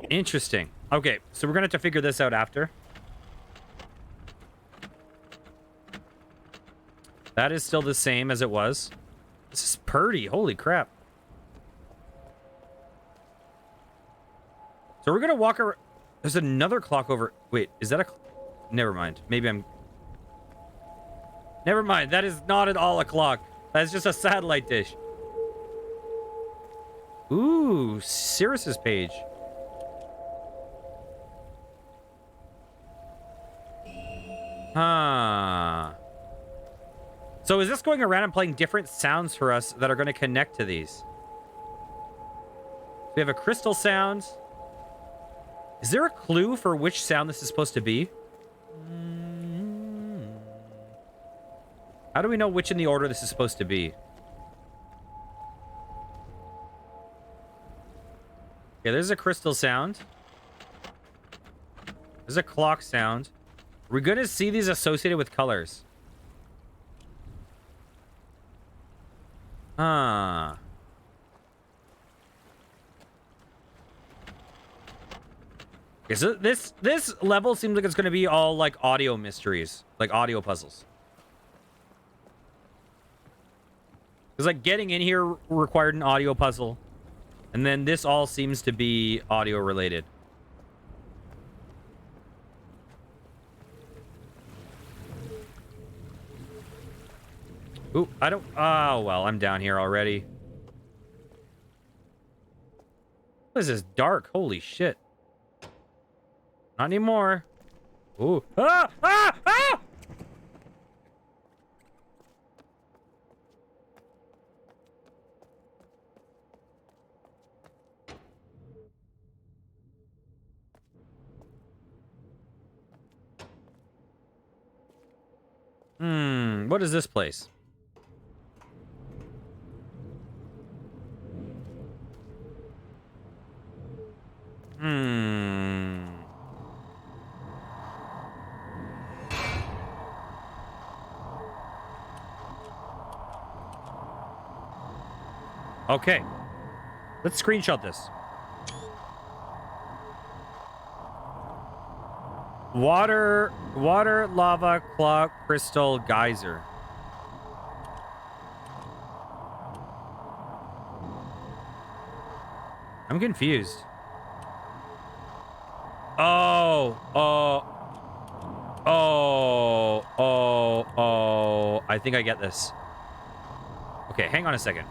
Interesting. Okay, so we're gonna have to figure this out after. That is still the same as it was. This is pretty. Holy crap. So we're gonna walk around. There's another clock over. Wait, is that a... Never mind. Maybe I'm... Never mind. That is not at all a clock. That's just a satellite dish. Ooh, Cirrus's page. Huh. So is this going around and playing different sounds for us that are going to connect to these? We have a crystal sound. Is there a clue for which sound this is supposed to be? How do we know which in the order this is supposed to be? Okay, there's a crystal sound. There's a clock sound. We're going to see these associated with colors. Huh. Okay, so this level seems like it's going to be all like audio mysteries, like audio puzzles. Because like getting in here required an audio puzzle, and then this all seems to be audio related. Ooh, I don't... Oh, well, I'm down here already. This is dark. Holy shit. Not anymore. Ooh. Ah! Ah! Ah! What is this place? Okay. Let's screenshot this. Water, lava, clock, crystal, geyser. I'm confused. Oh. I think I get this. Okay, hang on a second.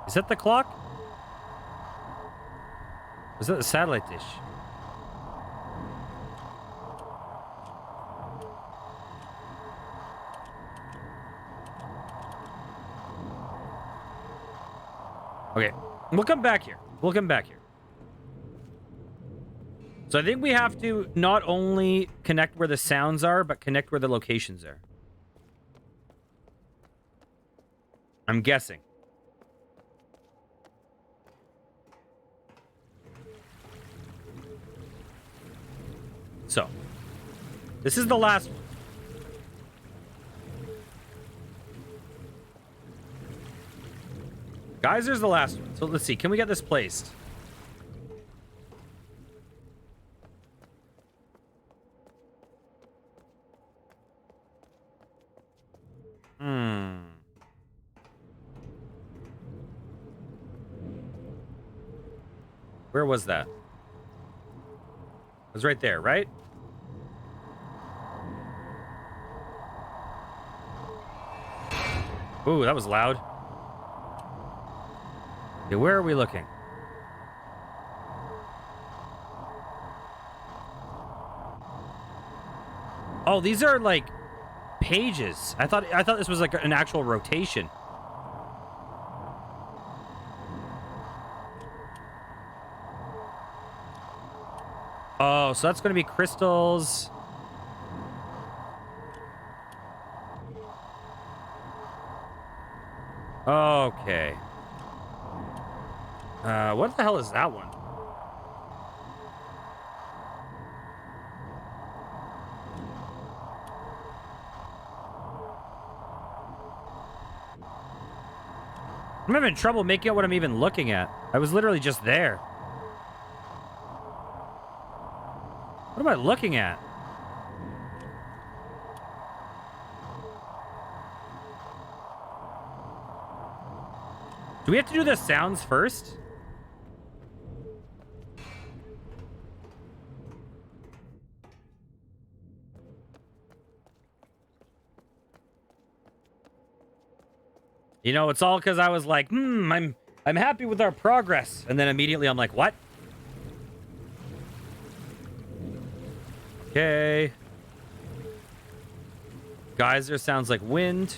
Is that the clock? Is that the satellite dish? Okay, we'll come back here. We'll come back here. So I think we have to not only connect where the sounds are, but connect where the locations are. I'm guessing. So, this is the last one. Geyser's the last one. So let's see. Can we get this placed? Where was that? It was right there, right? Ooh, that was loud. Okay, where are we looking? Oh, these are like pages. I thought this was like an actual rotation. Oh, so that's going to be crystals. Okay. What the hell is that one? I'm having trouble making out what I'm even looking at. I was literally just there. What am I looking at? Do we have to do the sounds first? You know, it's all because I was like, I'm happy with our progress. And then immediately I'm like, what? Okay. Geyser sounds like wind.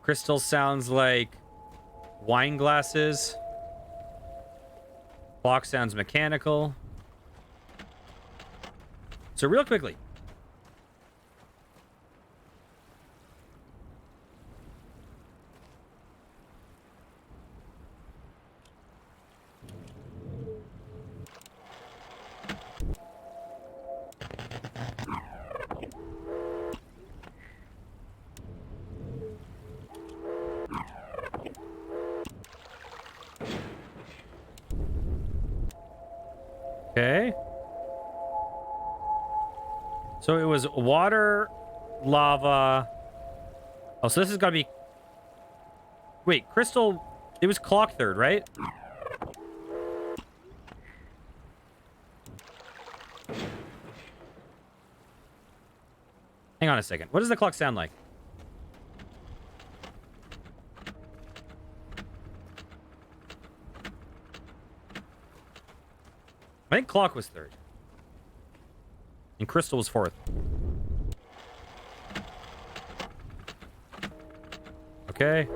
Crystal sounds like wine glasses. Clock sounds mechanical. So real quickly. Okay. So it was water, lava. Oh, so this is gotta be... Wait, crystal... It was clock third, right? Hang on a second. What does the clock sound like? I think clock was third. And Crystal was 4th. Okay.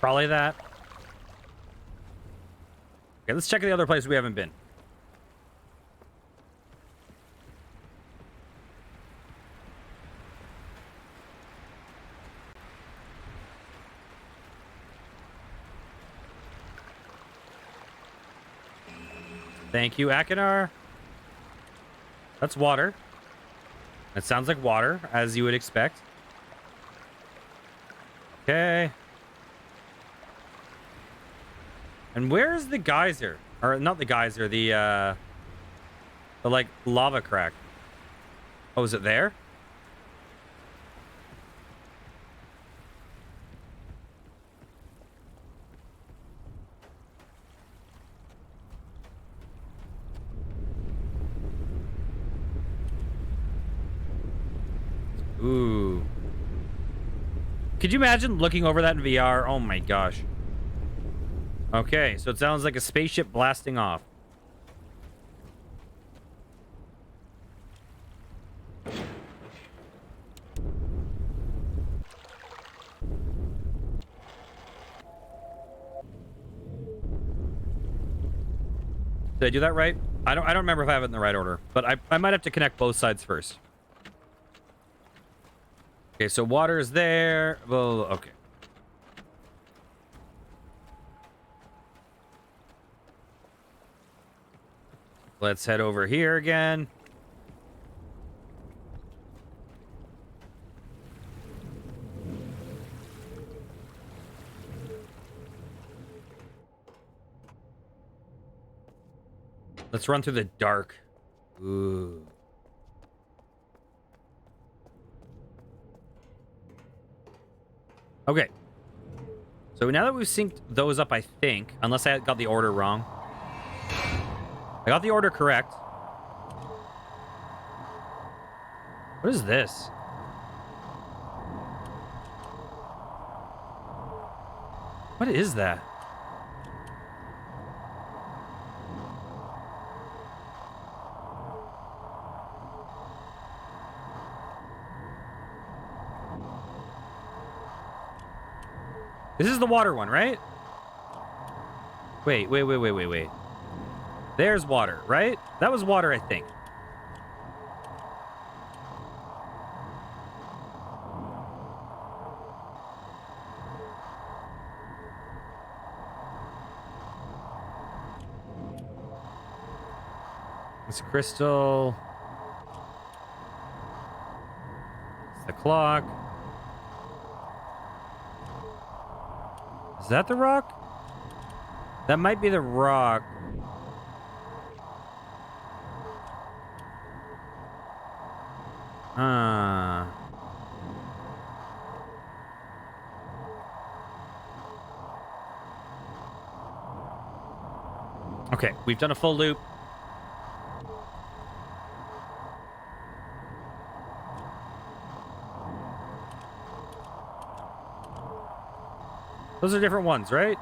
Probably that. Okay, let's check the other place we haven't been. Thank you, Akinar. That's water. It sounds like water, as you would expect. Okay. And where's the geyser? Or not the geyser, the like lava crack. Oh, is it there? Ooh. Could you imagine looking over that in VR? Oh my gosh. Okay, so it sounds like a spaceship blasting off. Did I do that right? I don't remember if I have it in the right order, but I might have to connect both sides first. Okay, so water is there. Well, okay. Let's head over here again. Let's run through the dark. Ooh. Okay. So now that we've synced those up, I think, unless I got the order wrong. I got the order correct. What is this? What is that? This is the water one, right? Wait. There's water, right? That was water, I think. It's a crystal. It's the clock. Is that the rock? That might be the rock. Okay, we've done a full loop. Those are different ones, right?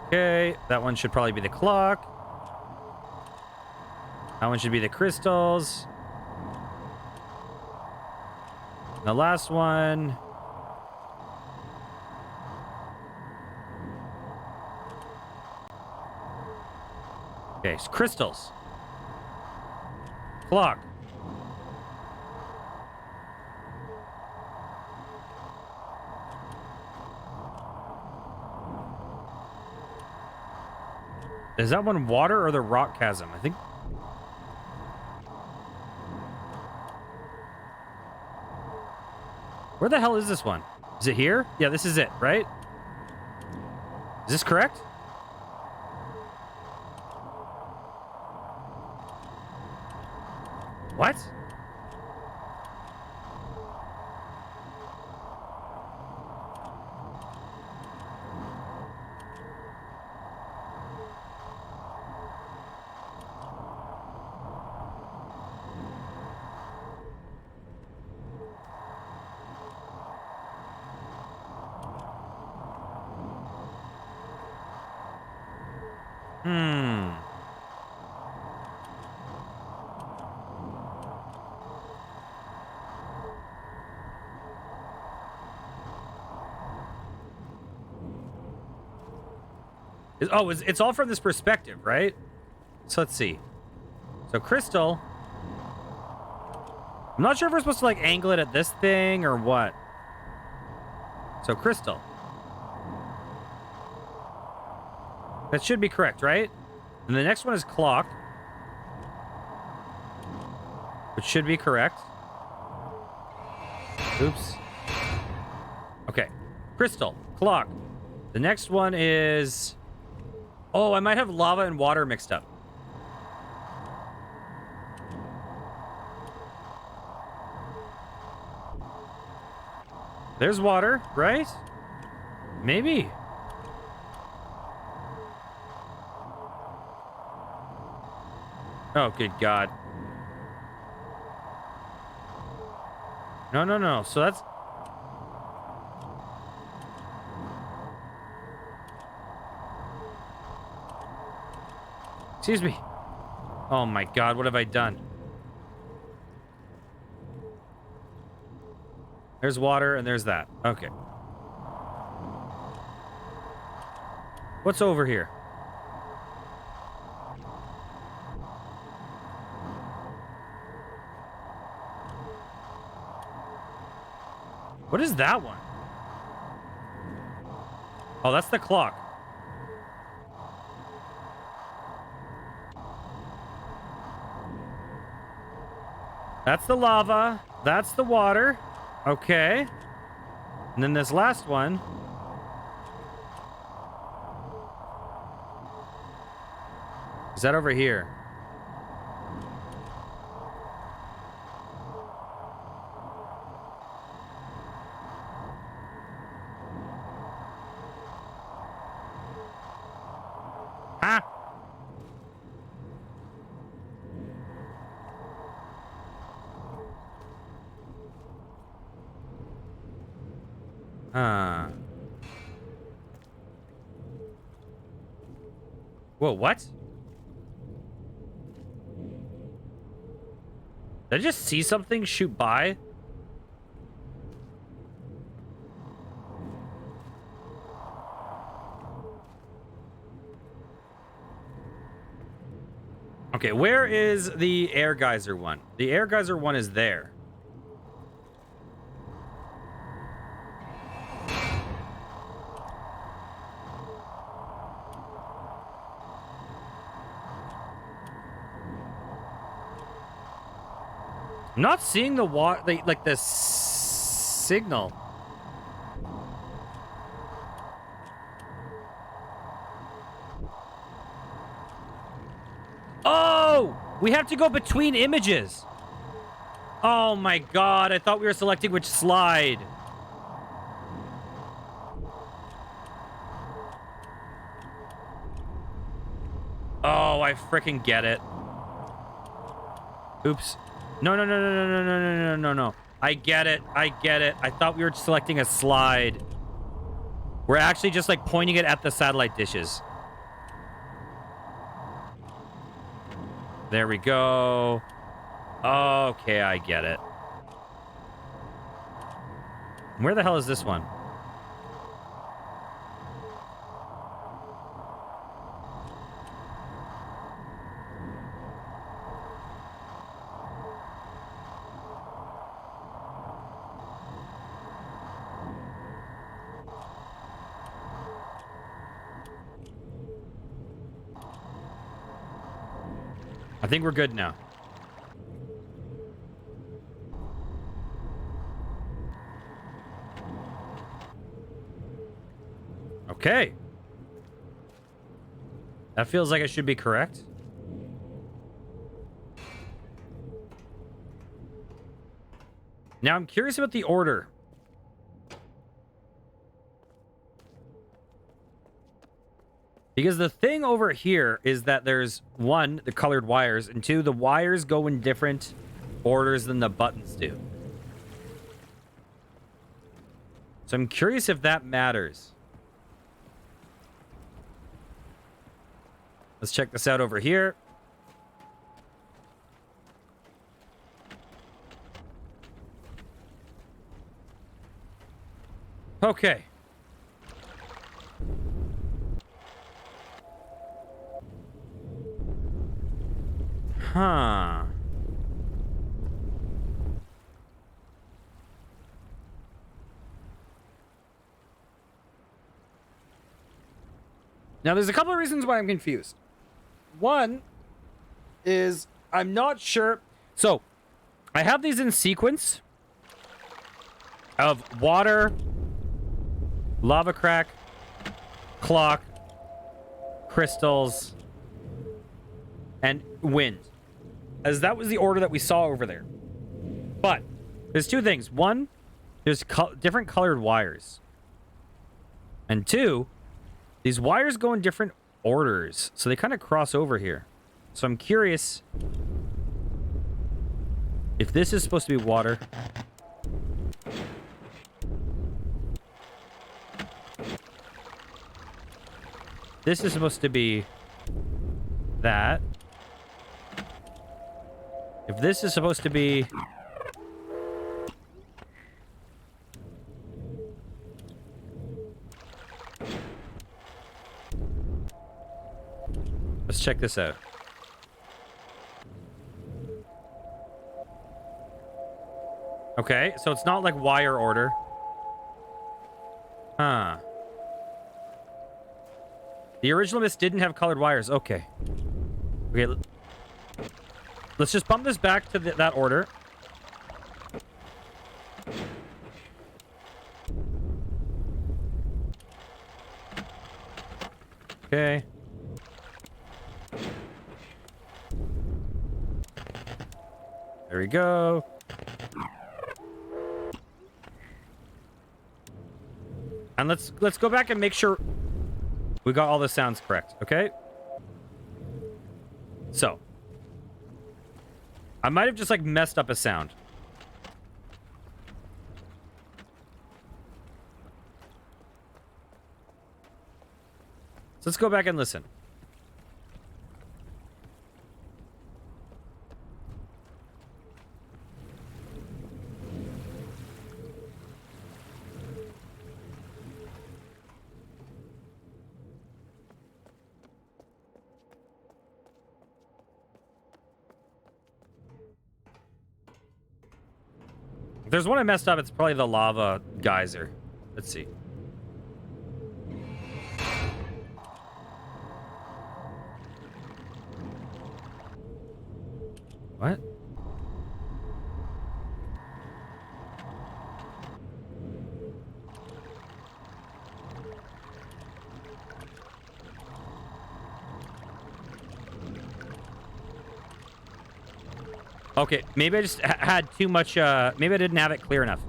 Okay, that one should probably be the clock. That one should be the crystals. The last one. Okay, it's crystals. Clock. Is that one water or the rock chasm? I think. Where the hell is this one? Is it here? Yeah, this is it, right? Is this correct? What? Hmm. It's all from this perspective, right? So let's see. So crystal. I'm not sure if we're supposed to like angle it at this thing or what. So crystal. That should be correct, right? And the next one is clock, which should be correct. Oops. Okay. Crystal, clock. The next one is... Oh, I might have lava and water mixed up. There's water, right? Maybe. Oh, good God. No, no, no. So that's... Excuse me. Oh my God, what have I done? There's water and there's that. Okay. What's over here? What is that one? Oh, that's the clock. That's the lava. That's the water. Okay. And then this last one. Is that over here? Ah! Whoa, what? Did I just see something shoot by? Okay, where is the air geyser one? The air geyser one is there. I'm not seeing the water, like the signal. Oh, we have to go between images. Oh my God, I thought we were selecting which slide. Oh, I freaking get it. Oops. No, no, no, no, no, no, no, no, no, no, no. I get it. I get it. I thought we were selecting a slide. We're actually just like pointing it at the satellite dishes. There we go. Okay, I get it. Where the hell is this one? I think we're good now. Okay. That feels like it should be correct. Now I'm curious about the order. Because the thing over here is that there's, one, the colored wires, and two, the wires go in different orders than the buttons do. So I'm curious if that matters. Let's check this out over here. Okay. Huh. Now, there's a couple of reasons why I'm confused. One is I'm not sure. So, I have these in sequence of water, lava crack, clock, crystals, and wind. As that was the order that we saw over there. But there's two things. One, there's different colored wires. And two, these wires go in different orders. So they kind of cross over here. So I'm curious if this is supposed to be water. This is supposed to be that. If this is supposed to be... Let's check this out. Okay, so it's not like wire order. Huh. The original Myst didn't have colored wires. Okay. Okay, let's just bump this back to that order. Okay. There we go. And let's go back and make sure we got all the sounds correct, okay? So, I might have just like messed up a sound. So let's go back and listen. If there's one I messed up, it's probably the Lava Geyser. Let's see. What? Okay, maybe I just had too much, maybe I didn't have it clear enough.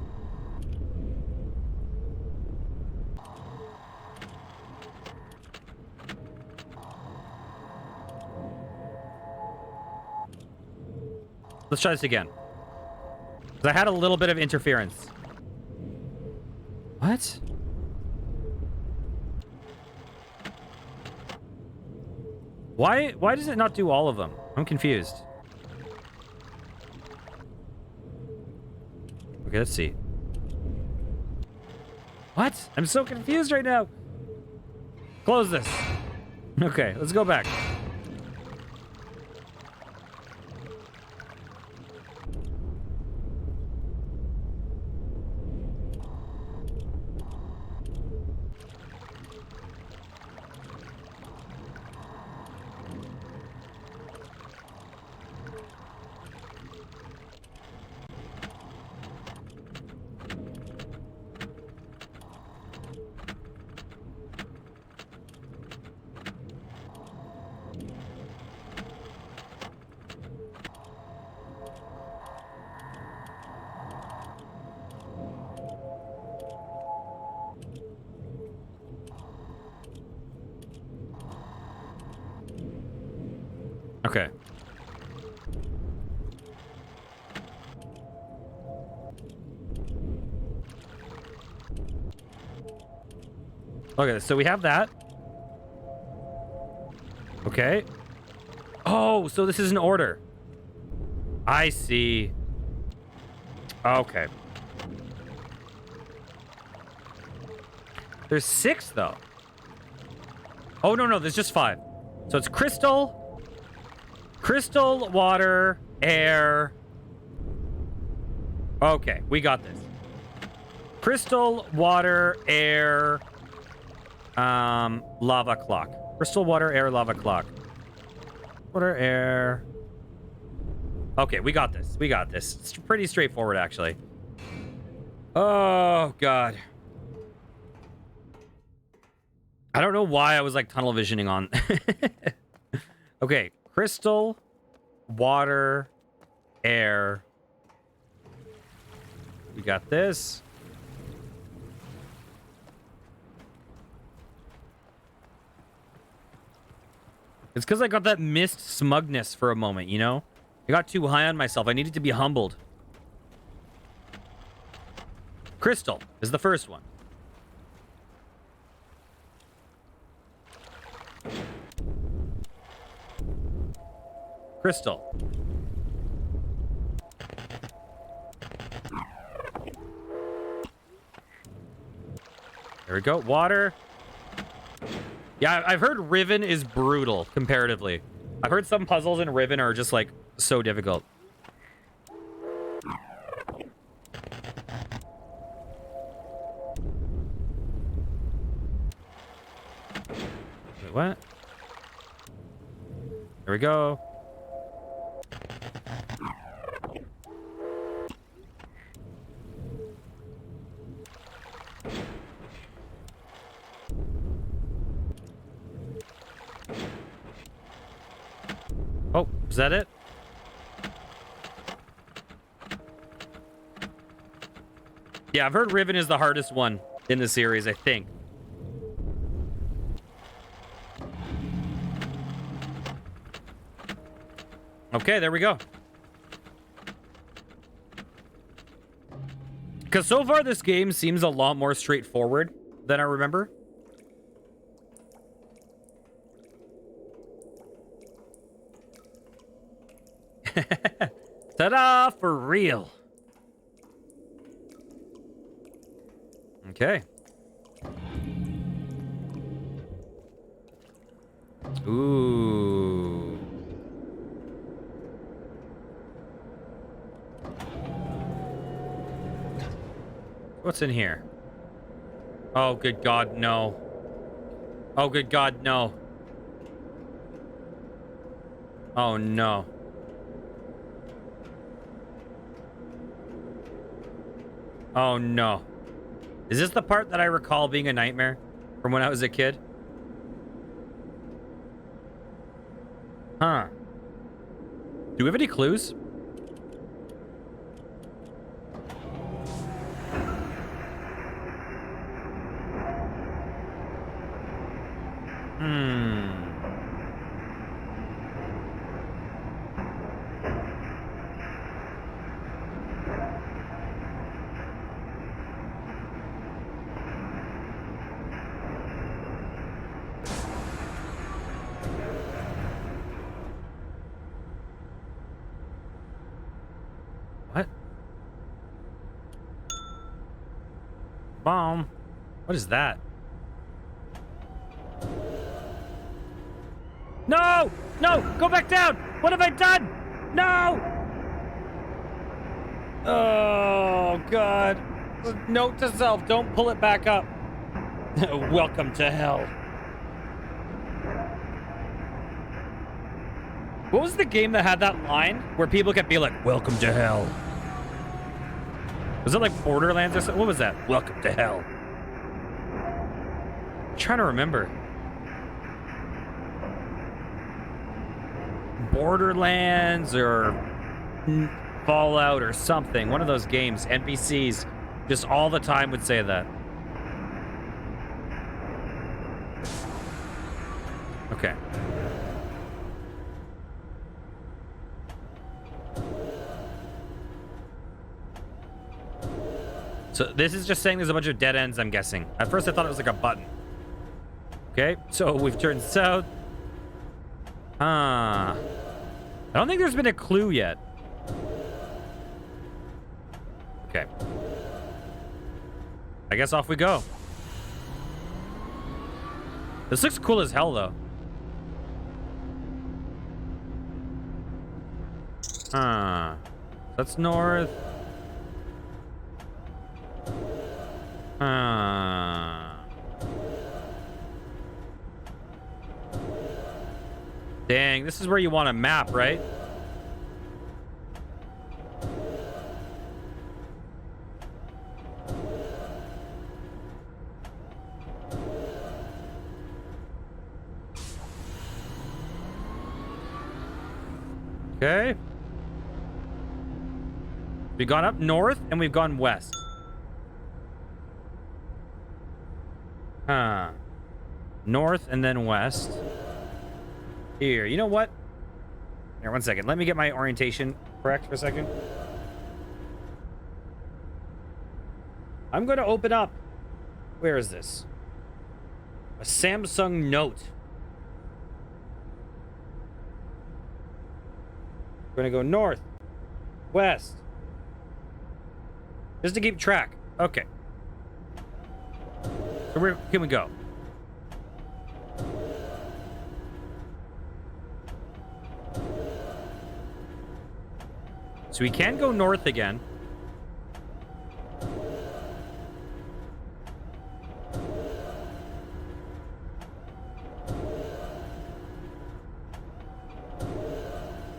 Let's try this again. Because I had a little bit of interference. What? Why does it not do all of them? I'm confused. Okay, let's see. What? I'm so confused right now. Close this. Okay, let's go back. Okay. Okay, so we have that. Okay. Oh, so this is an order. I see. Okay. There's 6, though. Oh, no, there's just 5. So it's crystal, water, air. Okay, we got this. Crystal, water, air, lava clock. Crystal, water, air, lava clock. Water, air. Okay, we got this. It's pretty straightforward, actually. Oh, God. I don't know why I was, like, tunnel visioning on. Okay, crystal, water, air. We got this. It's because I got that Myst smugness for a moment, you know? I got too high on myself. I needed to be humbled. Crystal is the first one. Crystal. There we go. Water. Yeah, I've heard Riven is brutal comparatively. I've heard some puzzles in Riven are just like so difficult. Wait, what? There we go. Oh, is that it? Yeah, I've heard Riven is the hardest one in the series, I think. Okay, there we go. Because so far this game seems a lot more straightforward than I remember. Ta-da! For real. Okay. Ooh. What's in here? Oh, good God, no. Oh, good God, no. Oh, no. Oh, no. Is this the part that I recall being a nightmare from when I was a kid? Huh. Do we have any clues? What? Bomb. What is that? No! No! Go back down! What have I done? No! Oh, God. Note to self, don't pull it back up. Welcome to hell. What was the game that had that line where people kept being like, welcome to hell? Was it like Borderlands or something? What was that? Welcome to hell. I'm trying to remember. Borderlands or Fallout or something. One of those games. NPCs just all the time would say that. Okay. So this is just saying there's a bunch of dead ends, I'm guessing. At first I thought it was like a button. Okay, so we've turned south. I don't think there's been a clue yet. Okay. I guess off we go. This looks cool as hell, though. That's north. Dang, this is where you want a map, right? Okay. We've gone up north and we've gone west. North and then west. Here, you know what? Here, 1 second. Let me get my orientation correct for a second. I'm going to open up. Where is this? A Samsung Note. We're going to go north, west. Just to keep track. Okay. So where can we go? So we can go north again.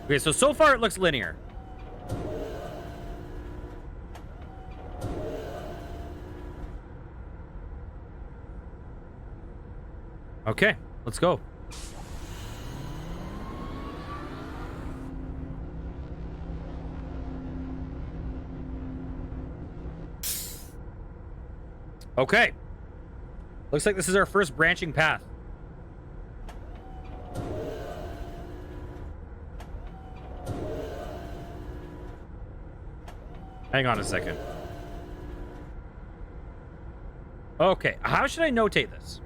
Okay, so far it looks linear. Okay, let's go. Okay. Looks like this is our first branching path. Hang on a second. Okay, how should I notate this?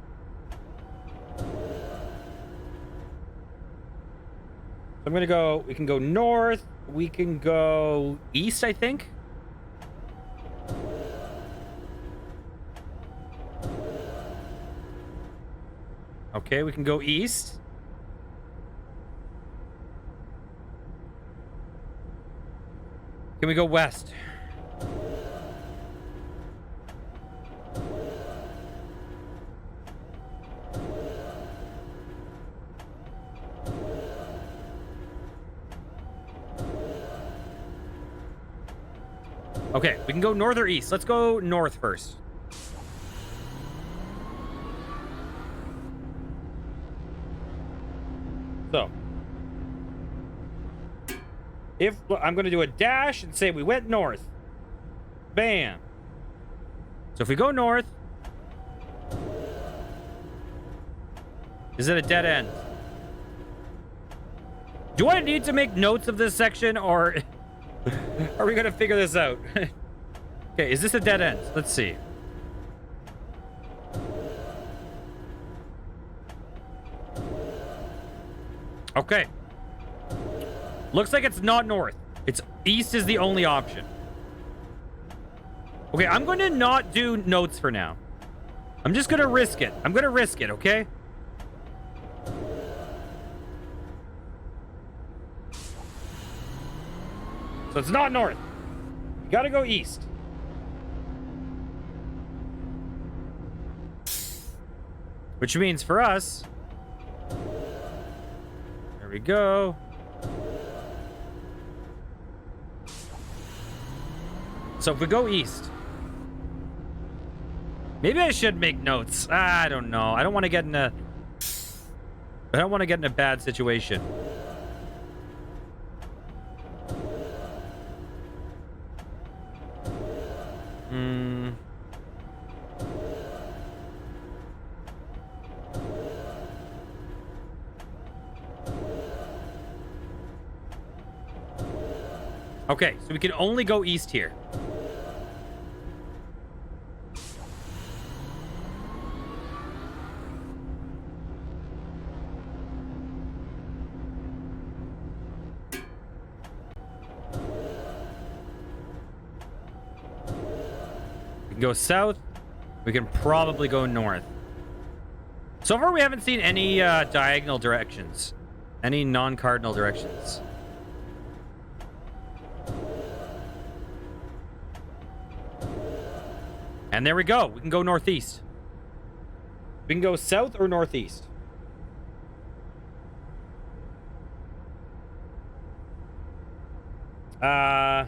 I'm gonna go, we can go north, we can go east, I think. Okay, we can go east. Can we go west? Okay, we can go north or east. Let's go north first. So, if I'm going to do a dash and say we went north. Bam. So if we go north, is it a dead end? Do I need to make notes of this section, or are we going to figure this out? Okay, is this a dead end? Let's see. Okay. Looks like it's not north. It's east is the only option. Okay, I'm going to not do notes for now. I'm just going to risk it. I'm going to risk it, okay? So it's not north. You got to go east. Which means for us... There we go. So if we go east... Maybe I should make notes. I don't know. I don't want to get in a... I don't want to get in a bad situation. Okay, so we can only go east here. go south. We can probably go north. So far, we haven't seen any diagonal directions. Any non-cardinal directions. And there we go. We can go northeast. We can go south or northeast. So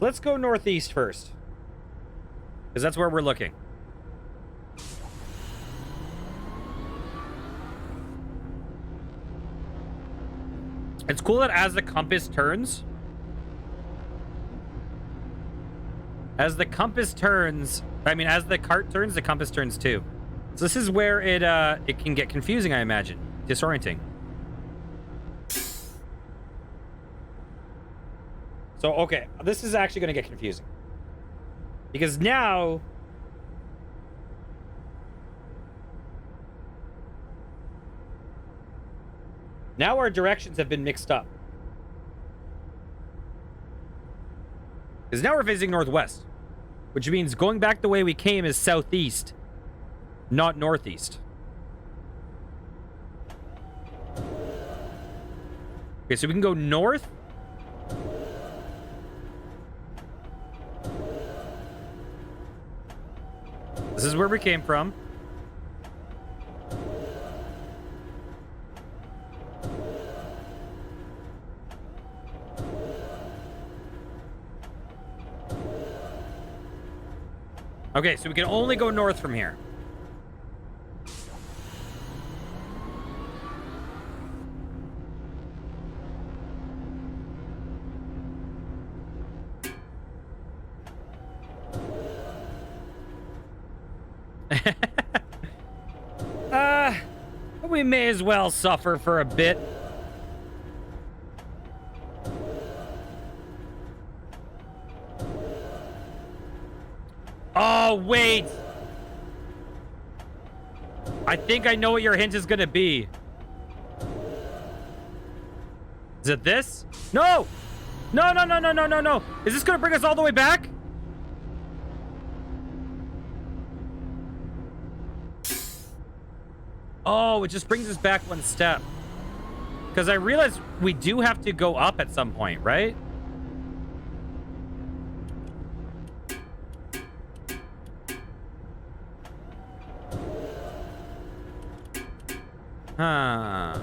let's go northeast first. Because that's where we're looking. It's cool that as the compass turns... As the compass turns... I mean, as the cart turns, the compass turns too. So this is where it can get confusing, I imagine. Disorienting. So, okay. This is actually going to get confusing. Because now... Now our directions have been mixed up. Because now we're facing northwest. Which means going back the way we came is southeast. Not northeast. Okay, so we can go north. This is where we came from. Okay, so we can only go north from here. We may as well suffer for a bit. Oh, wait. I think I know what your hint is going to be. Is it this? No! No, no, no, no, no, no, no. Is this going to bring us all the way back? Oh, it just brings us back one step. Because I realize we do have to go up at some point, right? Huh.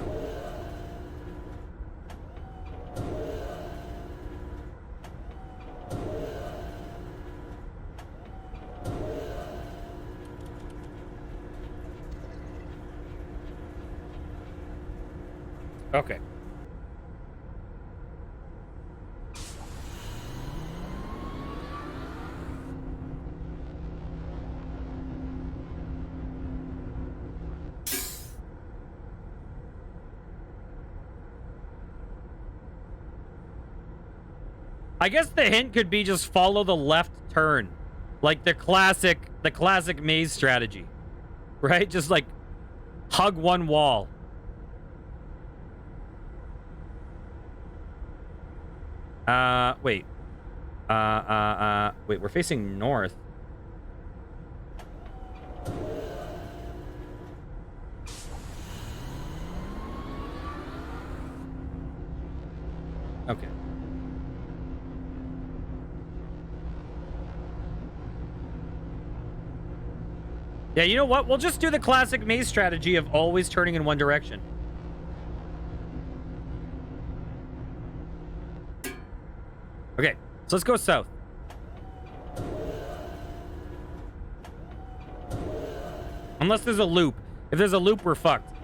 Okay. I guess the hint could be just follow the left turn. Like the classic maze strategy. Right? Just like hug one wall. Wait. Wait, we're facing north. Okay. Yeah, you know what? We'll just do the classic maze strategy of always turning in one direction. Okay, so let's go south. Unless there's a loop. If there's a loop, we're fucked.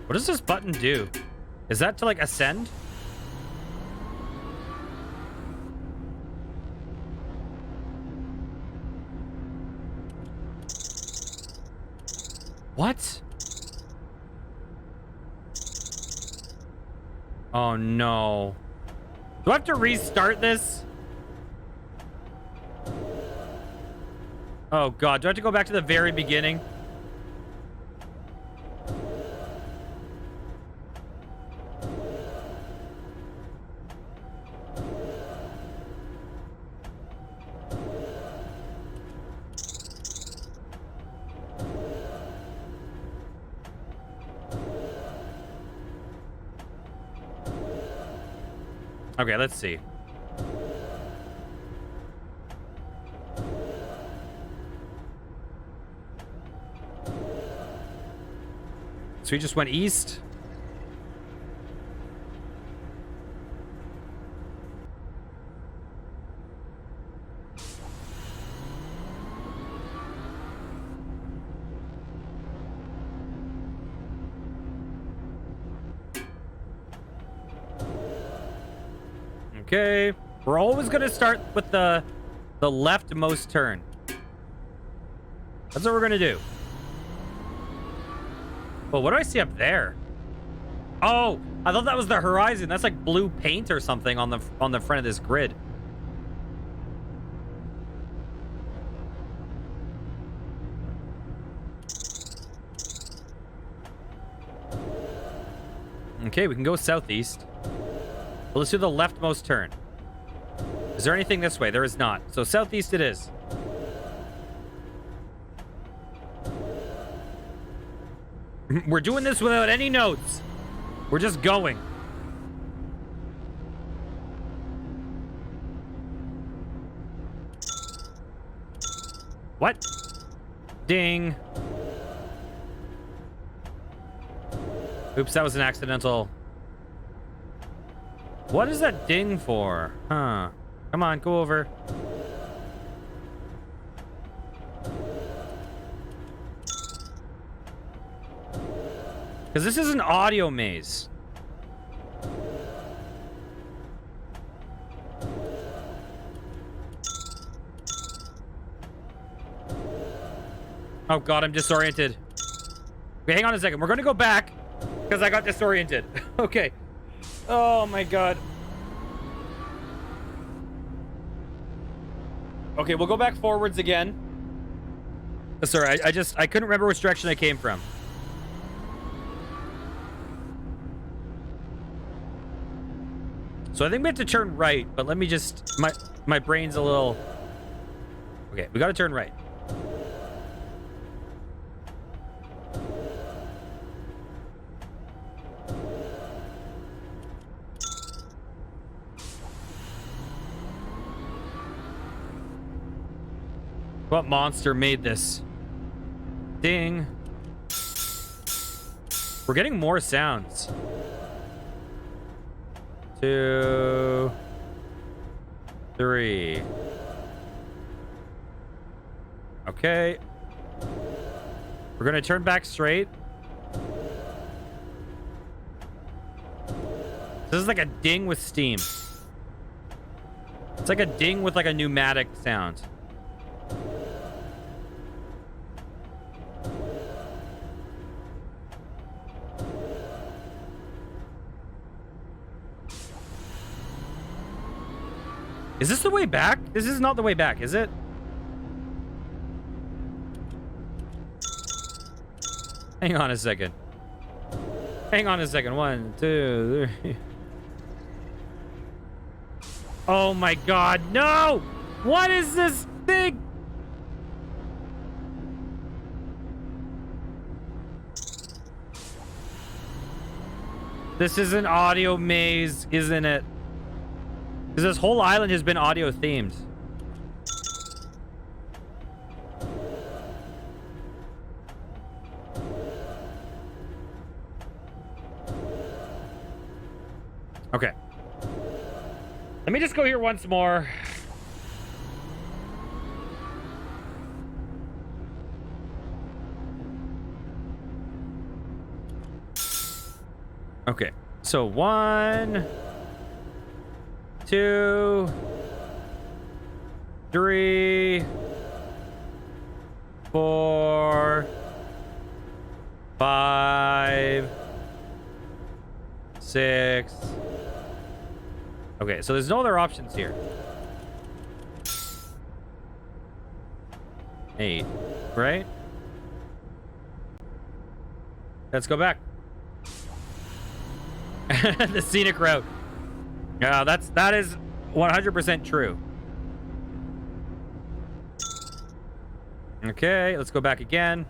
What does this button do? Is that to, like, ascend? What? Oh, no. Do I have to restart this? Oh, God. Do I have to go back to the very beginning? Okay, let's see. So we just went east. Okay. We're always going to start with the leftmost turn. That's what we're going to do. Well, what do I see up there? Oh, I thought that was the horizon. That's like blue paint or something on the front of this grid. Okay, we can go southeast. Well, let's do the leftmost turn. Is there anything this way? There is not. So southeast it is. We're doing this without any notes. We're just going. What? Ding. Oops, that was an accidental. What is that ding for? Huh. Come on, go over. Because this is an audio maze. Oh god, I'm disoriented. Okay, hang on a second. We're going to go back because I got disoriented. Okay. Oh my god. Okay, we'll go back forwards again. Sorry, I couldn't remember which direction I came from. So I think we have to turn right, but let me just... My brain's a little... Okay, we gotta turn right. What monster made this? Ding. We're getting more sounds. 2, 3. Okay. We're gonna turn back straight. This is like a ding with steam. It's like a ding with like a pneumatic sound. Is this the way back? This is not the way back, is it? Hang on a second. Hang on a second. 1, 2, 3. Oh my god, no! What is this thing? This is an audio maze, isn't it? Because this whole island has been audio themed. Okay. Let me just go here once more. Okay. So 1, 2, 3, 4, 5, 6, Okay, so there's no other options here. 8, right? Let's go back. The scenic route. Yeah, that is 100% true. Okay, let's go back again.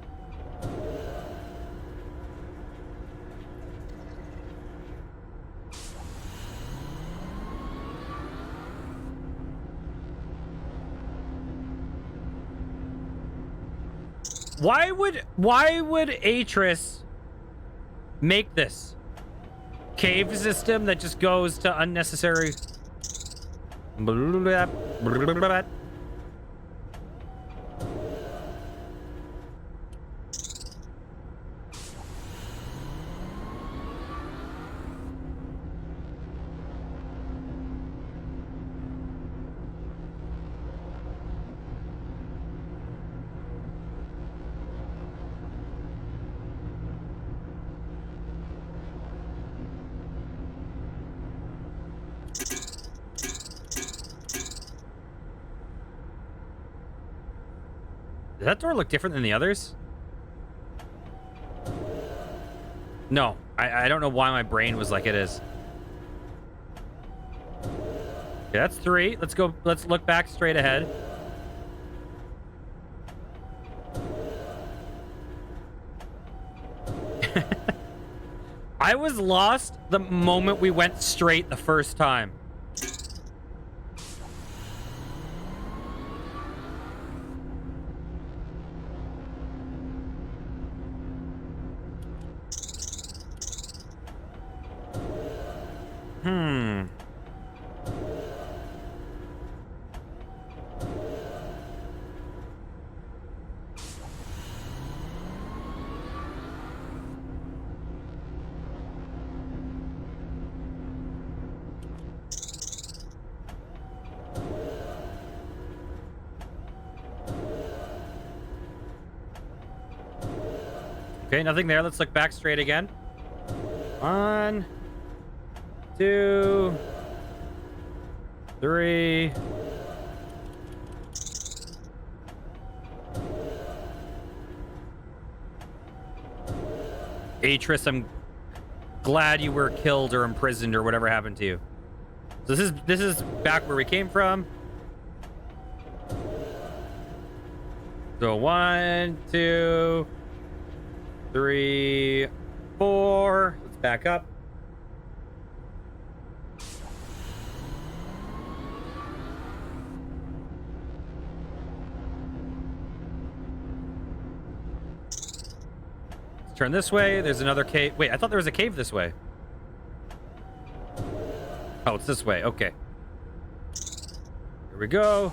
Why would Atris make this cave system that just goes to unnecessary? Does that door look different than the others? No, I don't know why my brain was like it is. Okay, that's 3. Let's go. Let's look back straight ahead. I was lost the moment we went straight the first time. Okay, nothing there. Let's look back straight again. 1, 2, 3. Atris, I'm glad you were killed or imprisoned or whatever happened to you. So this is back where we came from. So 1, 2, 3, 4. Let's back up. Let's turn this way. There's another cave. Wait, I thought there was a cave this way. Oh, it's this way. Okay. Here we go.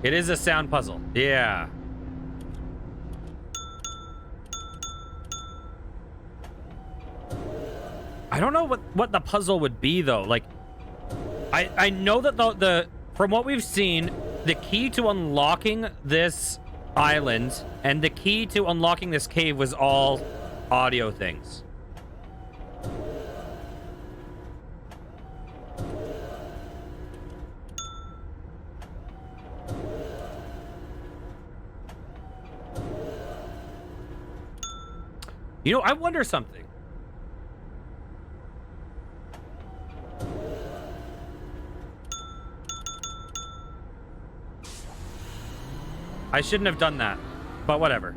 It is a sound puzzle. Yeah. I don't know what the puzzle would be though. Like, I know that the from what we've seen, the key to unlocking this island and the key to unlocking this cave was all audio things. You know, I wonder something. I shouldn't have done that, but whatever.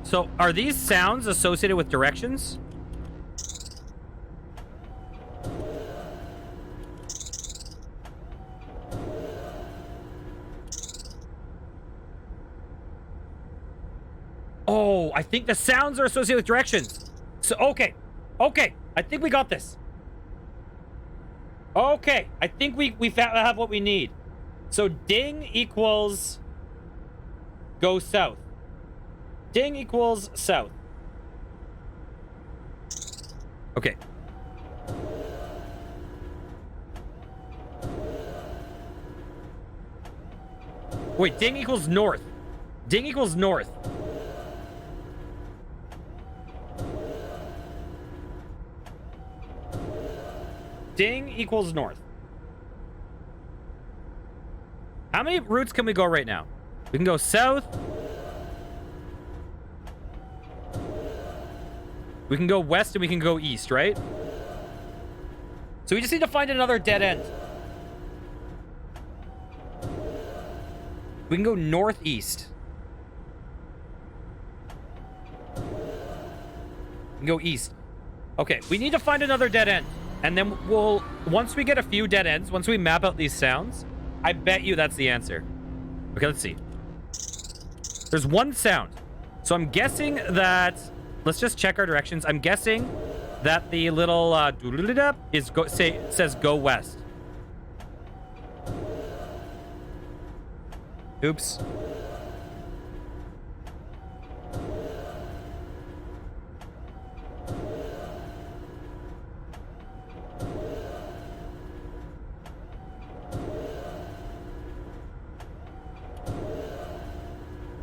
So, are these sounds associated with directions? Oh, I think the sounds are associated with directions. So, okay. Okay. I think we got this. Okay. I think we have what we need. So, ding equals go south. Ding equals south. Okay. Wait, ding equals north. Ding equals north. Ding equals north. How many routes can we go right now? We can go south. We can go west and we can go east, right? So we just need to find another dead end. We can go northeast. We can go east. Okay, we need to find another dead end. And then we'll, once we get a few dead ends, once we map out these sounds, I bet you that's the answer. Okay, let's see. There's one sound. So I'm guessing that, let's just check our directions. I'm guessing that the little is says go west. Oops.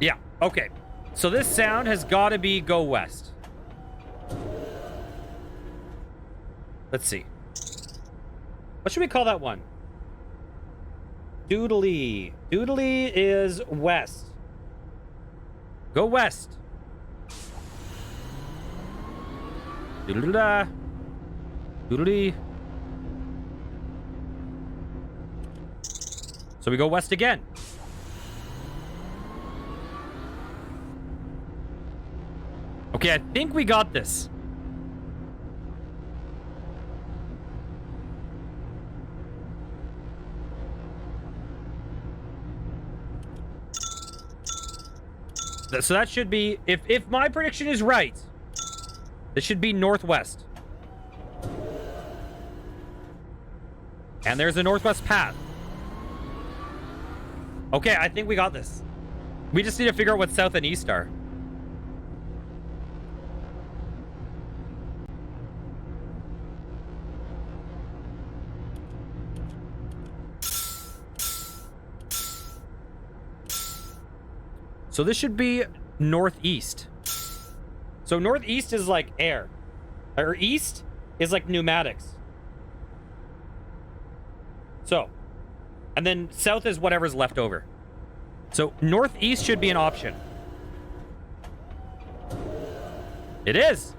Yeah, okay. So this sound has got to be go west. Let's see. What should we call that one? Doodly. Doodly is west. Go west. Doodle-da. Doodly. So we go west again. Okay, I think we got this. So that should be, if my prediction is right, this should be northwest. And there's a northwest path. Okay, I think we got this. We just need to figure out what south and east are. So this should be northeast. So northeast is like air. Or east is like pneumatics. So, and then south is whatever's left over. So northeast should be an option. It is.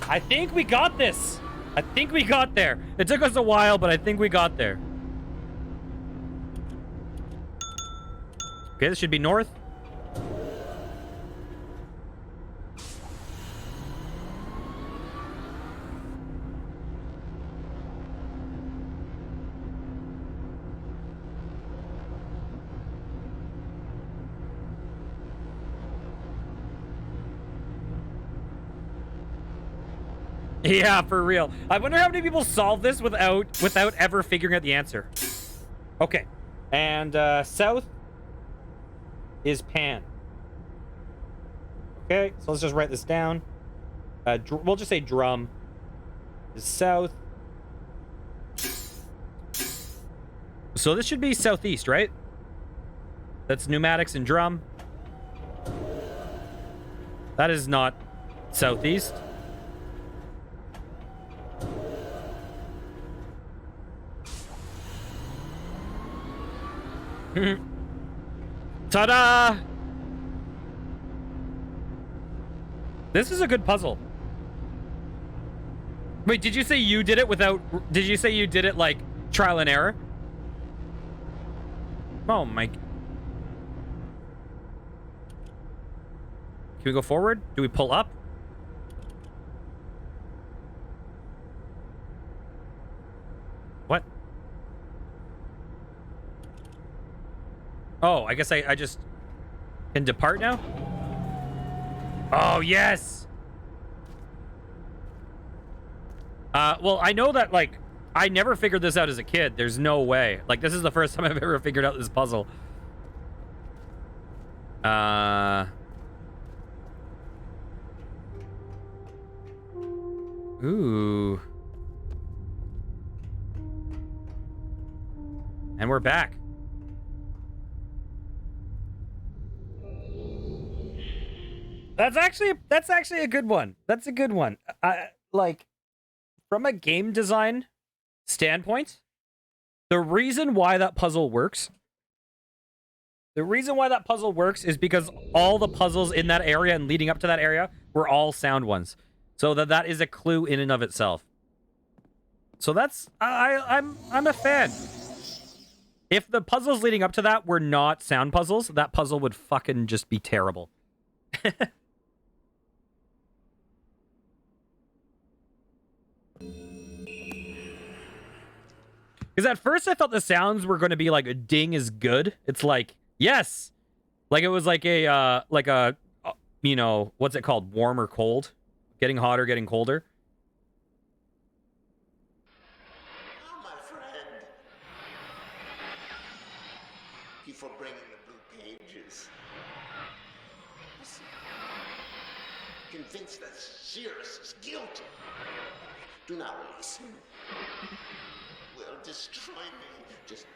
I think we got this. I think we got there. It took us a while, but I think we got there. Okay, this should be north. Yeah, for real. I wonder how many people solve this without ever figuring out the answer. Okay. And south is pan. Okay, so let's just write this down. We'll just say drum is south. So this should be southeast, right? That's pneumatics and drum. That is not southeast. Ta-da! This is a good puzzle. Wait, did you say you did it without... Did you say you did it, like, trial and error? Oh, my... Can we go forward? Do we pull up? What? Oh, I guess I just can depart now? Oh, yes! Well, I know that, like, I never figured this out as a kid. There's no way. Like, this is the first time I've ever figured out this puzzle. Ooh. And we're back. That's actually a good one. That's a good one. Like, from a game design standpoint, the reason why that puzzle works is because all the puzzles in that area and leading up to that area were all sound ones. So that is a clue in and of itself. So that's I'm a fan. If the puzzles leading up to that were not sound puzzles, that puzzle would fucking just be terrible. Because at first I thought the sounds were going to be like a ding is good. It's like, yes. Like it was like a, you know, what's it called? Warm or cold? Getting hotter, getting colder. Oh, my friend. Thank you for bringing the blue pages. Listen. Convinced that Cirrus is guilty. Do not release him. Will destroy me. Just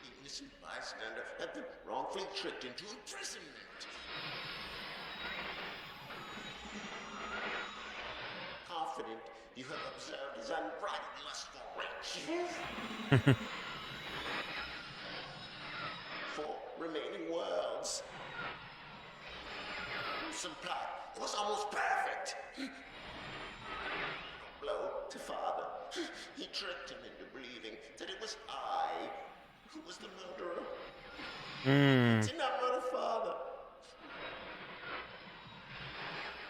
the innocent bystander have been wrongfully tricked into imprisonment. Confident you have observed his unbridled lust for riches. 4 remaining worlds. Some plot. It was almost perfect. Blow to father. He tricked him into believing that it was I who was the murderer. I did not murder father.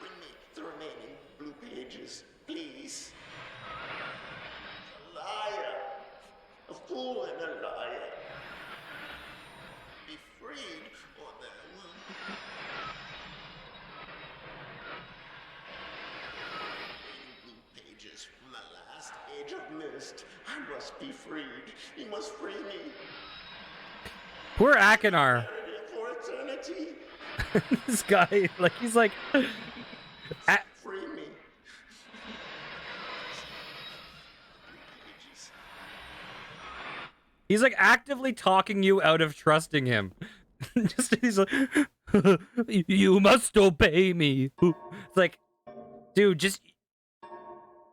Bring me the remaining blue pages, please. A liar. A fool and a liar. Be freed, or there will... From the last age of Myst, I must be freed. He must free me. Poor Akinar. For eternity. This guy, like, he's like... Free me. He's like actively talking you out of trusting him. Just he's like, you must obey me. It's like, dude, just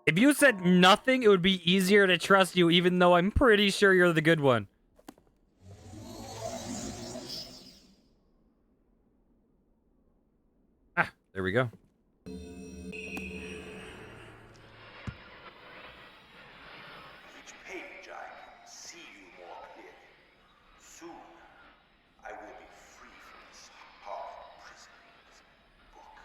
if you said nothing, it would be easier to trust you, even though I'm pretty sure you're the good one. Ah, there we go. Each page I can see you more clearly. Soon, I will be free from this horrid prison, this book.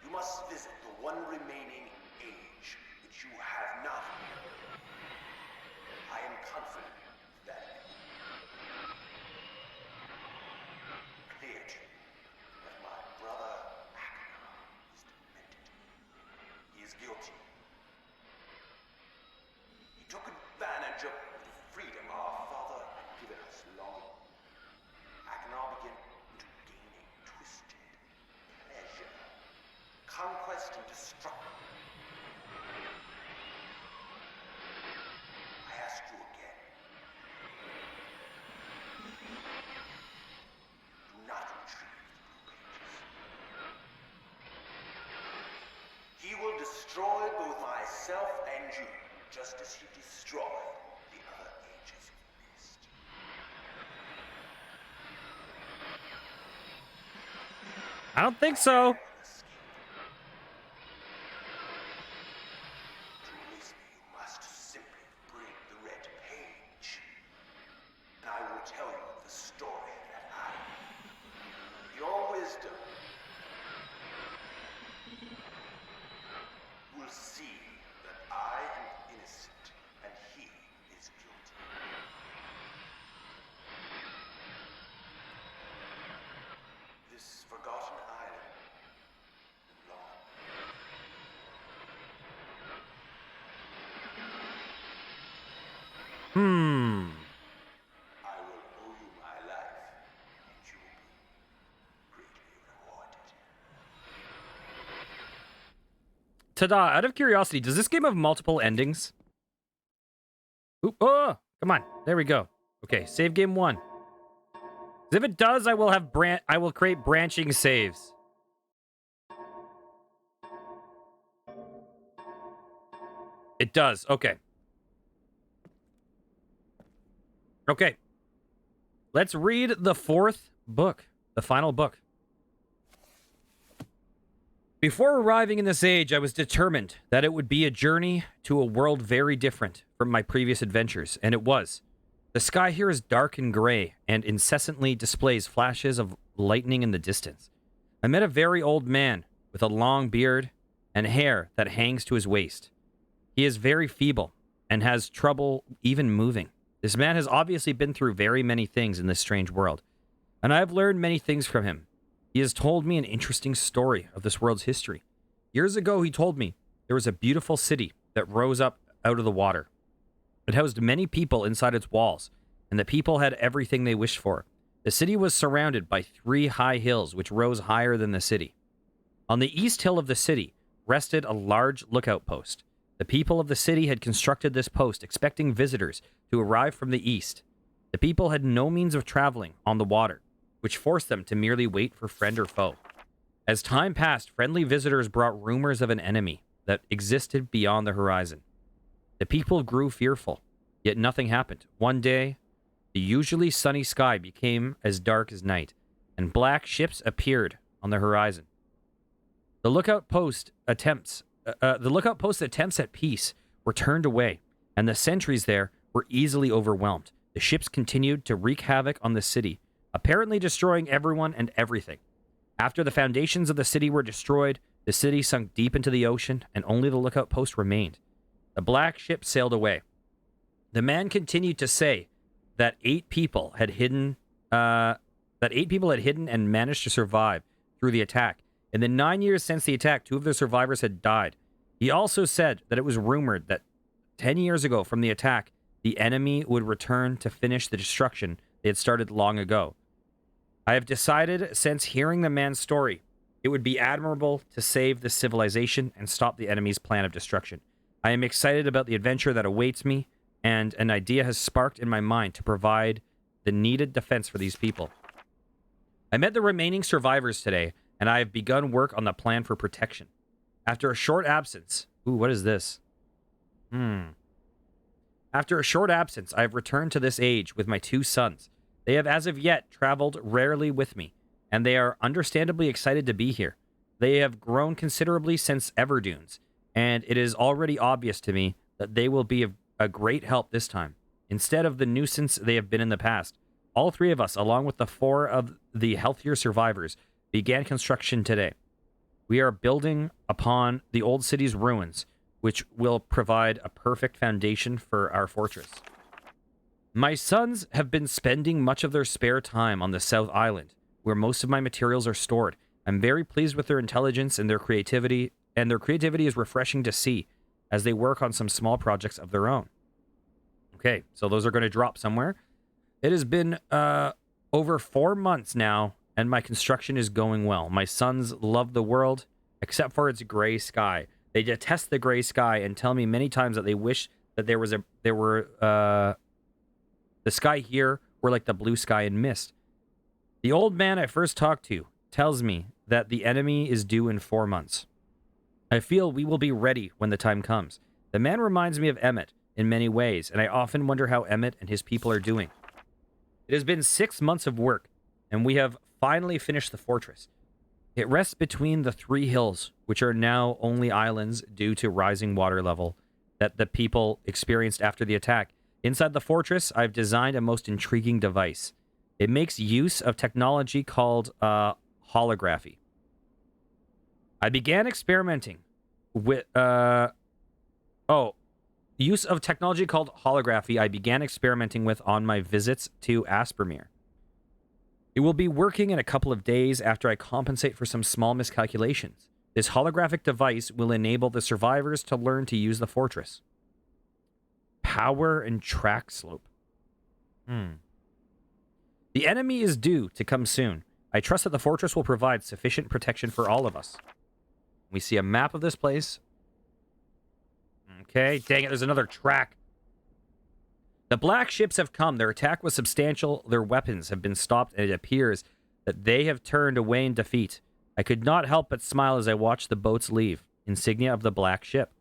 You must visit the one remaining age which you have not. I am confident that clear to you that my brother Akinar is demented. He is guilty. He took advantage of the freedom our father had given us long. Akinar began to gain a twisted pleasure, conquest and destruction. I ask you again. Do not retrieve the blue pages. He will destroy both myself and you, just as he destroyed the other ages of Myst. I don't think so. To release me, you must simply bring the red page. And I will tell you the story that I, your wisdom, will see that I am innocent and he is guilty. This forgotten island belongs. I will owe you my life, and you will be greatly rewarded. Ta-da, out of curiosity, does this game have multiple endings? Oop, oh, come on. There we go. Okay, save game 1. If it does, I will have create branching saves. It does. Okay. Okay. Let's read the fourth book, the final book. Before arriving in this age, I was determined that it would be a journey to a world very different from my previous adventures, and it was. The sky here is dark and gray and incessantly displays flashes of lightning in the distance. I met a very old man with a long beard and hair that hangs to his waist. He is very feeble and has trouble even moving. This man has obviously been through very many things in this strange world, and I have learned many things from him. He has told me an interesting story of this world's history. Years ago, he told me there was a beautiful city that rose up out of the water. It housed many people inside its walls, and the people had everything they wished for. The city was surrounded by 3 high hills which rose higher than the city. On the east hill of the city rested a large lookout post. The people of the city had constructed this post expecting visitors to arrive from the east. The people had no means of traveling on the water, which forced them to merely wait for friend or foe. As time passed, friendly visitors brought rumors of an enemy that existed beyond the horizon. The people grew fearful, yet nothing happened. One day, the usually sunny sky became as dark as night, and black ships appeared on the horizon. The lookout post attempts at peace were turned away, and the sentries there were easily overwhelmed. The ships continued to wreak havoc on the city, apparently destroying everyone and everything. After the foundations of the city were destroyed, the city sunk deep into the ocean, and only the lookout post remained. The black ship sailed away. The man continued to say that 8 people had hidden and managed to survive through the attack. In the 9 years since the attack, 2 of the survivors had died. He also said that it was rumored that 10 years ago from the attack, the enemy would return to finish the destruction they had started long ago. I have decided, since hearing the man's story, it would be admirable to save the civilization and stop the enemy's plan of destruction. I am excited about the adventure that awaits me, and an idea has sparked in my mind to provide the needed defense for these people. I met the remaining survivors today, and I have begun work on the plan for protection. After a short absence... Ooh, what is this? After a short absence, I have returned to this age with my 2 sons. They have as of yet traveled rarely with me, and they are understandably excited to be here. They have grown considerably since Everdunes, and it is already obvious to me that they will be a great help this time, instead of the nuisance they have been in the past. All 3 of us, along with the 4 of the healthier survivors, began construction today. We are building upon the old city's ruins, which will provide a perfect foundation for our fortress. My sons have been spending much of their spare time on the South Island, where most of my materials are stored. I'm very pleased with their intelligence and their creativity is refreshing to see as they work on some small projects of their own. Okay, so those are going to drop somewhere. It has been over 4 months now, and my construction is going well. My sons love the world, except for its gray sky. They detest the gray sky and tell me many times that they wish that the sky here were like the blue sky in Myst. The old man I first talked to tells me that the enemy is due in 4 months. I feel we will be ready when the time comes. The man reminds me of Emmett in many ways, and I often wonder how Emmett and his people are doing. It has been 6 months of work, and we have finally finished the fortress. It rests between the 3 hills, which are now only islands due to rising water level that the people experienced after the attack. Inside the fortress, I've designed a most intriguing device. It makes use of technology called holography. I began experimenting with... use of technology called holography I began experimenting with on my visits to Aspermere. It will be working in a couple of days after I compensate for some small miscalculations. This holographic device will enable the survivors to learn to use the fortress. Power and track slope. The enemy is due to come soon. I trust that the fortress will provide sufficient protection for all of us. We see a map of this place. Okay, dang it, there's another track. The black ships have come. Their attack was substantial. Their weapons have been stopped, and it appears that they have turned away in defeat. I could not help but smile as I watched the boats leave, insignia of the black ship.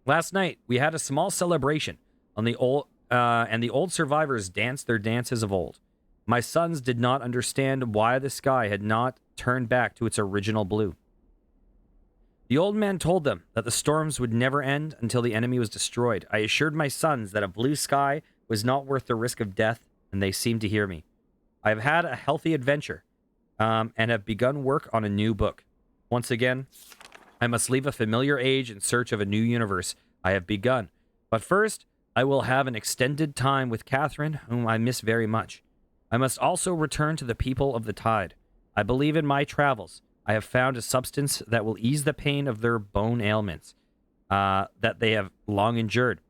Last night, we had a small celebration on the old, and the old survivors danced their dances of old. My sons did not understand why the sky had not turned back to its original blue. The old man told them that the storms would never end until the enemy was destroyed. I assured my sons that a blue sky was not worth the risk of death, and they seemed to hear me. I have had a healthy adventure, and have begun work on a new book. Once again, I must leave a familiar age in search of a new universe. I have begun. But first, I will have an extended time with Catherine, whom I miss very much. I must also return to the people of the tide. I believe in my travels I have found a substance that will ease the pain of their bone ailments that they have long endured.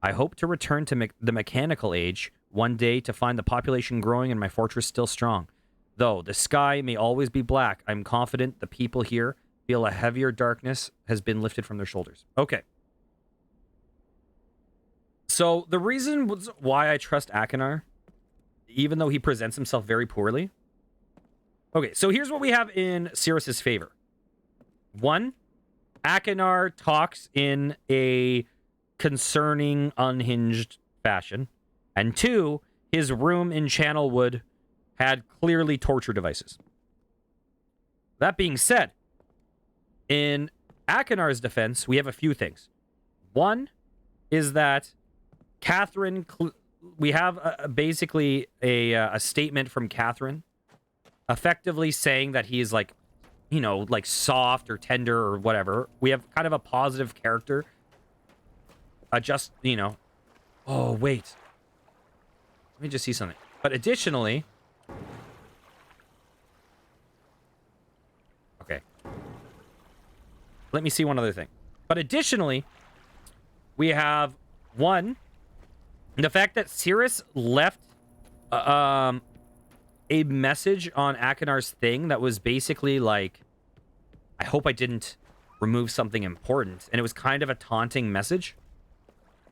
I hope to return to the mechanical age one day to find the population growing and my fortress still strong. Though the sky may always be black, I'm confident the people here feel a heavier darkness has been lifted from their shoulders. Okay. So the reason why I trust Akinar, even though he presents himself very poorly. Okay, so here's what we have in Cirrus's favor. 1, Akinar talks in a concerning, unhinged fashion. And 2, his room in Channelwood had clearly torture devices. That being said, in Akinar's defense, we have a few things. 1 is that Catherine, we have basically a statement from Catherine effectively saying that he is like, you know, like soft or tender or whatever. We have kind of a positive character. Just, you know. Oh, wait. Let me just see something. But additionally... Okay. Let me see one other thing. But additionally, we have 1, the fact that Cirrus left a message on Akinar's thing that was basically like, I hope I didn't remove something important. And it was kind of a taunting message.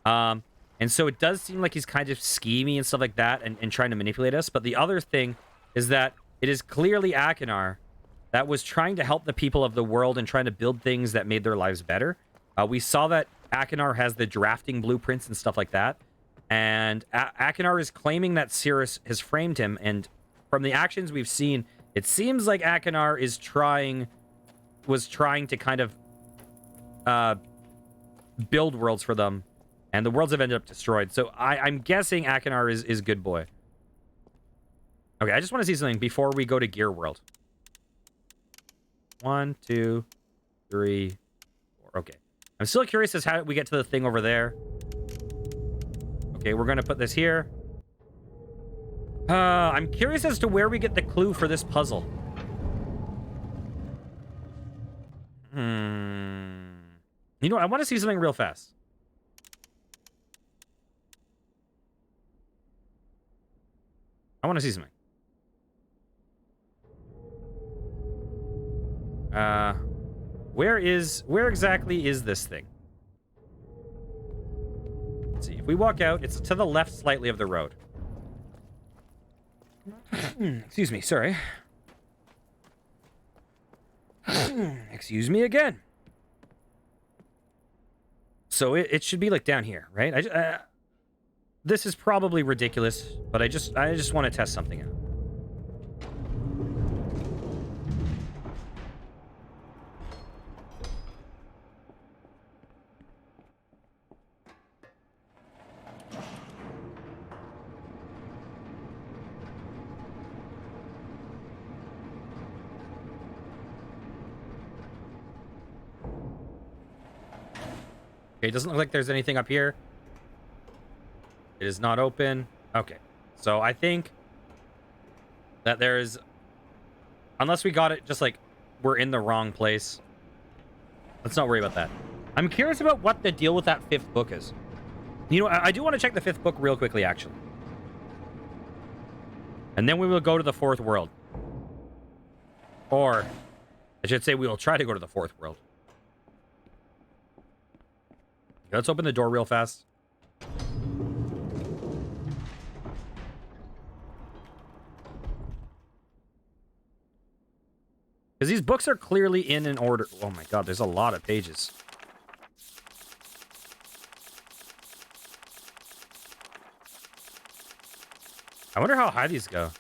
And so it does seem like he's kind of scheming and stuff like that and trying to manipulate us. But the other thing is that it is clearly Akinar that was trying to help the people of the world and trying to build things that made their lives better. We saw that Akinar has the drafting blueprints and stuff like that. And Akinar is claiming that Cirrus has framed him. And from the actions we've seen, it seems like Akinar was trying to kind of build worlds for them. And the worlds have ended up destroyed. So I'm guessing Akinar is good boy. Okay, I just want to see something before we go to Gear World. 1, 2, 3, 4. Okay. I'm still curious as how we get to the thing over there. Okay, we're going to put this here. I'm curious as to where we get the clue for this puzzle. You know, I want to see something real fast. I want to see something. Where exactly is this thing? Let's see. If we walk out, it's to the left slightly of the road. Excuse me, sorry. Excuse me again. So it should be like down here, right? This is probably ridiculous, but I just want to test something out. Okay, it doesn't look like there's anything up here. It is not open. Okay. So I think that there's... Unless we got it just like we're in the wrong place. Let's not worry about that. I'm curious about what the deal with that 5th book is. You know, I do want to check the 5th book real quickly, actually. And then we will go to the 4th world. Or, I should say we will try to go to the 4th world. Let's open the door real fast. Because these books are clearly in an order. Oh my god, there's a lot of pages. I wonder how high these go.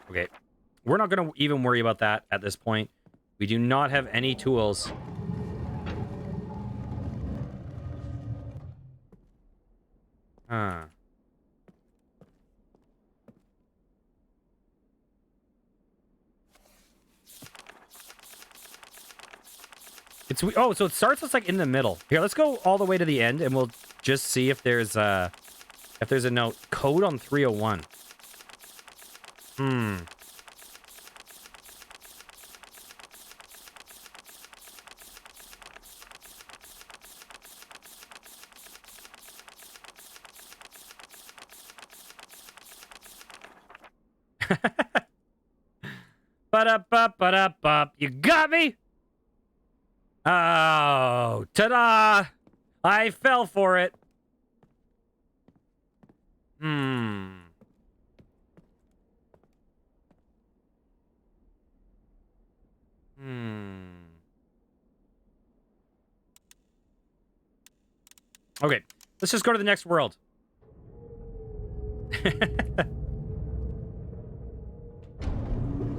Okay. We're not going to even worry about that at this point. We do not have any tools. Huh. Oh, so it starts us like in the middle. Here, let's go all the way to the end, and we'll just see if there's a note. Code on 301. Ba-da-ba-ba-da-ba. You got me? Oh, ta-da! I fell for it. Okay, let's just go to the next world.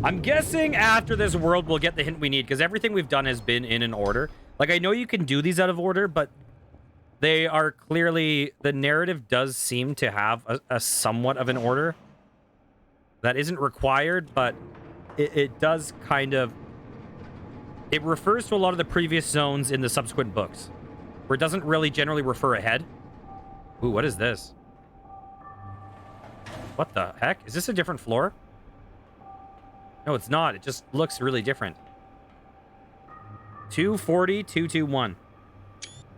I'm guessing after this world we'll get the hint we need, because everything we've done has been in an order. Like, I know you can do these out of order, but they are clearly... The narrative does seem to have a somewhat of an order. That isn't required, but it does kind of... It refers to a lot of the previous zones in the subsequent books, where it doesn't really generally refer ahead. Ooh, what is this? What the heck? Is this a different floor? No, it's not. It just looks really different. 240, 221.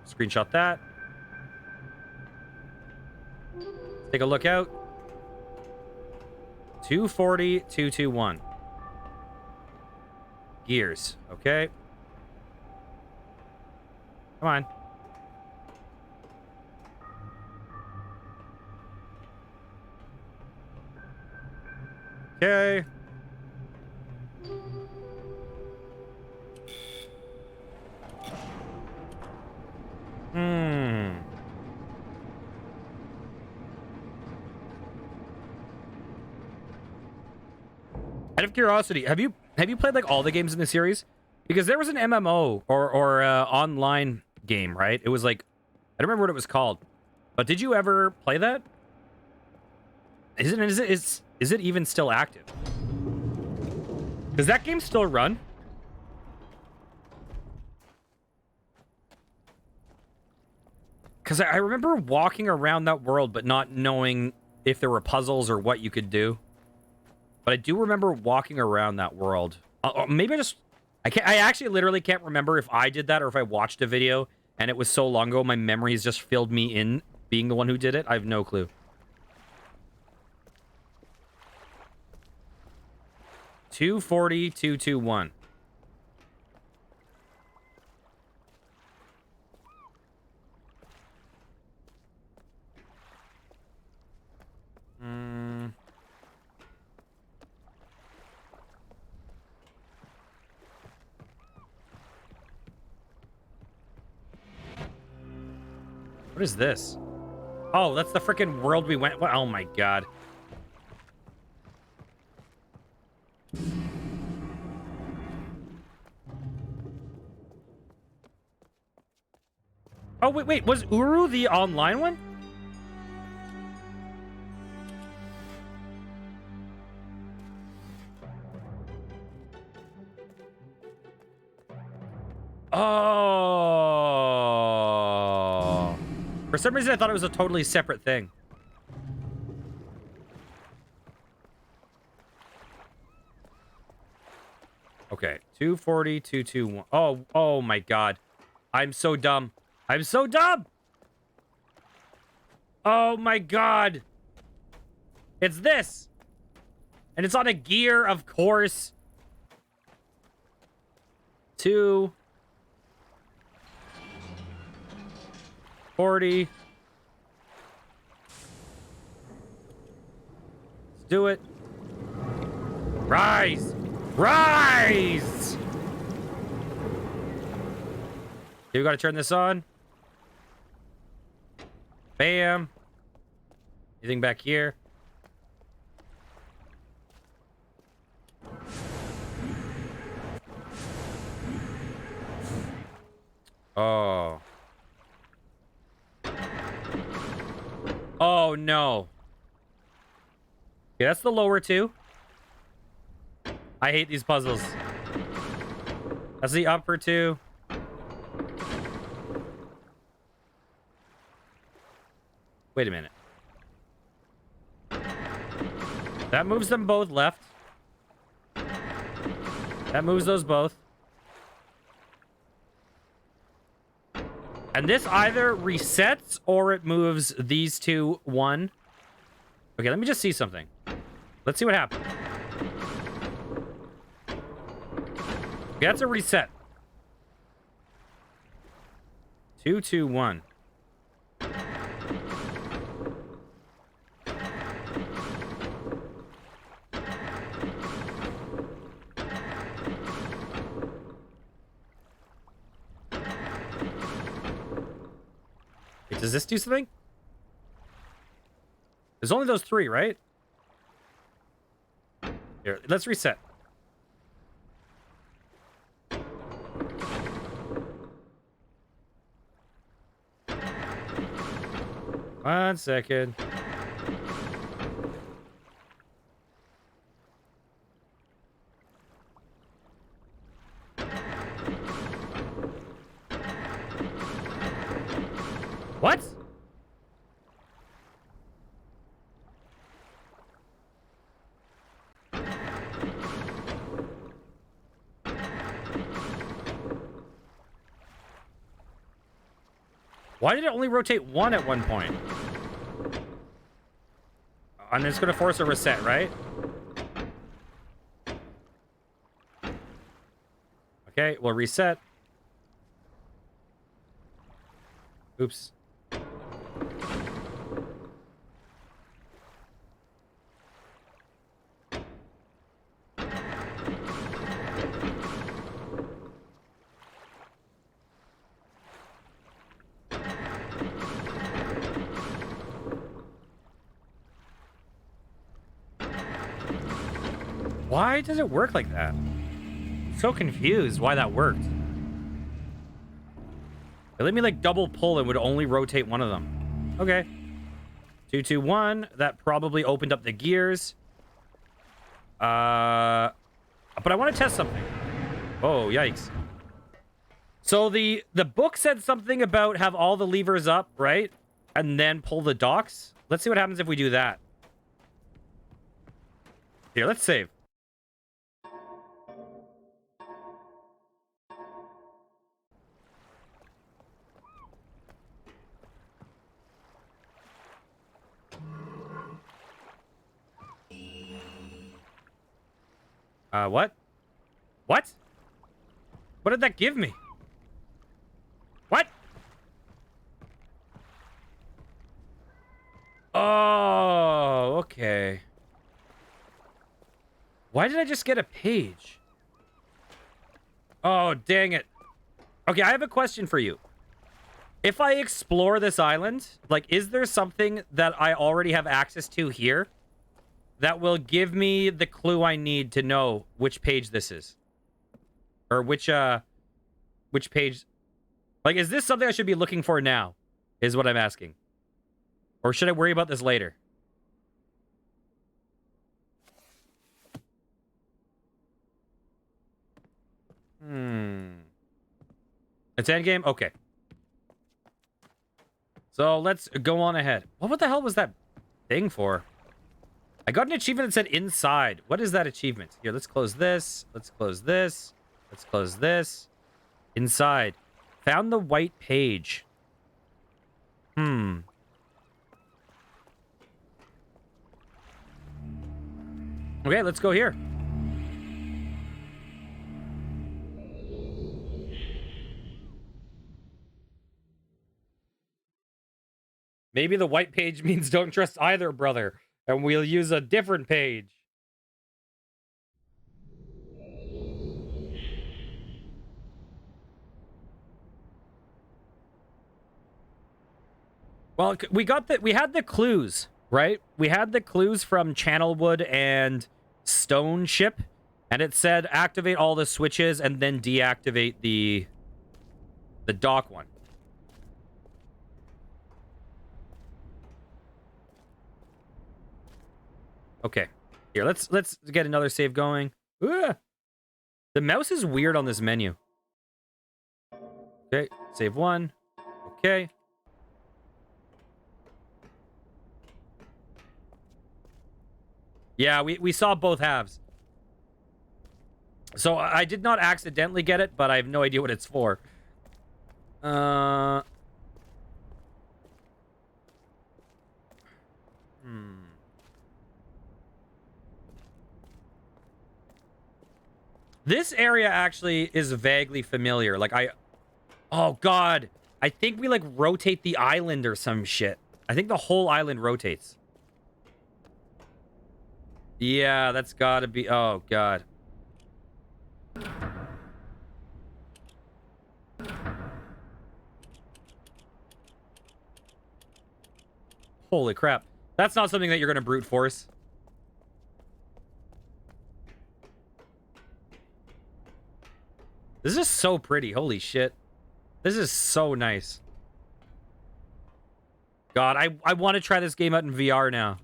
Screenshot that. Take a look out. 240, 221. Gears. Okay. Come on. Okay. Out of curiosity, have you played like all the games in the series? Because there was an MMO or online game, right? It was like, I don't remember what it was called, but did you ever play that? Is it even still active? Does that game still run? Because I remember walking around that world, but not knowing if there were puzzles or what you could do. But I do remember walking around that world. Maybe I actually literally can't remember if I did that or if I watched a video and it was so long ago my memories just filled me in being the one who did it. I have no clue. $240, $221. What is this? Oh, that's the freaking world we went... Oh my god. Oh, wait. Was Uru the online one? Oh. For some reason, I thought it was a totally separate thing. Okay. 240, 221. Oh my god. I'm so dumb. I'm so dumb! Oh my god! It's this! And it's on a gear, of course. 240. Let's do it. Rise! Rise! Okay, we gotta turn this on. Bam. Anything back here? Oh. Oh, no. Okay, that's the lower two. I hate these puzzles. That's the upper two. Wait a minute. That moves them both left. That moves those both. And this either resets or it moves these two one. Okay, let me just see something. Let's see what happens. Okay, that's a reset. 2, 2, 1. Wait, does this do something? There's only those three, right? Here, let's reset. One second. What? Why did it only rotate one at one point? And it's going to force a reset, right? Okay, we'll reset. Oops. Why does it work like that? I'm so confused why that worked. It let me like double pull and would only rotate one of them. Okay. 2, 2, 1. That probably opened up the gears. But I want to test something. Oh, yikes. So the book said something about have all the levers up, right? And then pull the docks. Let's see what happens if we do that. Here, let's save. What? What? What did that give me? What? Oh, okay. Why did I just get a page? Oh, dang it. Okay, I have a question for you. If I explore this island, like, is there something that I already have access to here that will give me the clue I need to know which page this is? Or which page... Like, is this something I should be looking for now? Is what I'm asking. Or should I worry about this later? It's endgame? Okay. So, let's go on ahead. What the hell was that thing for? I got an achievement that said inside. What is that achievement? Here, let's close this. Let's close this. Let's close this. Inside. Found the white page. Okay, let's go here. Maybe the white page means don't trust either, brother. And we'll use a different page. Well, we had the clues, right? We had the clues from Channelwood and Stone Ship, and it said activate all the switches and then deactivate the dock one. Okay. Here, let's get another save going. Ugh. The mouse is weird on this menu. Okay, save one. Okay. Yeah, we saw both halves. So I did not accidentally get it, but I have no idea what it's for. This area actually is vaguely familiar. Like oh god, I think we like rotate the island or some shit. I think the whole island rotates. Yeah, that's gotta be, oh god. Holy crap. That's not something that you're gonna brute force. This is so pretty. Holy shit. This is so nice. God, I want to try this game out in VR now.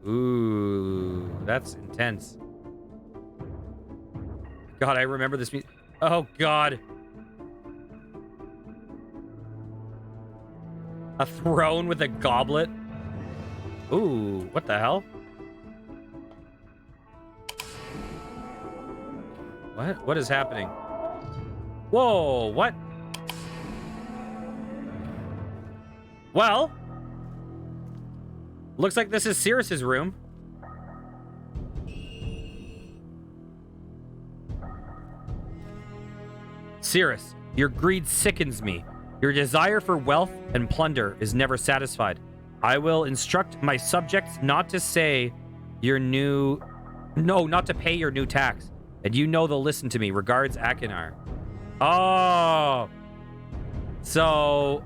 Ooh, that's intense. God, I remember this. Oh, God. A throne with a goblet. Ooh, what the hell? What? What is happening? Whoa, what? Well, looks like this is Cirrus's room. Cirrus, your greed sickens me. Your desire for wealth and plunder is never satisfied. I will instruct my subjects not to say your new... No, not to pay your new tax. And you know they'll listen to me. Regards, Akinar. Oh. So...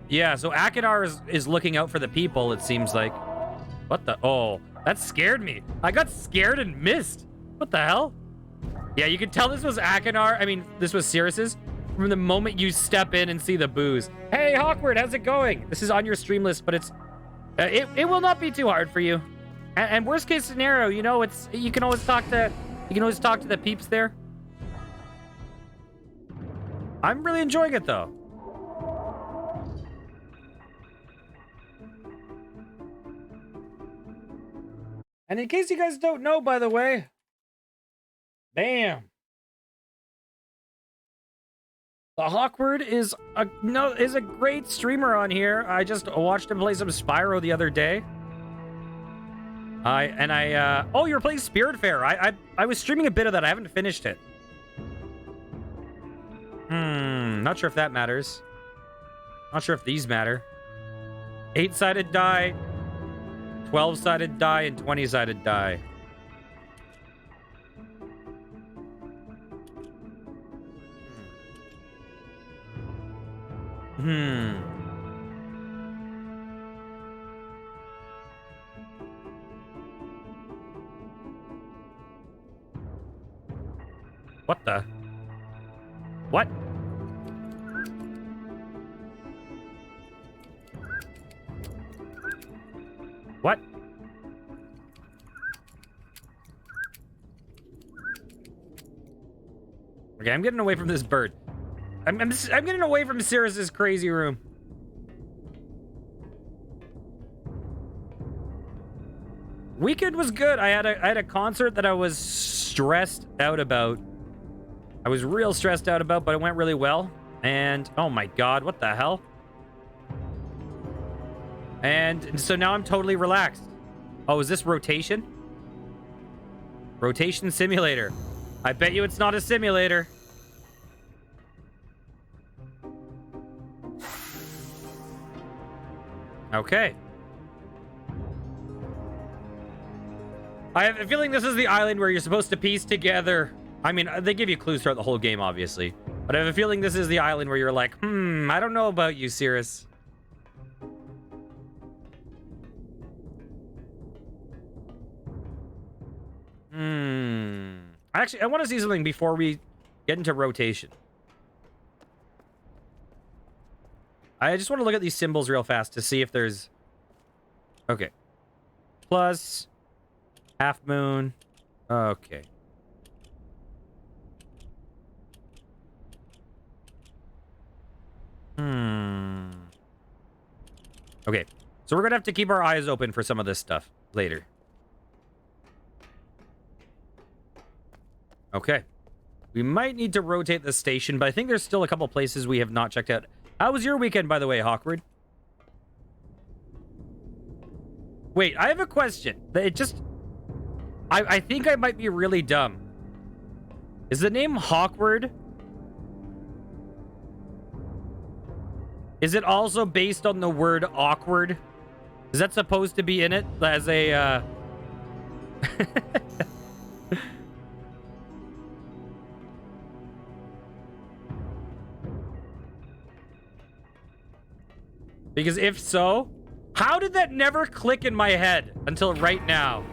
Yeah, so Akinar is looking out for the people, it seems like. What the... Oh, that scared me. I got scared and missed. What the hell? Yeah, you can tell this was Akinar. I mean, this was Cirrus's. From the moment you step in and see the booze. Hey, Hawkward, how's it going? This is on your stream list, but it's... it will not be too hard for you. And worst case scenario, you know, it's... You can always talk to the peeps there. I'm really enjoying it, though. And in case you guys don't know, by the way... Bam! The Hawkward is a great streamer on here. I just watched him play some Spyro the other day. Oh, you're playing Spiritfarer. I was streaming a bit of that. I haven't finished it. Not sure if that matters. Not sure if these matter. 8-sided die, 12-sided die, and 20-sided die. What the? What? What? Okay, I'm getting away from this bird. I'm getting away from Cirrus's crazy room. Weekend was good. I had a concert that I was stressed out about. I was real stressed out about, but it went really well. And oh my god, what the hell? And so now I'm totally relaxed. Oh, is this rotation? Rotation simulator. I bet you it's not a simulator. Okay. I have a feeling this is the island where you're supposed to piece together. I mean, they give you clues throughout the whole game, obviously. But I have a feeling this is the island where you're like, I don't know about you, Cirrus. Actually, I want to see something before we get into rotation. I just want to look at these symbols real fast to see if there's... Okay. Plus. Half moon. Okay. Okay. So we're going to have to keep our eyes open for some of this stuff later. Okay. We might need to rotate the station, but I think there's still a couple places we have not checked out. How was your weekend, by the way, Hawkward? Wait, I have a question. It just... I think I might be really dumb. Is the name Hawkward? Is it also based on the word awkward? Is that supposed to be in it as a... Because if so, how did that never click in my head until right now?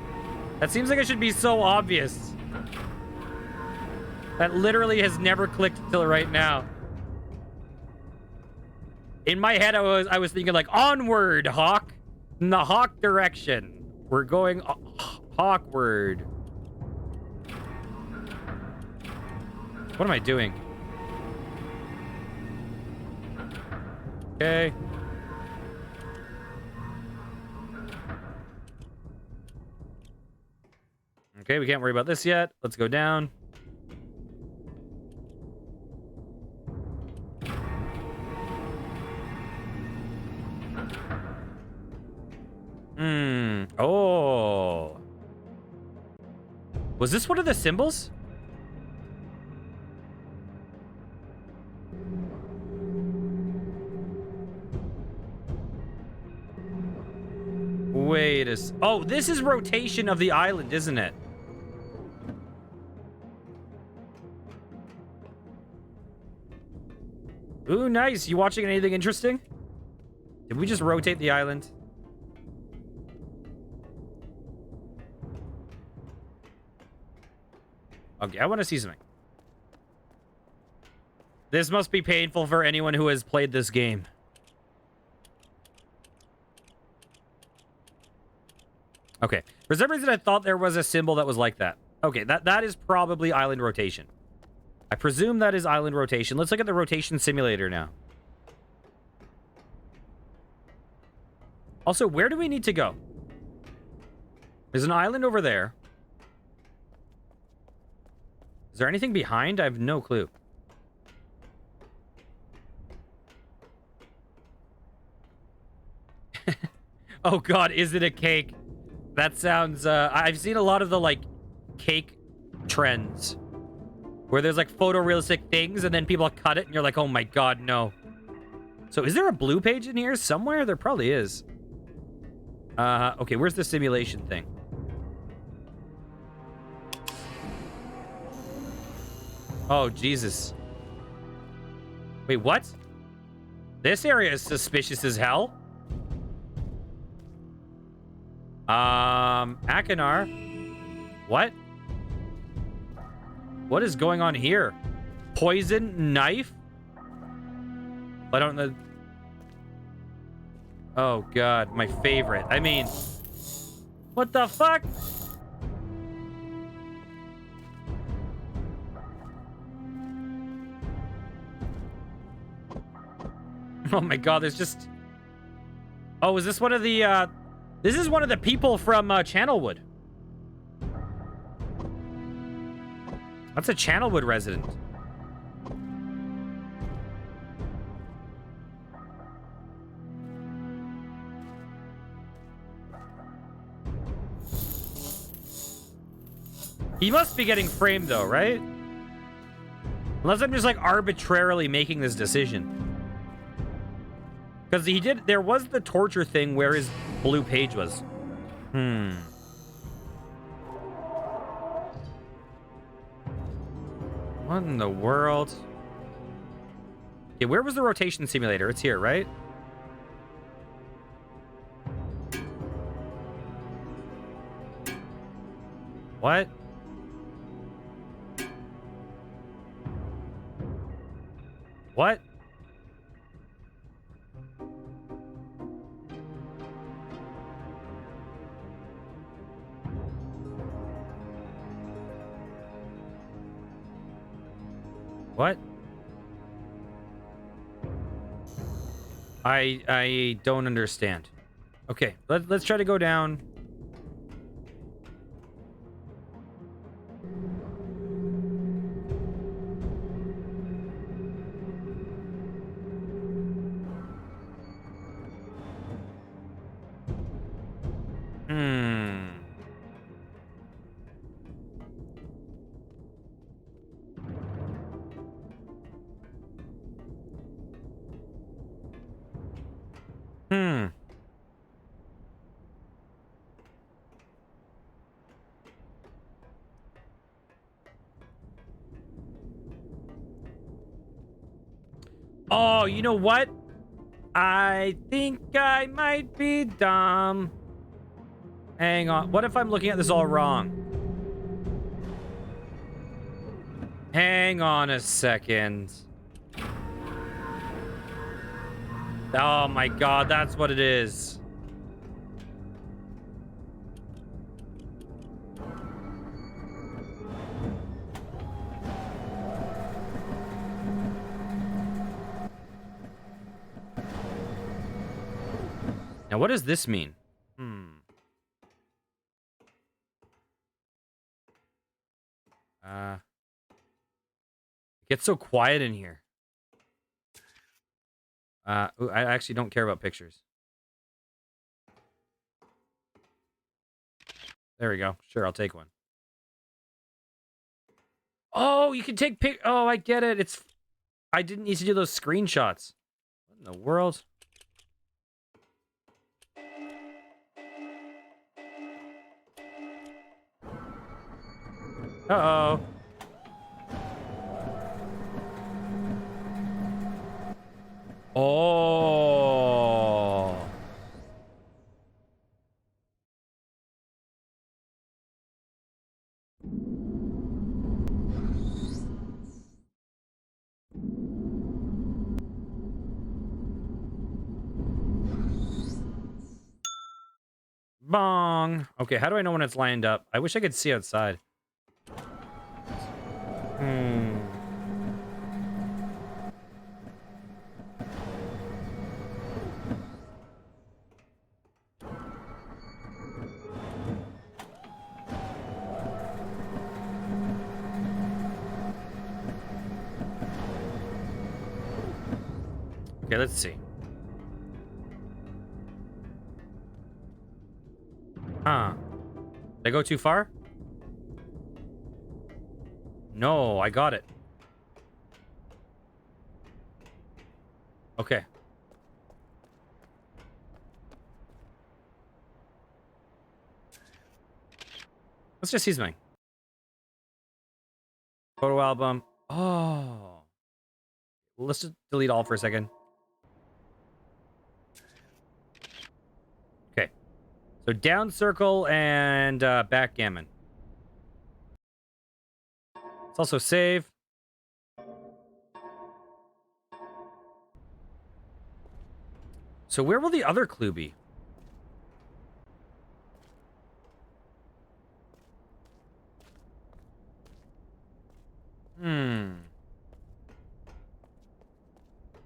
That seems like it should be so obvious. That literally has never clicked until right now. In my head, I was thinking like, onward, Hawk. In the Hawk direction. We're going Hawkward. What am I doing? Okay. Okay, we can't worry about this yet. Let's go down. Oh. Was this one of the symbols? Wait a... Oh, this is rotation of the island, isn't it? Ooh, nice. You watching anything interesting? Did we just rotate the island? Okay, I want to see something. This must be painful for anyone who has played this game. Okay. For some reason, I thought there was a symbol that was like that. Okay, that is probably island rotation. I presume that is island rotation. Let's look at the rotation simulator now. Also, where do we need to go? There's an island over there. Is there anything behind? I have no clue. Oh god, is it a cake? That sounds, I've seen a lot of the, like, cake trends. Where there's, like, photorealistic things, and then people cut it, and you're like, oh my god, no. So, is there a blue page in here somewhere? There probably is. Okay, where's the simulation thing? Oh, Jesus. Wait, what? This area is suspicious as hell. Akinar. What? What is going on here? Poison knife? I don't know. Oh, God. My favorite. I mean, what the fuck? Oh, my God. There's just... Oh, is this one of the, This is one of the people from, Channelwood. That's a Channelwood resident. He must be getting framed, though, right? Unless I'm just, like, arbitrarily making this decision. Because there was the torture thing where his blue page was. What in the world? Okay, where was the rotation simulator? It's here, right? What? What? What? I don't understand. Okay, let's try to go down. Hmm. Hmm. Oh, you know what? I think I might be dumb. Hang on. What if I'm looking at this all wrong? Hang on a second. Oh my god, that's what it is. Now, what does this mean? It gets so quiet in here. Ooh, I actually don't care about pictures. There we go. Sure, I'll take one. Oh, you can take Oh, I get it. I didn't need to do those screenshots. What in the world? Uh-oh. Oh. Bong. Okay, how do I know when it's lined up? I wish I could see outside. Okay, let's see. Huh. Did I go too far? No, I got it. Okay. Let's just see something. Photo album. Oh. Let's just delete all for a second. Okay. So down circle and backgammon. Let's also save. So where will the other clue be?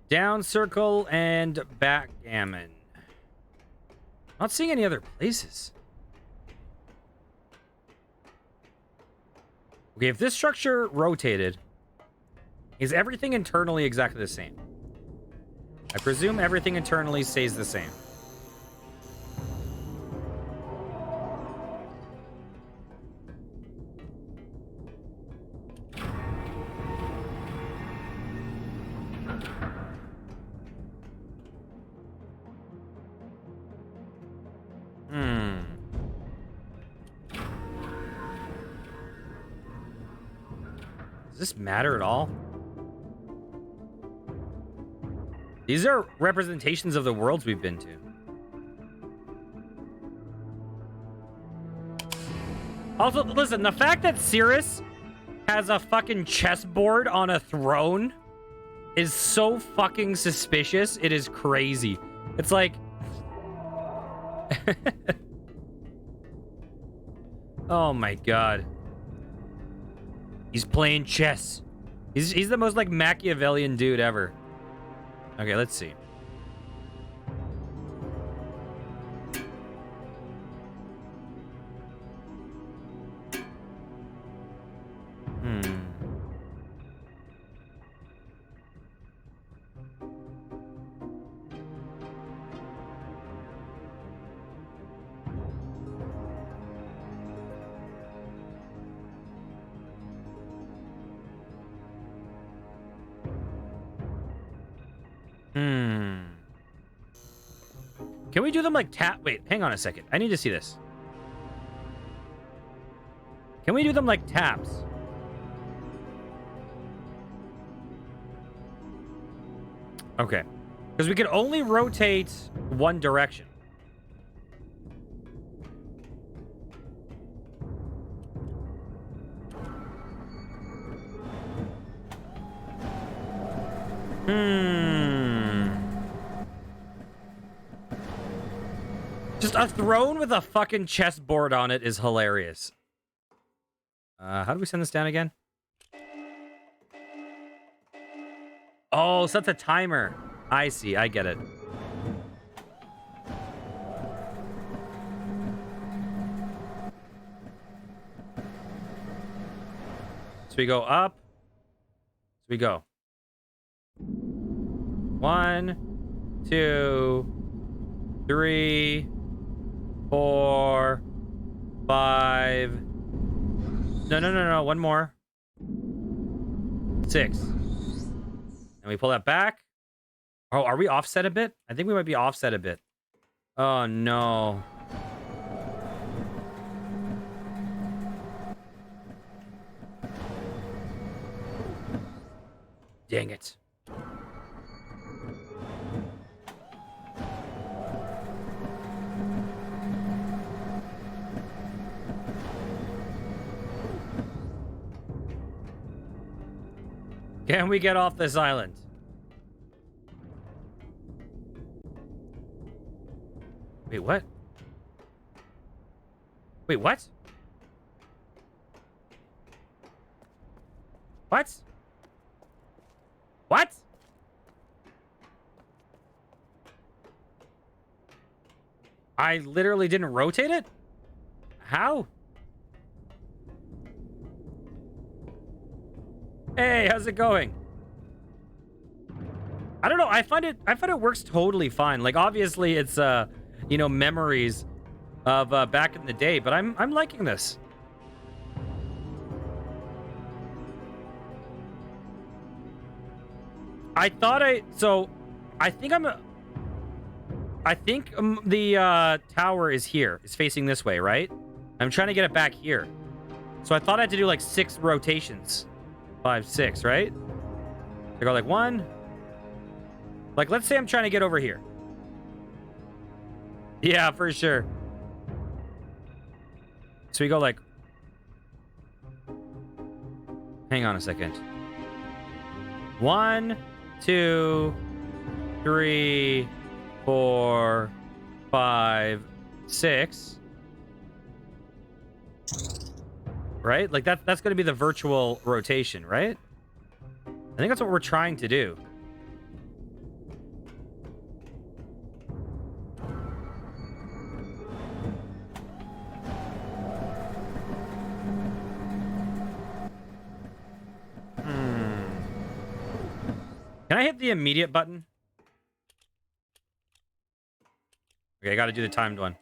Down circle and backgammon. Not seeing any other places. Okay, if this structure rotated, is everything internally exactly the same? I presume everything internally stays the same. Does this matter at all? These are representations of the worlds we've been to. Also, listen, the fact that Cirrus has a fucking chessboard on a throne is so fucking suspicious. It is crazy. It's like... Oh my god. He's playing chess. He's the most like Machiavellian dude ever. Okay, let's see. Can we do them like tap? Wait, hang on a second. I need to see this. Can we do them like taps? Okay. Because we can only rotate one direction. Just a throne with a fucking chessboard on it is hilarious. How do we send this down again? Oh, set the timer. I see. I get it. So we go up. So we go. 1, 2, 3, 4, 5. No. One more. 6. And we pull that back. Oh, are we offset a bit? I think we might be offset a bit. Oh, no. Dang it. Can we get off this island? Wait, what? Wait, what? What? What? I literally didn't rotate it? How? Hey, how's it going? I don't know. I find it works totally fine. Like obviously it's you know, memories of back in the day, but I'm liking this. I think the tower is here. It's facing this way, right? I'm trying to get it back here. So I thought I had to do like 6 rotations. 5, 6, right? I go like 1. Like, let's say I'm trying to get over here. Yeah, for sure. So we go like... Hang on a second. 1, 2, 3, 4, 5, 6. Right? Like that's going to be the virtual rotation, right? I think that's what we're trying to do. Can I hit the immediate button? Okay, I got to do the timed one.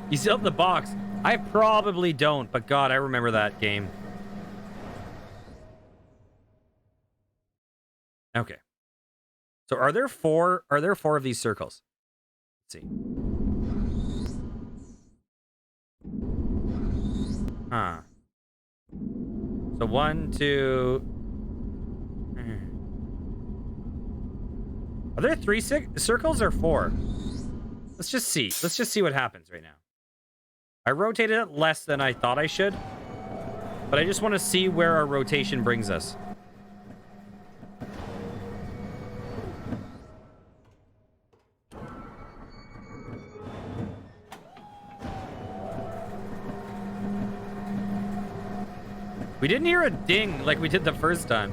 You still have the box? I probably don't, but God, I remember that game. Okay. So are there 4 of these circles? Let's see. Huh. So 1, 2... Are there 3 circles or 4? Let's just see. Let's just see what happens right now. I rotated it less than I thought I should. But I just want to see where our rotation brings us. We didn't hear a ding like we did the first time.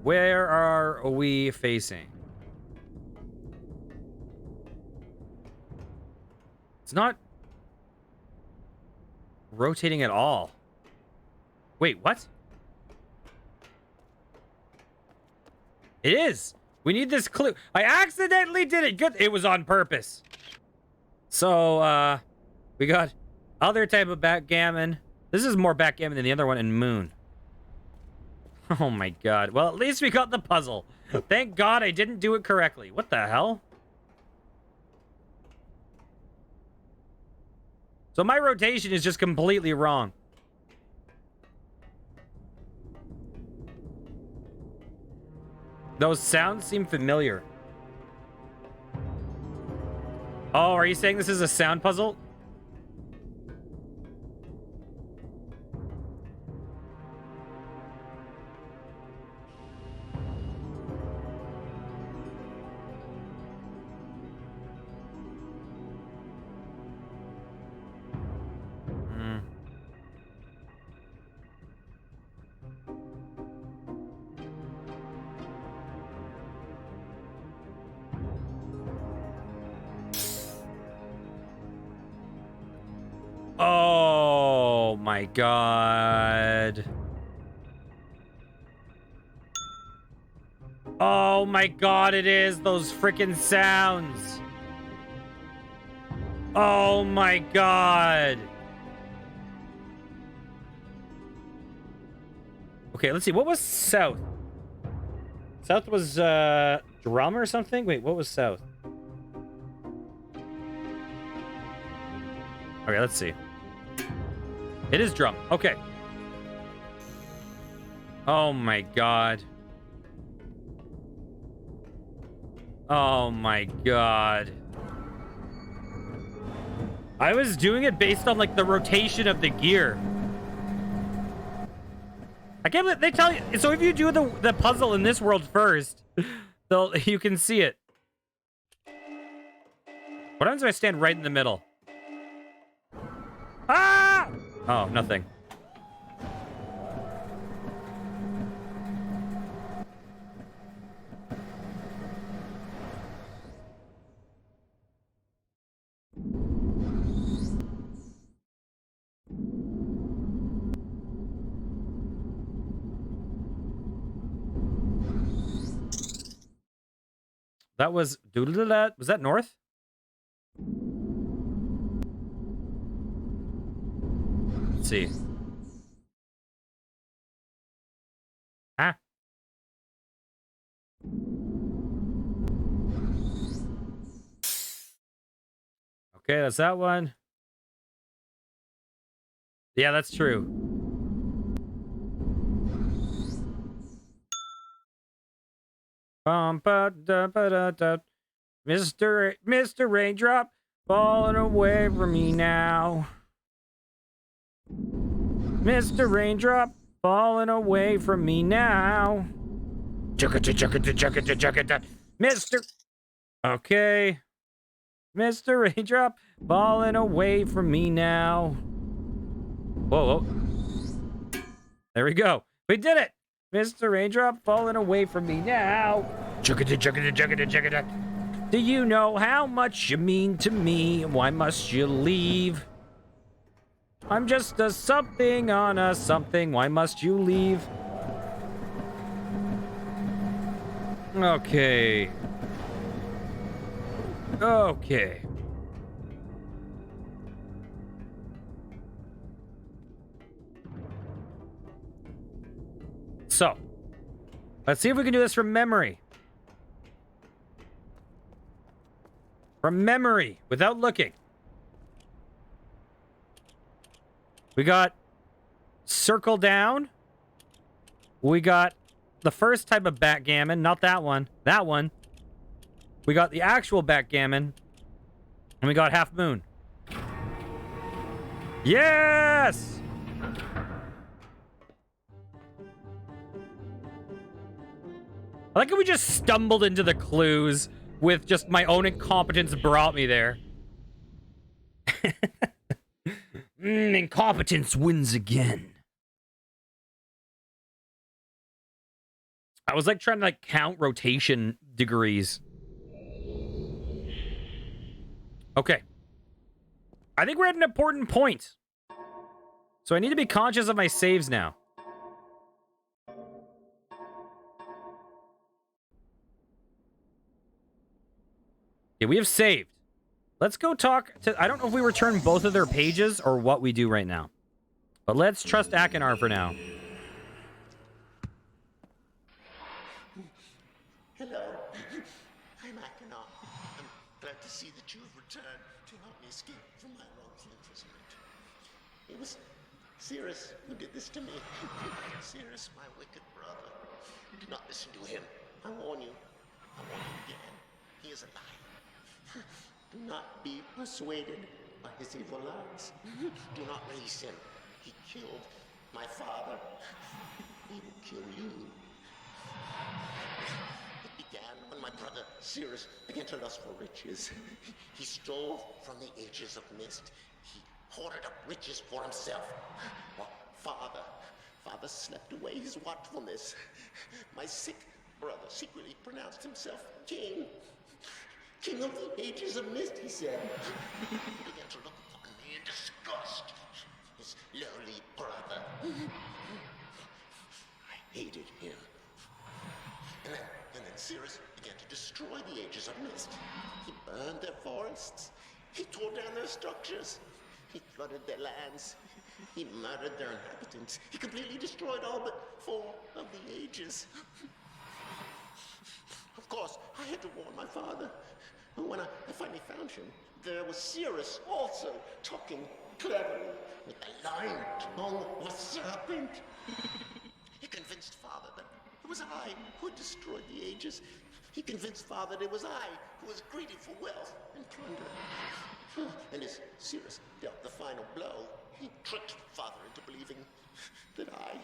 Where are we facing? It's not rotating at all. Wait, what? It is. We need this clue. I accidentally did it. Good. It was on purpose. So, we got other type of backgammon. This is more backgammon than the other one in Moon. Oh my god. Well, at least we got the puzzle. Thank god I didn't do it correctly. What the hell? So my rotation is just completely wrong. Those sounds seem familiar. Oh, are you saying this is a sound puzzle? Oh my god. Oh my god, it is those freaking sounds. Oh my god. Okay, let's see. What was south? South was drum or something? Wait, what was south? Okay, let's see. It is drum. Okay. Oh my god. Oh my god. I was doing it based on like the rotation of the gear. I can't believe they tell you. So if you do the puzzle in this world first, you can see it. What happens if I stand right in the middle? Ah! Oh, nothing. That was doodle-da-da. Was that north? Let's see. Ah. Okay, that's that one. Yeah, that's true. Mr. Raindrop, falling away from me now. Mr. Raindrop, falling away from me now. Mr. Okay. Mr. Raindrop, falling away from me now. Whoa, whoa. There we go. We did it. Mr. Raindrop, falling away from me now. Do you know how much you mean to me? Why must you leave? I'm just a something on a something. Why must you leave? Okay. Okay. So, let's see if we can do this from memory. From memory, without looking. We got circle down. We got the first type of backgammon, not that one. That one. We got the actual backgammon. And we got half moon. Yes! I like how we just stumbled into the clues with just my own incompetence brought me there. Incompetence wins again. I was like trying to like count rotation degrees. Okay. I think we're at an important point. So I need to be conscious of my saves now. Okay, we have saved. Let's go talk to... I don't know if we return both of their pages or what we do right now. But let's trust Akinar for now. Hello, I'm Akinar. I'm glad to see that you have returned to help me escape from my wrongful imprisonment. It was Cirrus who did this to me. Cirrus, my wicked brother. Do not listen to him. I warn you. I warn you again. He is a liar. Do not be persuaded by his evil lies. Do not release him. He killed my father. He will kill you. It began when my brother Cirrus began to lust for riches. He stole from the ages of Myst. He hoarded up riches for himself. While father slept away his watchfulness. My sick brother secretly pronounced himself king. King of the ages of Myst, he said. He began to look upon me in disgust. His lowly brother. I hated him. And then Cirrus began to destroy the ages of Myst. He burned their forests. He tore down their structures. He flooded their lands. He murdered their inhabitants. He completely destroyed all but 4 of the ages. Of course, I had to warn my father. But when I finally found him, there was Cirrus also talking cleverly with a lying tongue of a serpent. He convinced father that it was I who had destroyed the ages. He convinced father that it was I who was greedy for wealth and plunder. And as Cirrus dealt the final blow, he tricked father into believing that I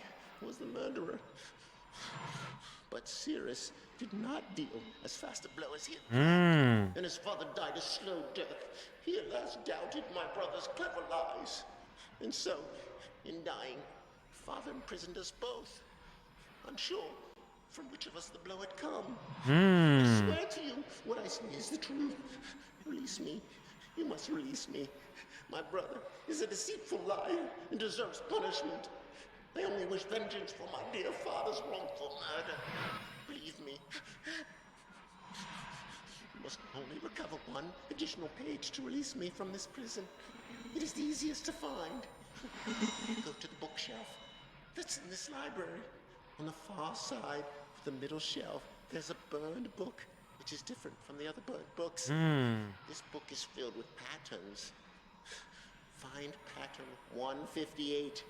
was the murderer. But Cirrus did not deal as fast a blow as he had planned, and his father died a slow death. He at last doubted my brother's clever lies. And so, in dying, father imprisoned us both, unsure from which of us the blow had come. I swear to you, what I say is the truth. Release me. You must release me. My brother is a deceitful liar and deserves punishment. I only wish vengeance for my dear father's wrongful murder. Believe me. You must only recover 1 additional page to release me from this prison. It is the easiest to find. Go to the bookshelf that's in this library. On the far side of the middle shelf, there's a burned book, which is different from the other burned books. This book is filled with patterns. Find pattern 158.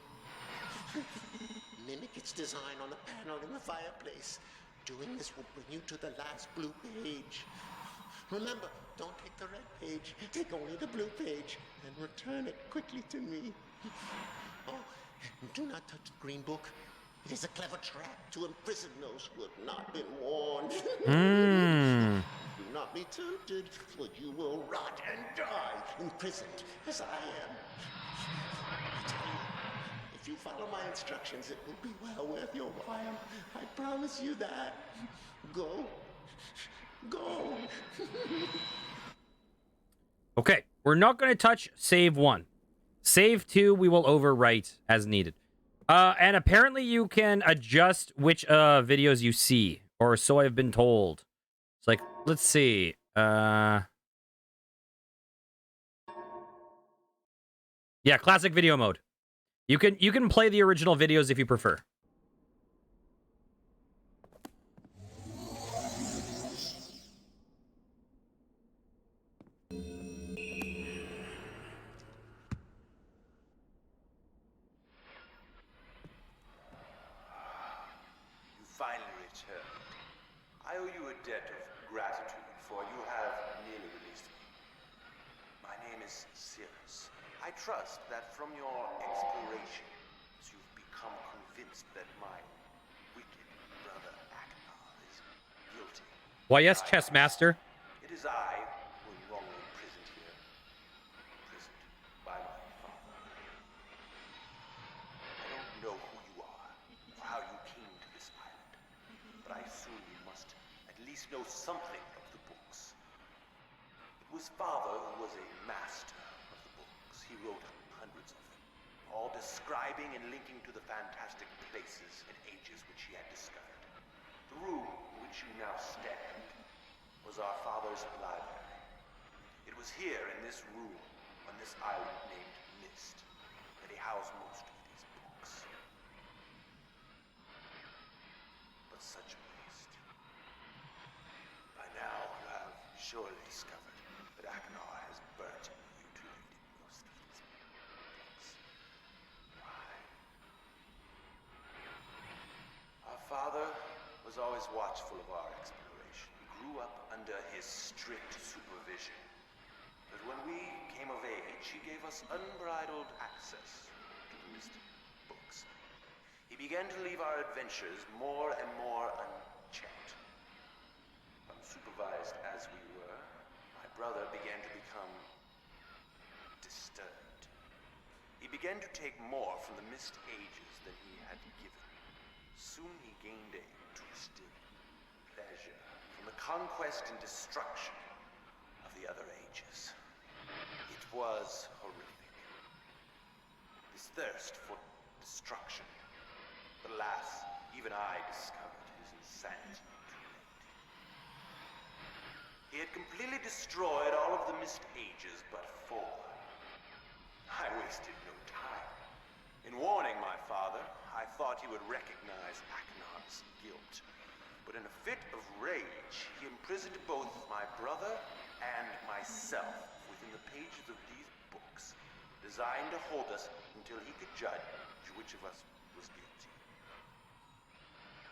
Mimic its design on the panel in the fireplace. Doing this will bring you to the last blue page. Remember, don't take the red page. Take only the blue page and return it quickly to me. Oh, and do not touch the green book. It is a clever trap to imprison those who have not been warned. Do not be tempted, for you will rot and die imprisoned as I am. I tell you, if you follow my instructions, it will be well worth your while. I promise you that. Go. Go. Okay, we're not going to touch save 1. Save 2, we will overwrite as needed. And apparently you can adjust which videos you see, or so I've been told. It's like, let's see. Yeah, classic video mode. You can play the original videos if you prefer. returned. I owe you a debt of gratitude, for you have nearly released me. My name is Cirrus. I trust that from your explorations, you've become convinced that my wicked brother Akbar is guilty. Why, yes, chess master. It is I who am wrongly imprisoned here. Imprisoned by my father. I don't know who you are, or how you came to this island, but I assume you must at least know something of the books. It was father who was a master of the books. He wrote hundreds of them, all describing and linking to the fantastic places and ages which he had discovered. The room in which you now stand was our father's library. It was here in this room, on this island named Myst, that he housed most of these books. But such a waste. By now, you have surely discovered that Akhenar has burnt you to reading most of these books. Why? Our father was always watchful of our exploration. We grew up under his strict supervision. But when we came of age, he gave us unbridled access to the Myst books. He began to leave our adventures more and more unchecked. Unsupervised as we were, my brother began to become disturbed. He began to take more from the Myst ages than he had given. Soon he gained a twisted pleasure from the conquest and destruction of the other ages. It was horrific. This thirst for destruction. But alas, even I discovered his insanity too late. He had completely destroyed all of the Myst ages but 4. I wasted no time. In warning my father, I thought he would recognize Akhenar's guilt. But in a fit of rage, he imprisoned both my brother and myself within the pages of these books, designed to hold us until he could judge which of us was guilty.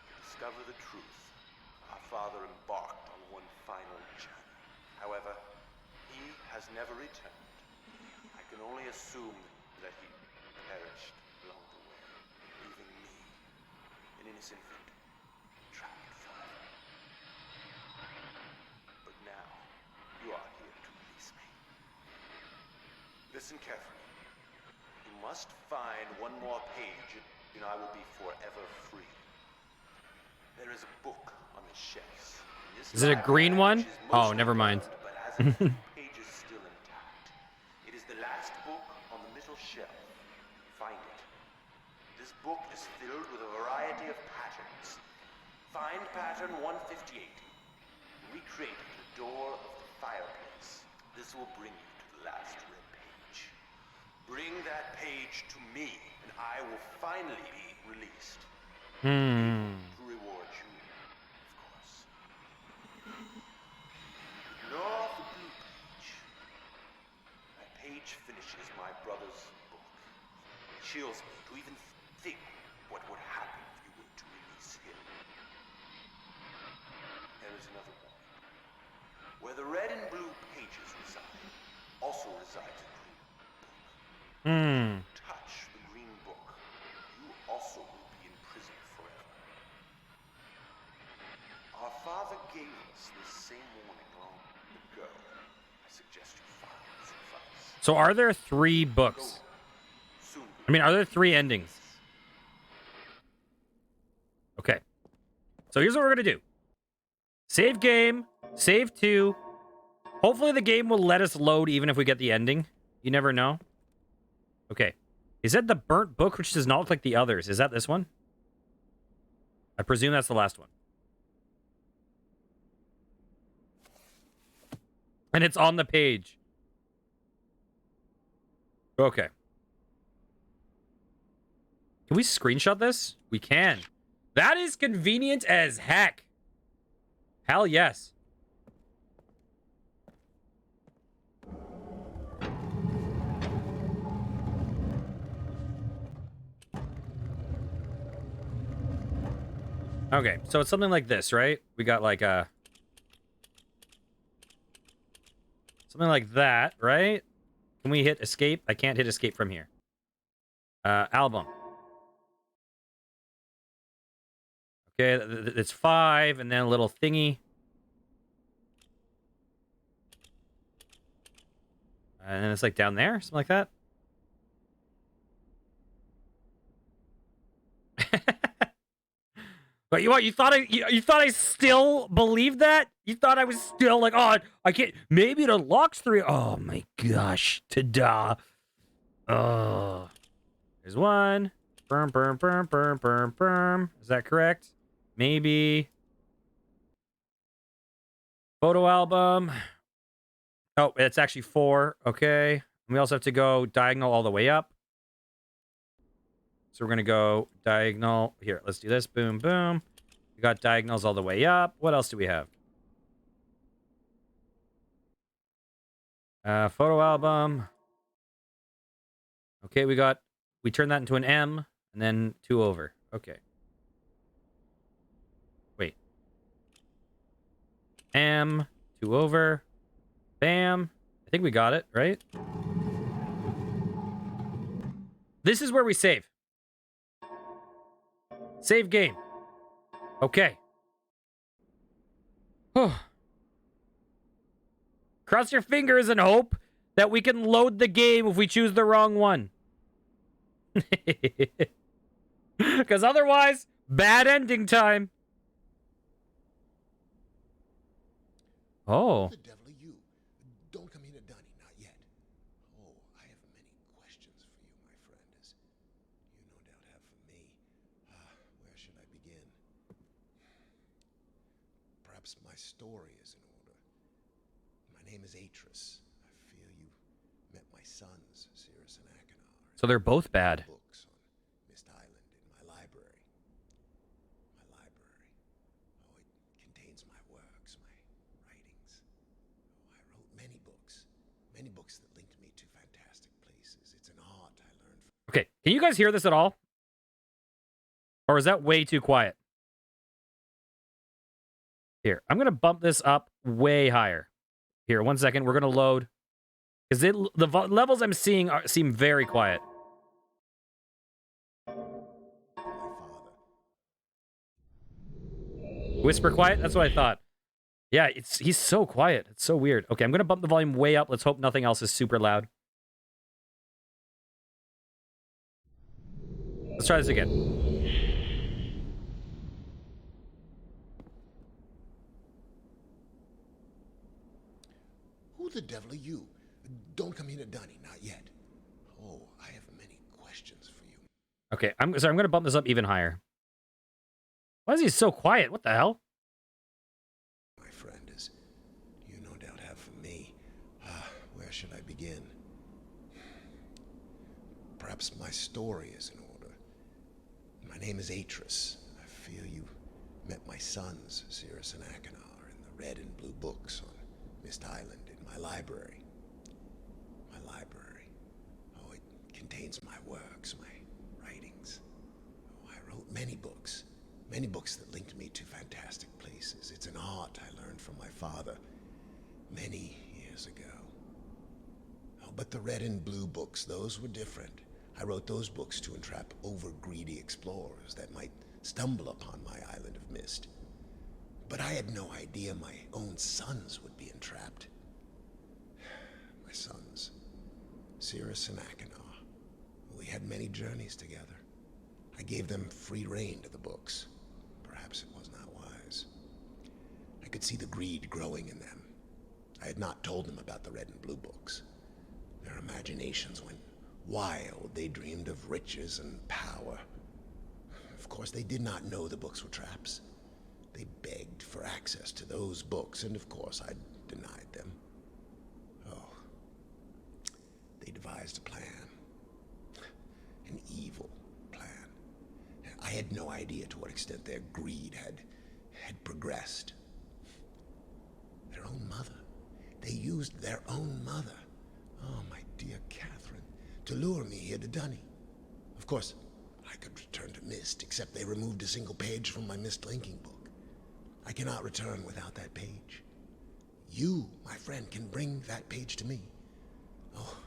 To discover the truth, our father embarked on one final journey. However, he has never returned. I can only assume that he perished along the way, leaving me, an innocent victim, trapped forever. But now, you are here to release me. Listen carefully. You must find one more page, and I will be forever free. There is a book on the shelves. Is it a green one? Oh, never mind. But has a few pages still intact. It is the last book on the middle shelf. Find it. This book is filled with a variety of patterns. Find pattern 158. Recreate the door of the fireplace. This will bring you to the last red page. Bring that page to me, and I will finally be released. To reward you, of course. Ignore the blue page. That page finishes my brother's book. It chills me to even think what would happen if you were to release him. There is another one. Where the red and blue pages reside, also resides a green book. Touch the green book, you also will be in prison forever. Our father gave us this same warning long ago. I suggest you follow his advice. So are there 3 books? Soon. I mean, are there 3 endings? Okay. So here's what we're going to do. Save game. Save 2. Hopefully the game will let us load even if we get the ending. You never know. Okay. Is that the burnt book, which does not look like the others? Is that this one? I presume that's the last one. And it's on the page. Okay. Can we screenshot this? We can. That is convenient as heck. Hell yes. Okay, so it's something like this, right? We got like a... something like that, right? Can we hit escape? I can't hit escape from here. Album. Okay, it's 5, and then a little thingy. And then it's like down there, something like that. But you thought I still believed that? You thought I was still like, oh, I can't. Maybe it unlocks 3. Oh my gosh, ta-da! Oh, there's 1. Burm. Is that correct? Maybe. Photo album. Oh, it's actually 4. Okay. We also have to go diagonal all the way up. So we're going to go diagonal. Here, let's do this. Boom, boom. We got diagonals all the way up. What else do we have? Photo album. Okay, we turned that into an M and then 2 over. Okay. Wait. M, 2 over. Bam. I think we got it, right? This is where we save. Save game. Okay. Cross your fingers and hope that we can load the game if we choose the wrong one. Because otherwise, bad ending time. Oh. Who the devil are you? Don't come here to Dunny, not yet. Oh, I have many questions for you, my friend, as you no doubt have for me. Where should I begin? Perhaps my story is in order. My name is Atris. I fear you met my sons, Cirrus and Achenar. So they're both bad. Books on Myst Island in my library. My library. Oh, it contains my works, my writings. Oh, I wrote many books that linked me to fantastic places. It's an art I learned from... Okay, can you guys hear this at all? Or is that way too quiet? Here, I'm going to bump this up way higher. Here, 1 second. We're going to load. Because the levels I'm seeing seem very quiet. my father. Whisper quiet? That's what I thought. Yeah, he's so quiet. It's so weird. Okay, I'm going to bump the volume way up. Let's hope nothing else is super loud. Let's try this again. Who the devil are you? Don't come here to Dunny, not yet. Oh, I have many questions for you. Okay, I'm going to bump this up even higher. Why is he so quiet? What the hell? My friend, as you no doubt have for me. Where should I begin? Perhaps my story is in order. My name is Atris. I fear you met my sons, Cirrus and Achenar, in the red and blue books on Myst Island in my library. My library. Oh, it contains my works, my writings. Oh, I wrote many books that linked me to fantastic places. It's an art I learned from my father many years ago. Oh, but the red and blue books, those were different. I wrote those books to entrap over-greedy explorers that might stumble upon my island of Myst. But I had no idea my own sons would be entrapped. My sons, Cirrus and Achenar. We had many journeys together. I gave them free rein to the books. Perhaps it was not wise. I could see the greed growing in them. I had not told them about the red and blue books. Their imaginations went wild. They dreamed of riches and power. Of course, they did not know the books were traps. They begged for access to those books, and of course, I denied them. Oh, they devised a plan. An evil plan. I had no idea to what extent their greed had progressed. Their own mother. They used their own mother. Oh, my dear Catherine, to lure me here to Dunny. Of course, I could return to Myst, except they removed a single page from my Myst linking book. I cannot return without that page. You, my friend, can bring that page to me. Oh,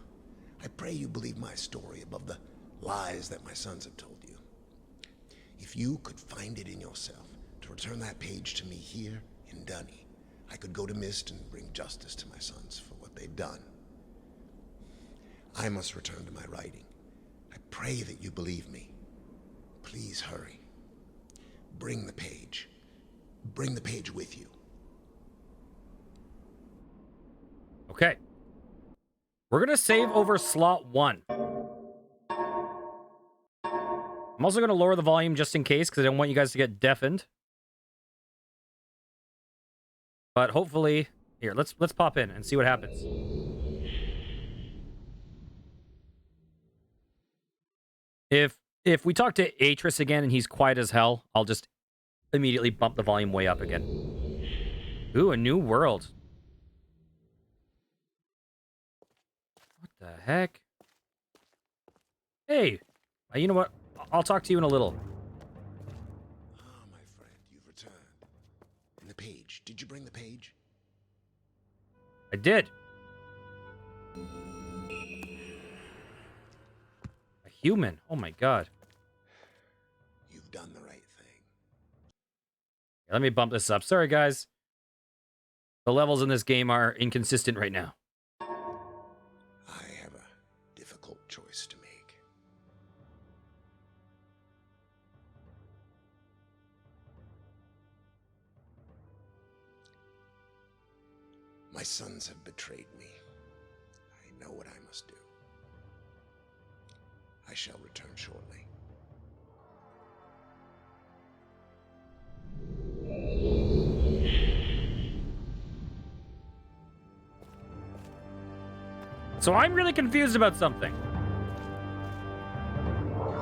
I pray you believe my story above the lies that my sons have told you. If you could find it in yourself to return that page to me here in Dunny, I could go to Myst and bring justice to my sons for what they've done. I must return to my writing. I pray that you believe me. Please hurry. Bring the page. Bring the page with you. Okay. We're going to save over slot 1. I'm also going to lower the volume just in case, because I don't want you guys to get deafened. But hopefully... Here, let's pop in and see what happens. If we talk to Atris again and he's quiet as hell, I'll just immediately bump the volume way up again. Ooh, a new world. What the heck? Hey, you know what? I'll talk to you in a little. Ah, my friend, you've returned. And the page. Did you bring the page? I did. A human. Oh my god. You've done the right thing. Let me bump this up. Sorry, guys. The levels in this game are inconsistent right now. I have a difficult choice to make. My sons have betrayed me. I know what I must do. I shall return shortly. So I'm really confused about something.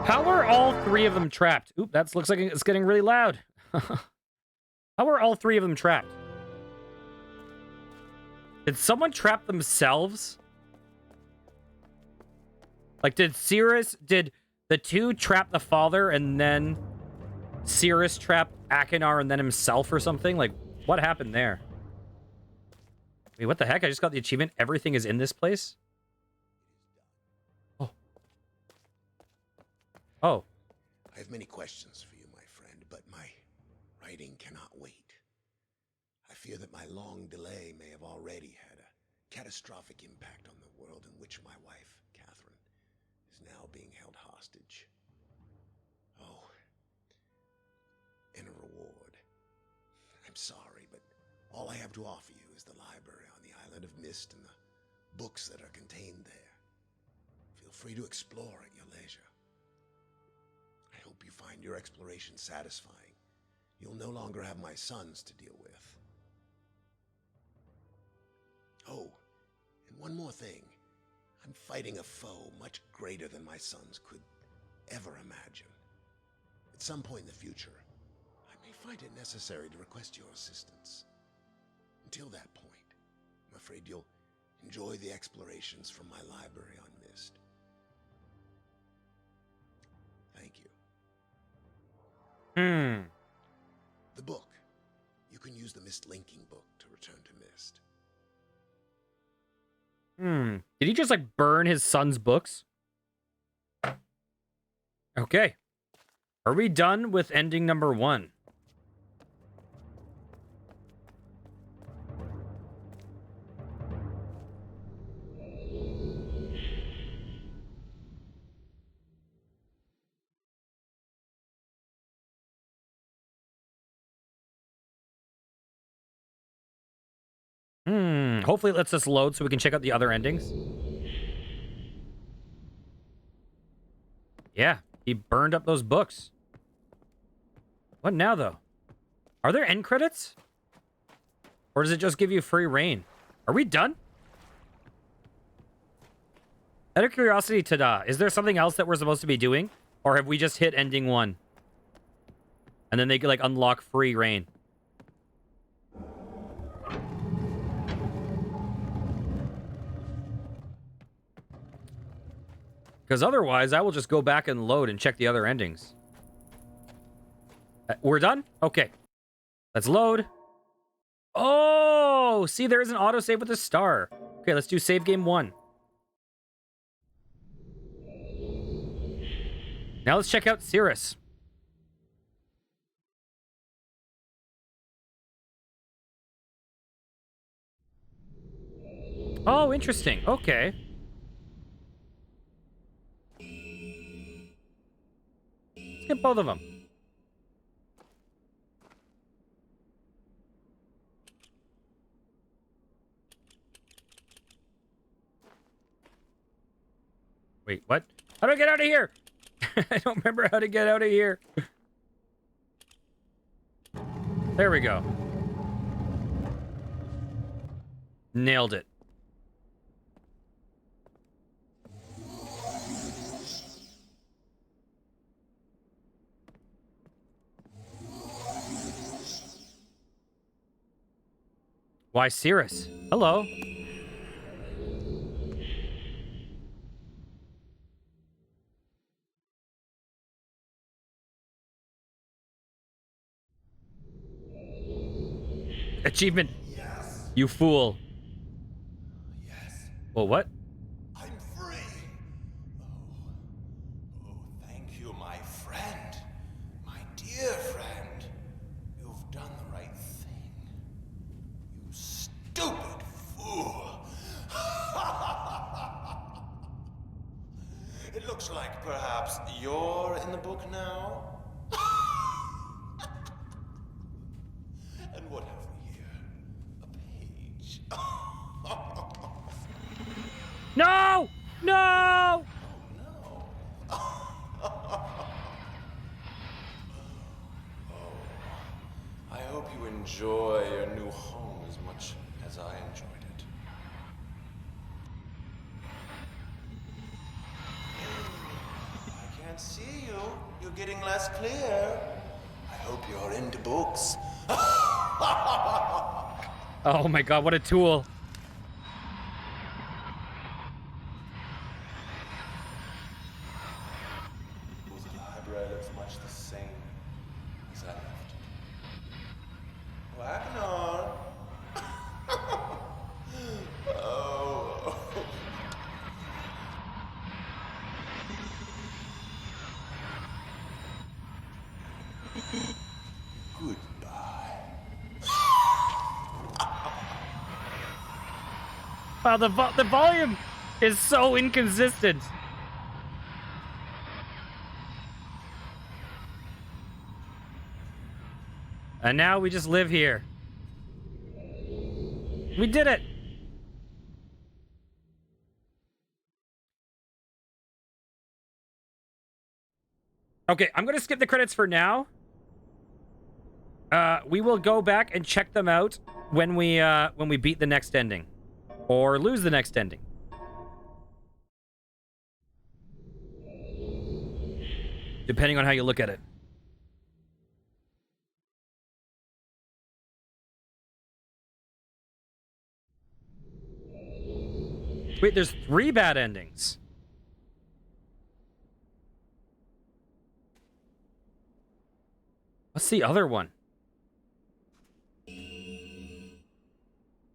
How are all 3 of them trapped? Oop, that looks like it's getting really loud. How are all 3 of them trapped? Did someone trap themselves? Like, did the 2 trap the father and then Cirrus trap Akinar and then himself or something? Like, what happened there? Wait, what the heck? I just got the achievement. Everything is in this place? Oh. Oh. I have many questions for you, my friend, but my writing cannot wait. I fear that my long delay may have already had a catastrophic impact on the world in which my wife, Catherine, is now being held hostage. Oh, and a reward. I'm sorry, but all I have to offer you is the library on the island of Myst and the books that are contained there. Feel free to explore at your leisure. I hope you find your exploration satisfying. You'll no longer have my sons to deal with. Oh, and one more thing. I'm fighting a foe much greater than my sons could ever imagine. At some point in the future, I may find it necessary to request your assistance. Until that point, I'm afraid you'll enjoy the explorations from my library on Myst. Thank you. The book. You can use the Myst linking book to return to Myst. Did he just, like, burn his son's books? Okay. Are we done with ending number 1? Hopefully it lets us load so we can check out the other endings. Yeah, he burned up those books. What now, though? Are there end credits? Or does it just give you free reign? Are we done? Out of curiosity, Tada, is there something else that we're supposed to be doing? Or have we just hit ending 1? And then they could, like, unlock free reign. Because otherwise, I will just go back and load and check the other endings. We're done? Okay. Let's load. Oh, see, there is an autosave with a star. Okay, let's do save game 1. Now let's check out Cirrus. Oh, interesting. Okay. Let's get both of them. Wait, what? How do I get out of here? I don't remember how to get out of here. There we go. Nailed it. Why, Cirrus? Hello. Achievement. Yes. You fool. Yes. Well, what? I'm free. Oh, thank you, my friend. My dear friend. You've done the right thing. You stupid fool. It looks like perhaps you're in the book now. And what have we here? A page. No! No! I hope you enjoy your new home as much as I enjoyed it. I can't see you. You're getting less clear. I hope you're into books. Oh my god, what a tool. The library looks much the same as I left it. Wagner! Oh. Goodbye. Wow, the volume is so inconsistent. And now we just live here. We did it! Okay, I'm gonna skip the credits for now. We will go back and check them out when we beat the next ending. Or lose the next ending. Depending on how you look at it. Wait, there's 3 bad endings. What's the other one?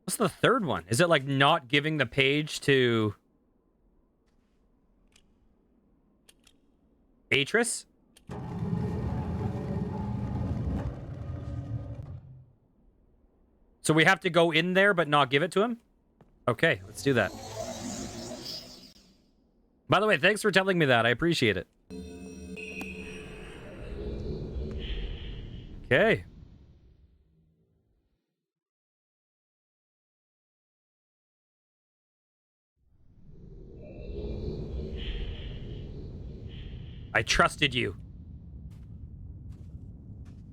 What's the third one? Is it like not giving the page to Atris? So we have to go in there but not give it to him? Okay, let's do that. By the way, thanks for telling me that. I appreciate it. Okay. I trusted you.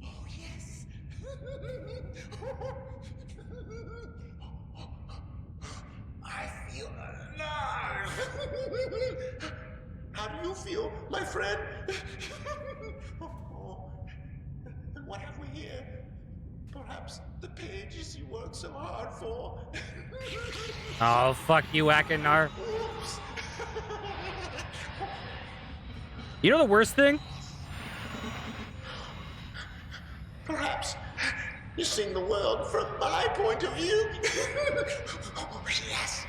Oh, yes. I feel alive. How do you feel, my friend? Oh, and what have we here? Perhaps the pages you worked so hard for. Oh, fuck you, Akinar. Oops. You know the worst thing? Perhaps you're seeing the world from my point of view. Oh, yes.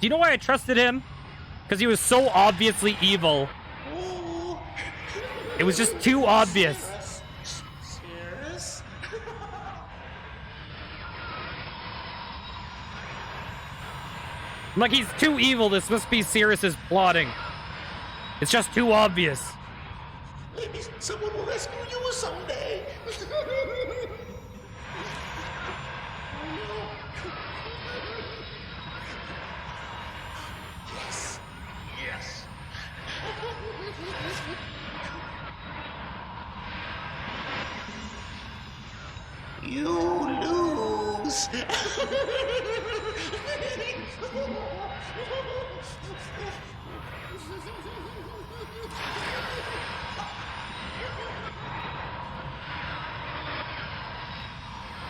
Do you know why I trusted him? Because he was so obviously evil. Oh. It was just too obvious. Serious? I'm like, he's too evil. This must be Sirius's plotting. It's just too obvious. Maybe someone will rescue you someday. Yes. Yes. You lose.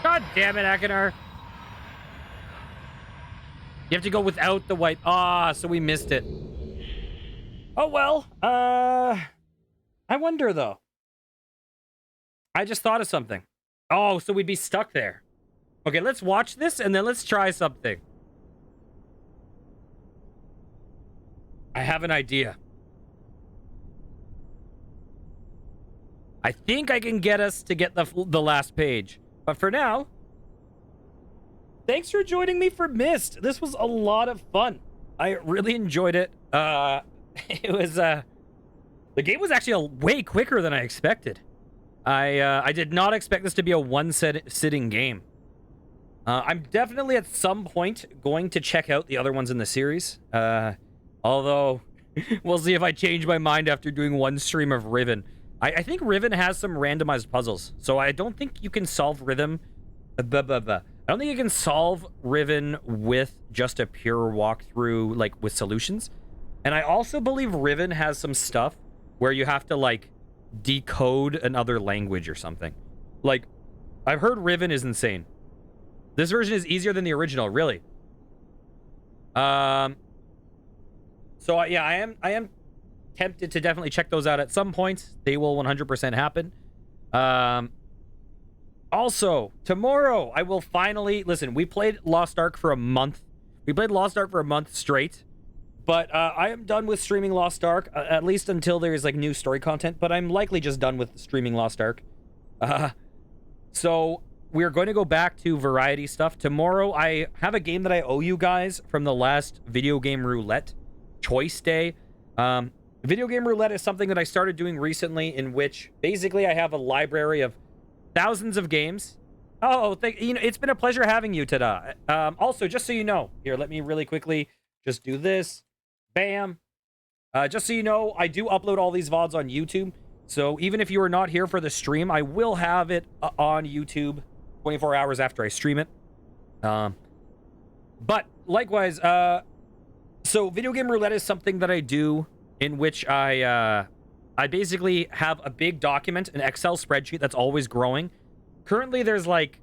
God damn it, Akinar. You have to go without the white. Ah, so we missed it. Oh, well. I wonder, though. I just thought of something. Oh, so we'd be stuck there. Okay, let's watch this, and then let's try something. I have an idea. I think I can get us to get the last page. But for now, thanks for joining me for Myst. This was a lot of fun. I really enjoyed it. It was, the game was actually way quicker than I expected. I did not expect this to be a one-sitting game. I'm definitely at some point going to check out the other ones in the series. Although, we'll see if I change my mind after doing one stream of Riven. I think Riven has some randomized puzzles, so I don't think you can solve Riven. I don't think you can solve Riven with just a pure walkthrough, like, with solutions. And I also believe Riven has some stuff where you have to, like, decode another language or something. Like, I've heard Riven is insane. This version is easier than the original, really. So, yeah, I am tempted to definitely check those out at some point. They will 100% happen. Also, tomorrow I will finally... Listen, we played Lost Ark for a month. We played Lost Ark for a month straight. But I am done with streaming Lost Ark, at least until there's, like, new story content. But I'm likely just done with streaming Lost Ark. So, we're going to go back to variety stuff. Tomorrow, I have a game that I owe you guys from the last Video Game Roulette Choice Day. Video Game Roulette is something that I started doing recently, in which basically I have a library of thousands of games. Oh, it's been a pleasure having you, Tada. Also, just so you know, here, let me really quickly just do this. Bam. Just so you know, I do upload all these VODs on YouTube. So even if you are not here for the stream, I will have it on YouTube 24 hours after I stream it. But likewise, so Video Game Roulette is something that I do in which I basically have a big document, an Excel spreadsheet that's always growing. Currently, there's like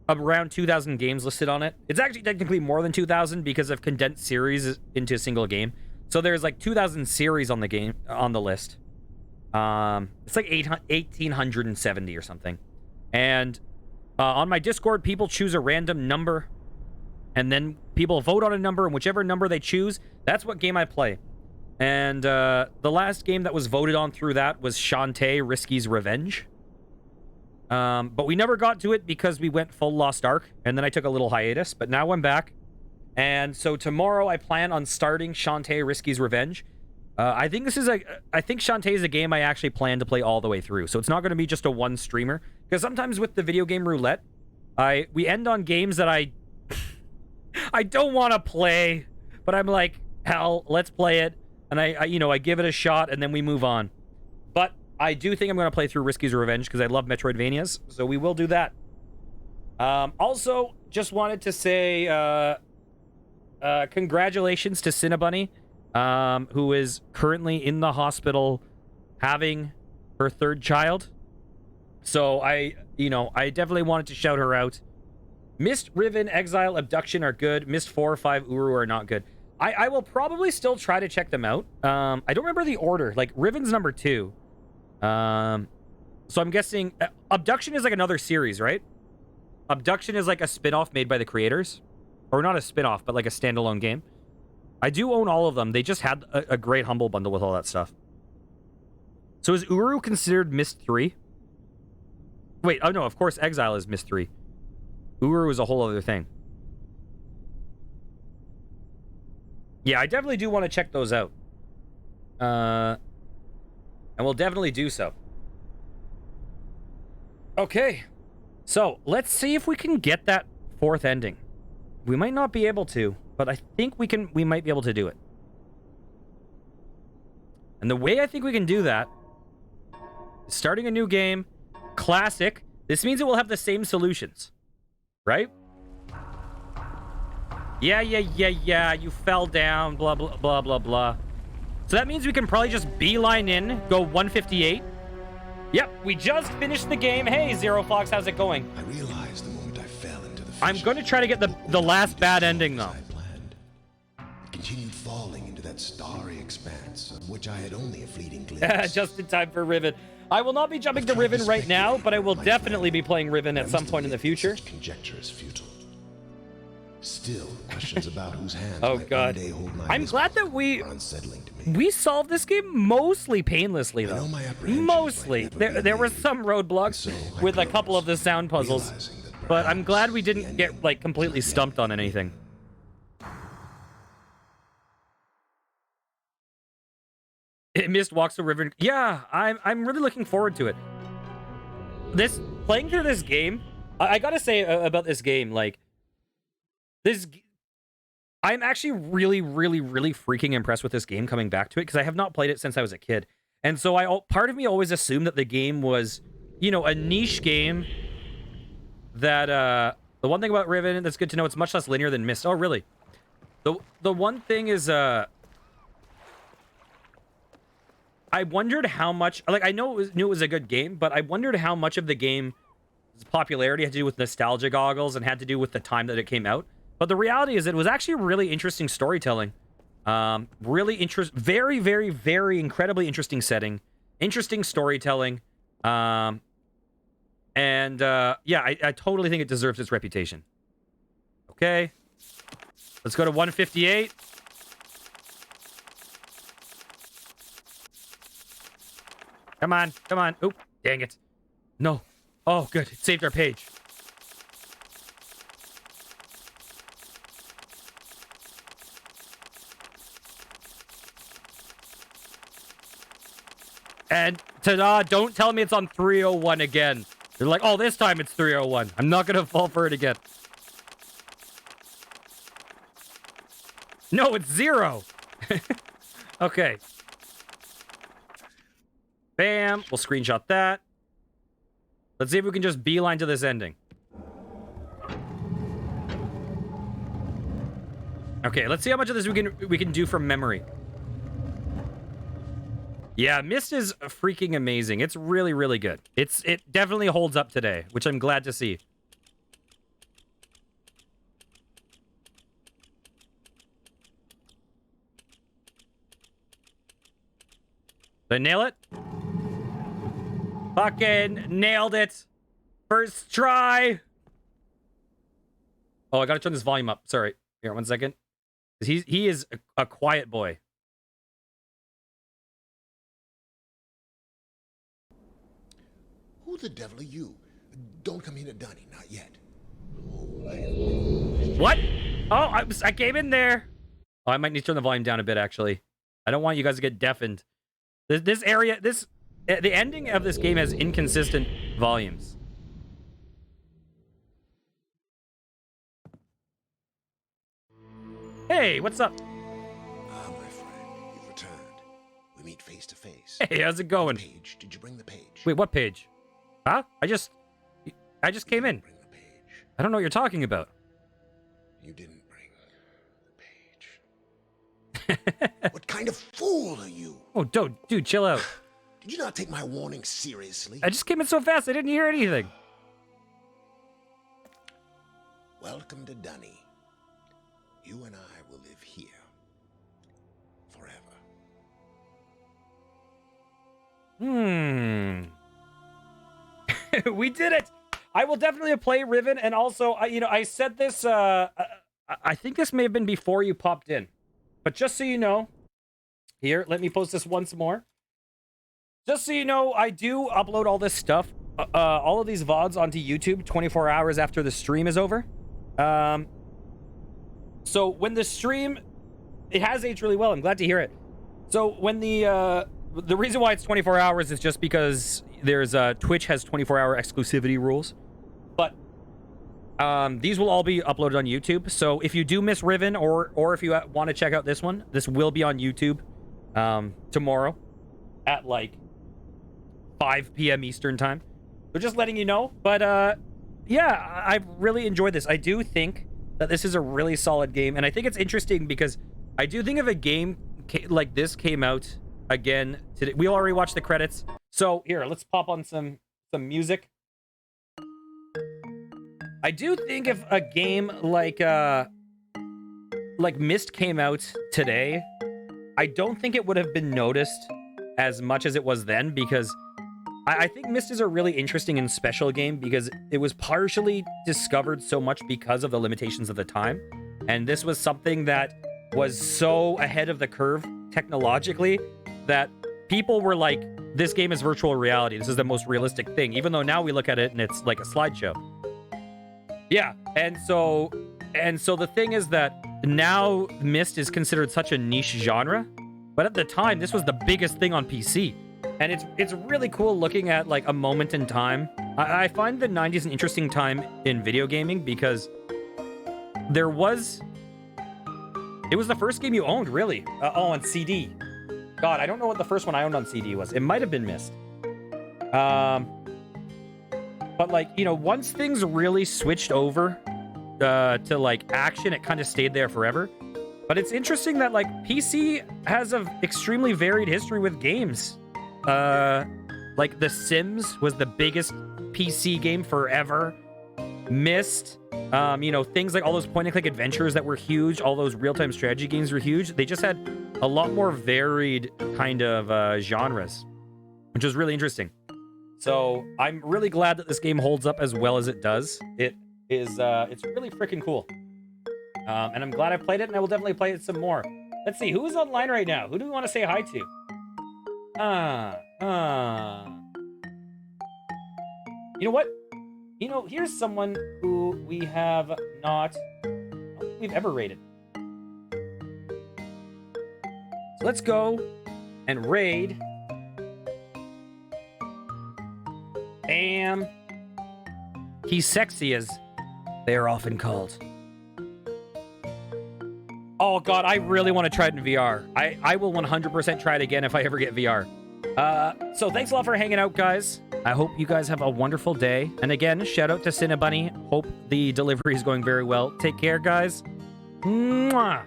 around 2,000 games listed on it. It's actually technically more than 2,000 because I've condensed series into a single game. So there's like 2,000 series on the list. It's like 1,870 or something. And on my Discord, people choose a random number, and then people vote on a number, and whichever number they choose, that's what game I play. And the last game that was voted on through that was Shantae Risky's Revenge. But we never got to it because we went full Lost Ark, and then I took a little hiatus, but now I'm back. And so tomorrow I plan on starting Shantae Risky's Revenge. I think Shantae is a game I actually plan to play all the way through, so it's not going to be just a one streamer. Because sometimes with the Video Game Roulette, we end on games that I don't want to play, but I'm like, hell, let's play it. And I give it a shot, and then we move on. But I do think I'm going to play through Risky's Revenge, because I love Metroidvanias, so we will do that. Also, just wanted to say congratulations to xCinnibunny, who is currently in the hospital having her third child. So I definitely wanted to shout her out. Myst, Riven, Exile, Abduction are good. Myst 4, 5, Uru are not good. I will probably still try to check them out. I don't remember the order. Like, Riven's number 2. So I'm guessing... Abduction is like another series, right? Abduction is like a spin-off made by the creators. Or not a spin-off, but like a standalone game. I do own all of them. They just had a great Humble Bundle with all that stuff. So is Uru considered Myst 3? Wait, oh no, of course Exile is Myst 3. Uru is a whole other thing. Yeah, I definitely do want to check those out. And we'll definitely do so. Okay. So, let's see if we can get that 4th ending. We might not be able to, but I think we might be able to do it. And the way I think we can do that is starting a new game, classic. This means it will have the same solutions, right? Yeah, you fell down, blah, blah, blah, blah, blah. So that means we can probably just beeline in, go 158. Yep, we just finished the game. Hey, Zero Fox, how's it going? I realized the moment I fell into the I'm going to try to get the last bad ending, though. It continued falling into that starry expanse of which I had only a fleeting glimpse. Just in time for Riven. I will not be jumping to Riven right now, but I will definitely be playing Riven at some point in the future. Such conjecture is futile. Still, questions about whose hands Oh might god. one day hold my I'm glad that are unsettling to me. we solved this game mostly painlessly, I though. know my apprehensions Mostly. might never be There were relieved, some roadblocks so I with a closed, couple of the sound puzzles, realizing that but I'm glad we perhaps didn't the get ending like completely is not the stumped on ending. anything. Myst walks the river. Yeah, I'm really looking forward to it. Playing through this game, I gotta say about this game, like, I'm actually really freaking impressed with this game coming back to it, because I have not played it since I was a kid. And so part of me always assumed that the game was, you know, a niche game that, the one thing about Riven that's good to know, it's much less linear than Myst. Oh, really? The one thing is, I wondered how much, like, I knew it was a good game, but I wondered how much of the game's popularity had to do with nostalgia goggles and had to do with the time that it came out. But the reality is it was actually really interesting storytelling. Very incredibly interesting setting. Interesting storytelling. Yeah, I totally think it deserves its reputation. Okay. Let's go to 158. Come on, come on. Oop, dang it. No. Oh, good. It saved our page. And ta-da, don't tell me it's on 301 again. They're like, oh, this time it's 301. I'm not going to fall for it again. No, it's 0. Okay. Bam. We'll screenshot that. Let's see if we can just beeline to this ending. Okay, let's see how much of this we can do from memory. Yeah, Myst is freaking amazing. It's really good. It definitely holds up today, which I'm glad to see. Did I nail it? Fucking nailed it. First try. Oh, I gotta turn this volume up. Sorry. Here, 1 second. He is a quiet boy. Who the devil are you? Don't come in at Dunny, not yet. What? Oh, I came in there. Oh, I might need to turn the volume down a bit, actually. I don't want you guys to get deafened. This area, the ending of this game has inconsistent volumes. Hey, what's up? Ah, my friend, you've returned. We meet face to face. Hey, how's it going? Page, did you bring the page? Wait, what page? Huh? I just came in. Bring the page. I don't know what you're talking about. You didn't bring the page. What kind of fool are you? Oh, dude, chill out. Did you not take my warning seriously? I just came in so fast, I didn't hear anything. Welcome to Dunny. You and I will live here, We did it. I will definitely play Riven, and also, I said this. I think this may have been before you popped in, but just so you know, here, let me post this once more. Just so you know, I do upload all this stuff, all of these VODs onto YouTube 24 hours after the stream is over. So when the stream, it has aged really well. I'm glad to hear it. So when the reason why it's 24 hours is just because there's Twitch has 24-hour exclusivity rules. But these will all be uploaded on YouTube. So if you do miss Riven, or if you want to check out this one, this will be on YouTube tomorrow at like 5 p.m. Eastern time. So just letting you know. But yeah, I've really enjoyed this. I do think that this is a really solid game, and I think it's interesting because I do think if a game like this came out again today, we already watched the credits. So here, let's pop on some music. I do think if a game like Myst came out today, I don't think it would have been noticed as much as it was then, because I think Myst is a really interesting and special game because it was partially discovered so much because of the limitations of the time. And this was something that was so ahead of the curve technologically that people were like, this game is virtual reality. This is the most realistic thing, even though now we look at it and it's like a slideshow. Yeah, and so the thing is that now Myst is considered such a niche genre, but at the time this was the biggest thing on PC, and it's really cool looking at like a moment in time. I find the 90s an interesting time in video gaming because it was the first game you owned, really. On CD. God, I don't know what the first one I owned on CD was. It might have been Myst. But like, once things really switched over to like action, it kind of stayed there forever. But it's interesting that like PC has an extremely varied history with games. Like The Sims was the biggest PC game forever. Myst, things like all those point-and-click adventures that were huge, all those real-time strategy games were huge. They just had a lot more varied kind of genres, which is really interesting. So I'm really glad that this game holds up as well as it does. It's really freaking cool. And I'm glad I played it, and I will definitely play it some more. Let's see, who's online right now? Who do we want to say hi to? You know what? Here's someone who we have not, I don't think we've ever raided. So let's go and raid. Bam. He's sexy, as they are often called. Oh god, I really want to try it in VR. I will 100% try it again if I ever get VR. So thanks a lot for hanging out, guys. I hope you guys have a wonderful day. And again, shout out to xCinnibunny. Hope the delivery is going very well. Take care, guys. Mwah.